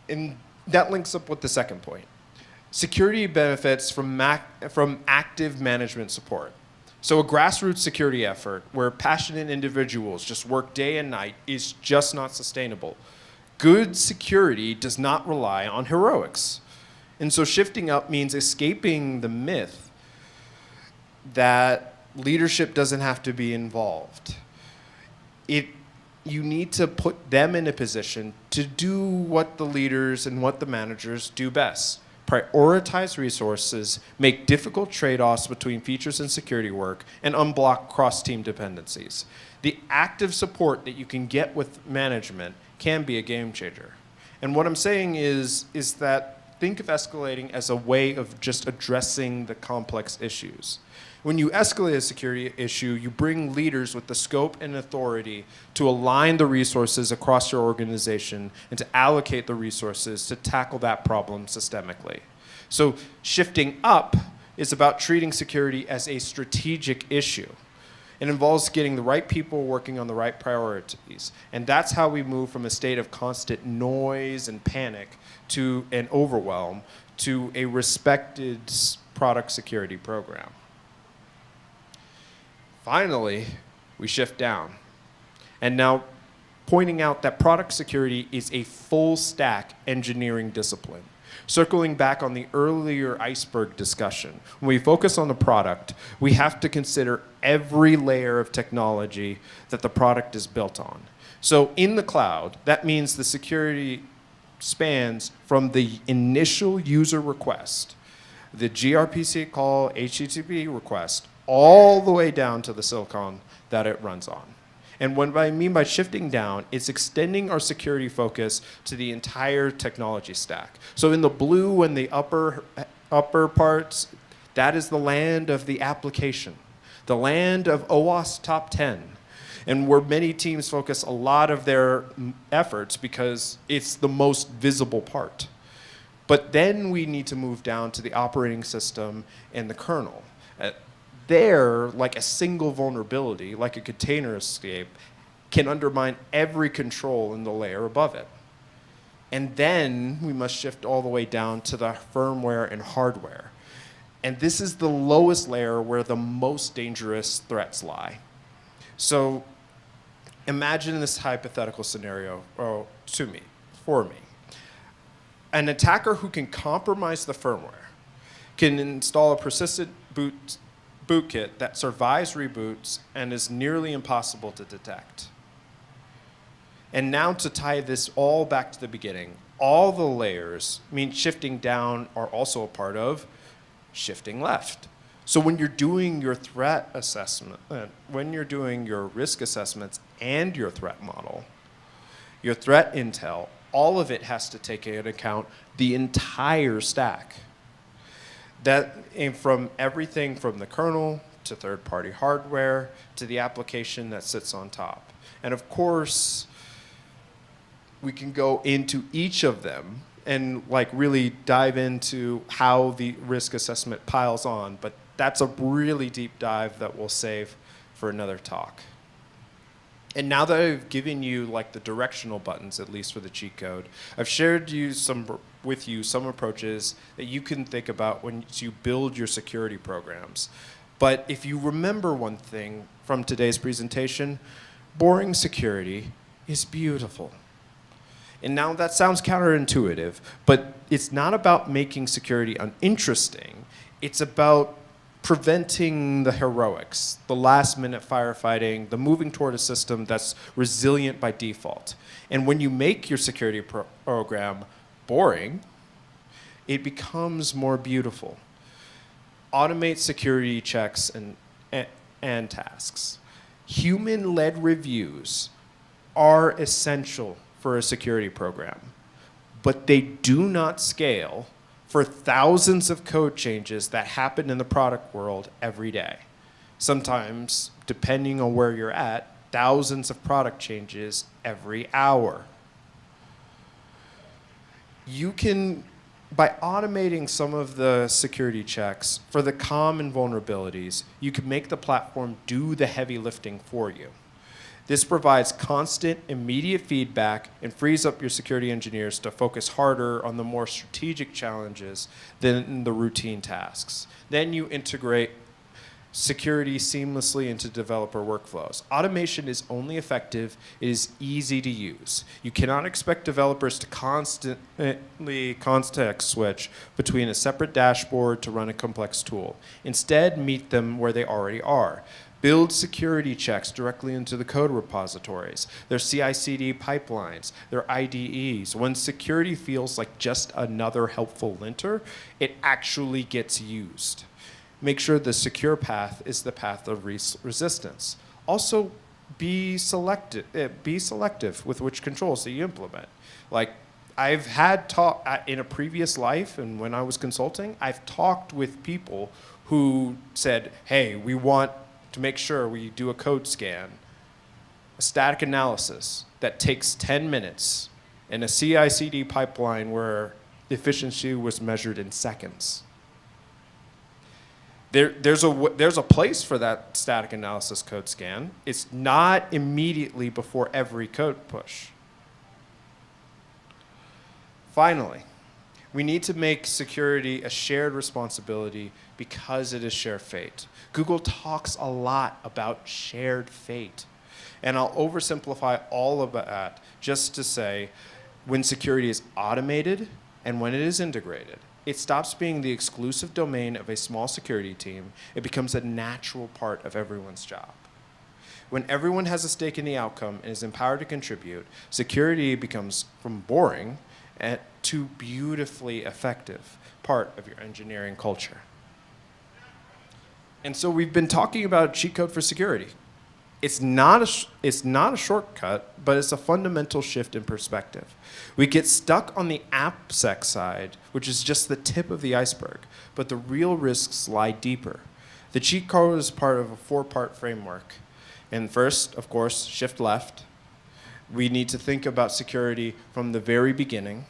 And that links up with the second point. Security benefits from active management support. So a grassroots security effort where passionate individuals just work day and night is just not sustainable. Good security does not rely on heroics. And so shifting up means escaping the myth that leadership doesn't have to be involved. You need to put them in a position to do what the leaders and what the managers do best. Prioritize resources, make difficult trade-offs between features and security work, and unblock cross-team dependencies. The active support that you can get with management can be a game changer. And what I'm saying is that think of escalating as a way of just addressing the complex issues. When you escalate a security issue, you bring leaders with the scope and authority to align the resources across your organization and to allocate the resources to tackle that problem systemically. So shifting up is about treating security as a strategic issue. It involves getting the right people working on the right priorities. And that's how we move from a state of constant noise and panic to an overwhelm to a respected product security program. Finally, we shift down. And now pointing out that product security is a full stack engineering discipline. Circling back on the earlier iceberg discussion, when we focus on the product, we have to consider every layer of technology that the product is built on. So in the cloud, that means the security spans from the initial user request, the gRPC call, HTTP request, all the way down to the silicon that it runs on. And what I mean by shifting down, it's extending our security focus to the entire technology stack. So in the blue and the upper parts, that is the land of the application, the land of OWASP top 10, and where many teams focus a lot of their efforts because it's the most visible part. But then we need to move down to the operating system and the kernel. There, like a single vulnerability, like a container escape, can undermine every control in the layer above it. And then we must shift all the way down to the firmware and hardware. And this is the lowest layer where the most dangerous threats lie. So imagine this hypothetical scenario for me. An attacker who can compromise the firmware can install a persistent bootkit that survives reboots and is nearly impossible to detect. And now to tie this all back to the beginning, all the layers mean shifting down are also a part of shifting left. So when you're doing your threat assessment, when you're doing your risk assessments and your threat model, your threat intel, all of it has to take into account the entire stack. That from everything from the kernel to third-party hardware to the application that sits on top. And of course, we can go into each of them and like really dive into how the risk assessment piles on, but that's a really deep dive that we'll save for another talk. And now that I've given you like the directional buttons, at least for the cheat code, I've shared with you some approaches that you can think about when you build your security programs. But if you remember one thing from today's presentation, boring security is beautiful. And now that sounds counterintuitive, but it's not about making security uninteresting. It's about preventing the heroics, the last-minute firefighting, the moving toward a system that's resilient by default. And when you make your security program boring, it becomes more beautiful. Automate security checks and tasks. Human-led reviews are essential for a security program, but they do not scale for thousands of code changes that happen in the product world every day. Sometimes, depending on where you're at, thousands of product changes every hour. You can, by automating some of the security checks for the common vulnerabilities, you can make the platform do the heavy lifting for you. This provides constant, immediate feedback and frees up your security engineers to focus harder on the more strategic challenges than the routine tasks. Then you integrate security seamlessly into developer workflows. Automation is only effective, it is easy to use. You cannot expect developers to constantly context switch between a separate dashboard to run a complex tool. Instead, meet them where they already are. Build security checks directly into the code repositories, their CI/CD pipelines, their IDEs. When security feels like just another helpful linter, it actually gets used. Make sure the secure path is the path of resistance. Also, be selective with which controls that you implement. Like, I've had talk in a previous life, and when I was consulting, I've talked with people who said, hey, we want to make sure we do a code scan, a static analysis that takes 10 minutes, and a CI/CD pipeline where efficiency was measured in seconds. There's a place for that static analysis code scan. It's not immediately before every code push. Finally, we need to make security a shared responsibility because it is shared fate. Google talks a lot about shared fate. And I'll oversimplify all of that just to say when security is automated and when it is integrated, it stops being the exclusive domain of a small security team. It becomes a natural part of everyone's job. When everyone has a stake in the outcome and is empowered to contribute, security becomes from boring to beautifully effective part of your engineering culture. And so we've been talking about cheat code for security. It's not a shortcut, but it's a fundamental shift in perspective. We get stuck on the AppSec side, which is just the tip of the iceberg, but the real risks lie deeper. The cheat code is part of a 4-part framework. And first, of course, shift left. We need to think about security from the very beginning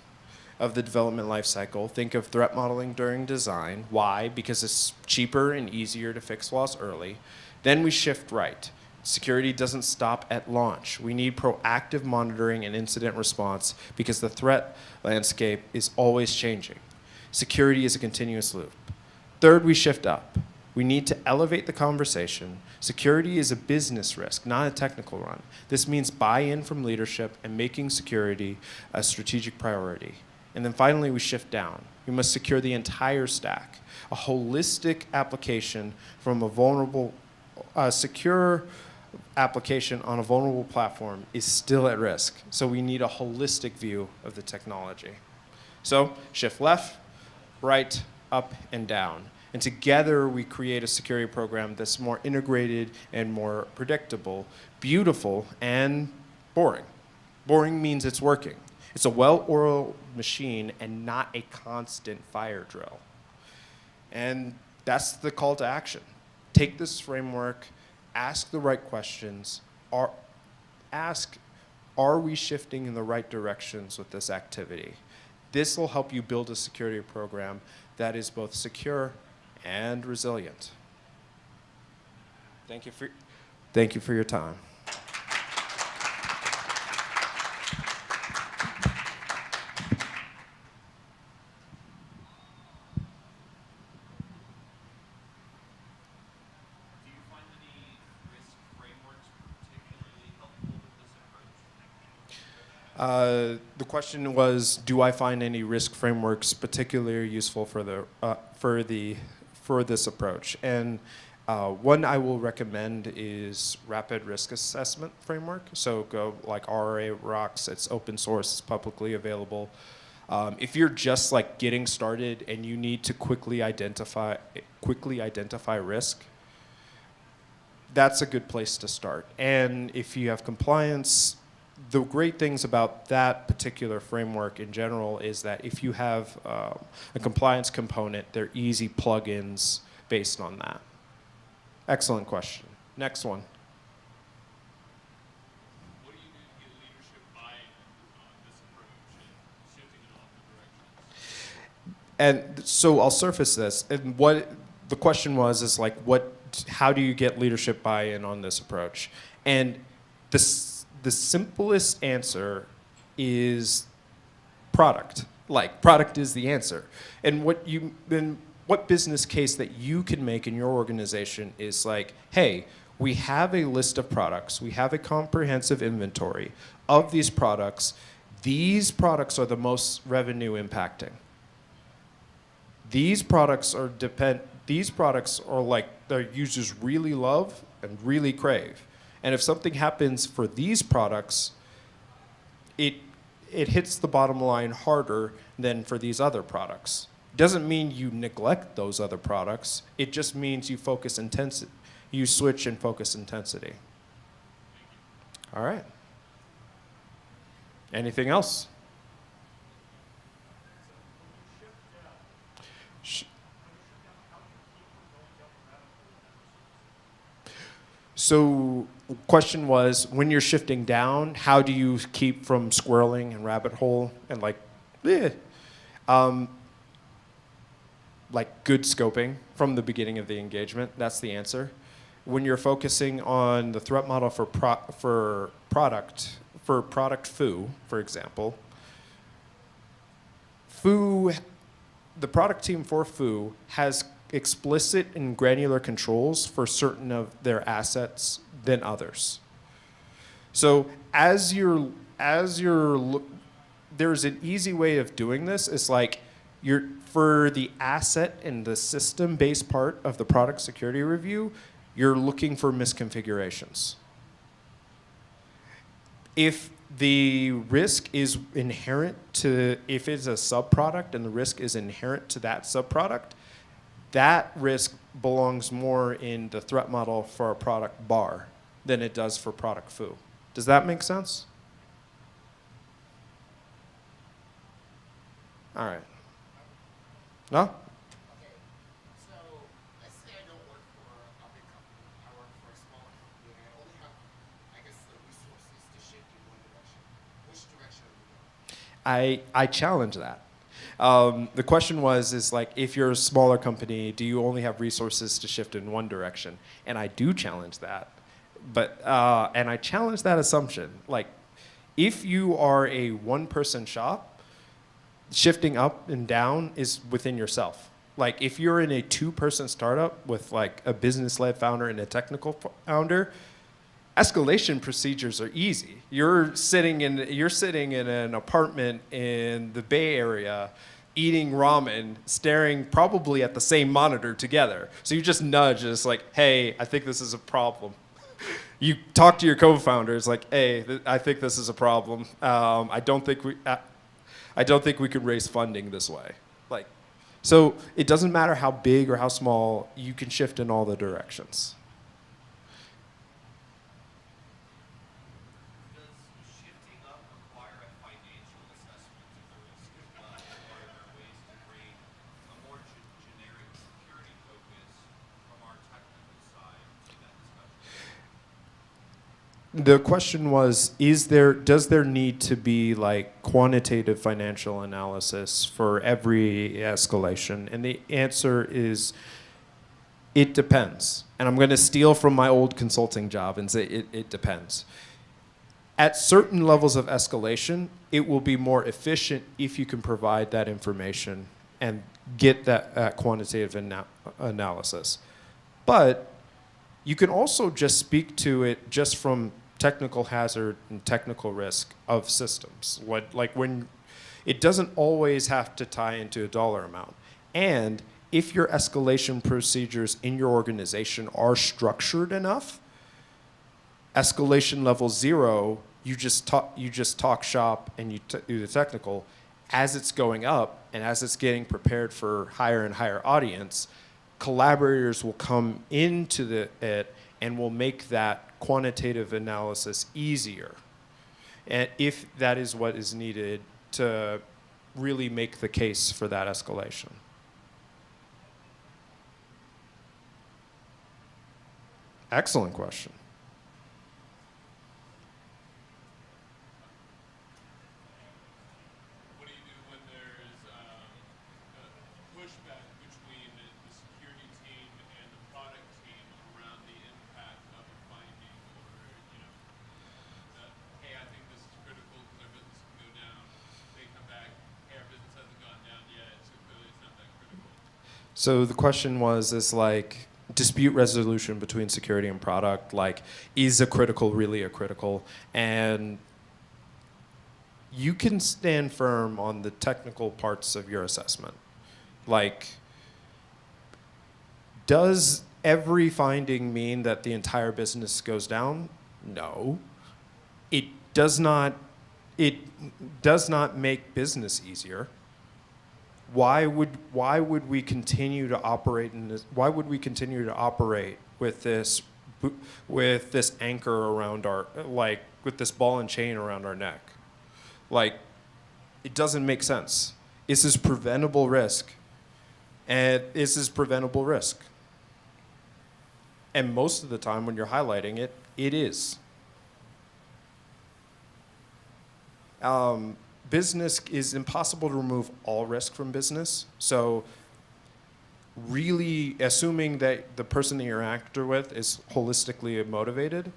of the development lifecycle. Think of threat modeling during design. Why? Because it's cheaper and easier to fix flaws early. Then we shift right. Security doesn't stop at launch. We need proactive monitoring and incident response because the threat landscape is always changing. Security is a continuous loop. Third, we shift up. We need to elevate the conversation. Security is a business risk, not a technical one. This means buy-in from leadership and making security a strategic priority. And then finally, we shift down. We must secure the entire stack. A holistic application from a vulnerable, secure application on a vulnerable platform is still at risk. So we need a holistic view of the technology. So shift left, right, up, and down. And together we create a security program that's more integrated and more predictable, beautiful, and boring. Boring means it's working. It's a well-oiled machine and not a constant fire drill. And that's the call to action. Take this framework, ask the right questions, are we shifting in the right directions with this activity? This will help you build a security program that is both secure and resilient. Thank you for your time. The question was, do I find any risk frameworks particularly useful for this approach? And one I will recommend is Rapid Risk Assessment Framework. So go like RRA Rocks. It's open source. It's publicly available. If you're just like getting started and you need to quickly identify risk, that's a good place to start. And if you have compliance, the great things about that particular framework in general is that if you have a compliance component, they're easy plugins based on that. Excellent question. Next one. What do you do to get leadership buy-in on this approach and shifting in all the directions? And so I'll surface this. And what the question was is like, how do you get leadership buy-in on this approach? And the simplest answer is product. Like, product is the answer. And what business case that you can make in your organization is like, hey, we have a list of products. We have a comprehensive inventory of these products. These products are the most revenue impacting. These products are like their users really love and really crave. And if something happens for these products, it hits the bottom line harder than for these other products. Doesn't mean you neglect those other products. It just means you switch and focus intensity. All right. Anything else? So question was, when you're shifting down, how do you keep from squirreling and rabbit hole and like good scoping from the beginning of the engagement? That's the answer. When you're focusing on the threat model for product foo, for example, the product team for foo has explicit and granular controls for certain of their assets than others. So there's an easy way of doing this. It's like for the asset and the system-based part of the product security review, you're looking for misconfigurations. If the risk is inherent if it's a subproduct and the risk is inherent to that subproduct, that risk belongs more in the threat model for a product bar than it does for product foo. Does that make sense? All right. No? Okay. So let's say I don't work for a big company. I work for a small company, and I only have, I guess, the resources to shift in one direction. Which direction are we going? I challenge that. The question is like, if you're a smaller company, do you only have resources to shift in one direction? And I do challenge that. And I challenge that assumption. Like, if you are a one-person shop, shifting up and down is within yourself. Like, if you're in a two-person startup with like a business-led founder and a technical founder, Escalation procedures are easy. You're sitting in an apartment in the Bay Area, eating ramen, staring probably at the same monitor together. So you just nudge, and it's like, hey, I think this is a problem. You talk to your co-founders like, hey, I think this is a problem. I don't think we could raise funding this way. Like, so it doesn't matter how big or how small, you can shift in all the directions. The question was, does there need to be like quantitative financial analysis for every escalation? And the answer is, it depends. And I'm going to steal from my old consulting job and say it depends. At certain levels of escalation, it will be more efficient if you can provide that information and get that quantitative analysis. But you can also just speak to it just from technical hazard and technical risk of systems. When it doesn't always have to tie into a dollar amount. And if your escalation procedures in your organization are structured enough, escalation level 0, you just talk shop and you do the technical. As it's going up and as it's getting prepared for higher and higher audience, collaborators will come into it and will make that quantitative analysis easier. And if that is what is needed to really make the case for that escalation. Excellent question. So the question is like dispute resolution between security and product, like is a critical really a critical? And you can stand firm on the technical parts of your assessment. Like, does every finding mean that the entire business goes down? No. It does not make business easier. Why would we continue to operate in this? Why would we continue to operate with this anchor around our, like, with this ball and chain around our neck? Like, it doesn't make sense. This is preventable risk, and this is preventable risk. And most of the time, when you're highlighting it, it is. Business is impossible to remove all risk from business. So really assuming that the person that you're acting with is holistically motivated,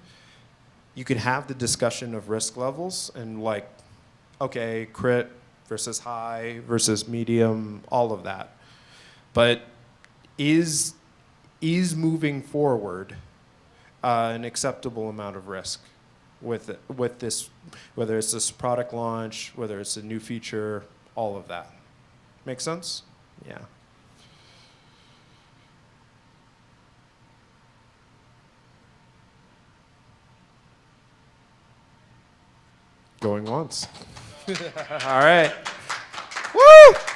you can have the discussion of risk levels and like, okay, crit versus high versus medium, all of that. But is moving forward an acceptable amount of risk with this, whether it's this product launch, whether it's a new feature, all of that. Make sense? Yeah. Going once. All right. Woo!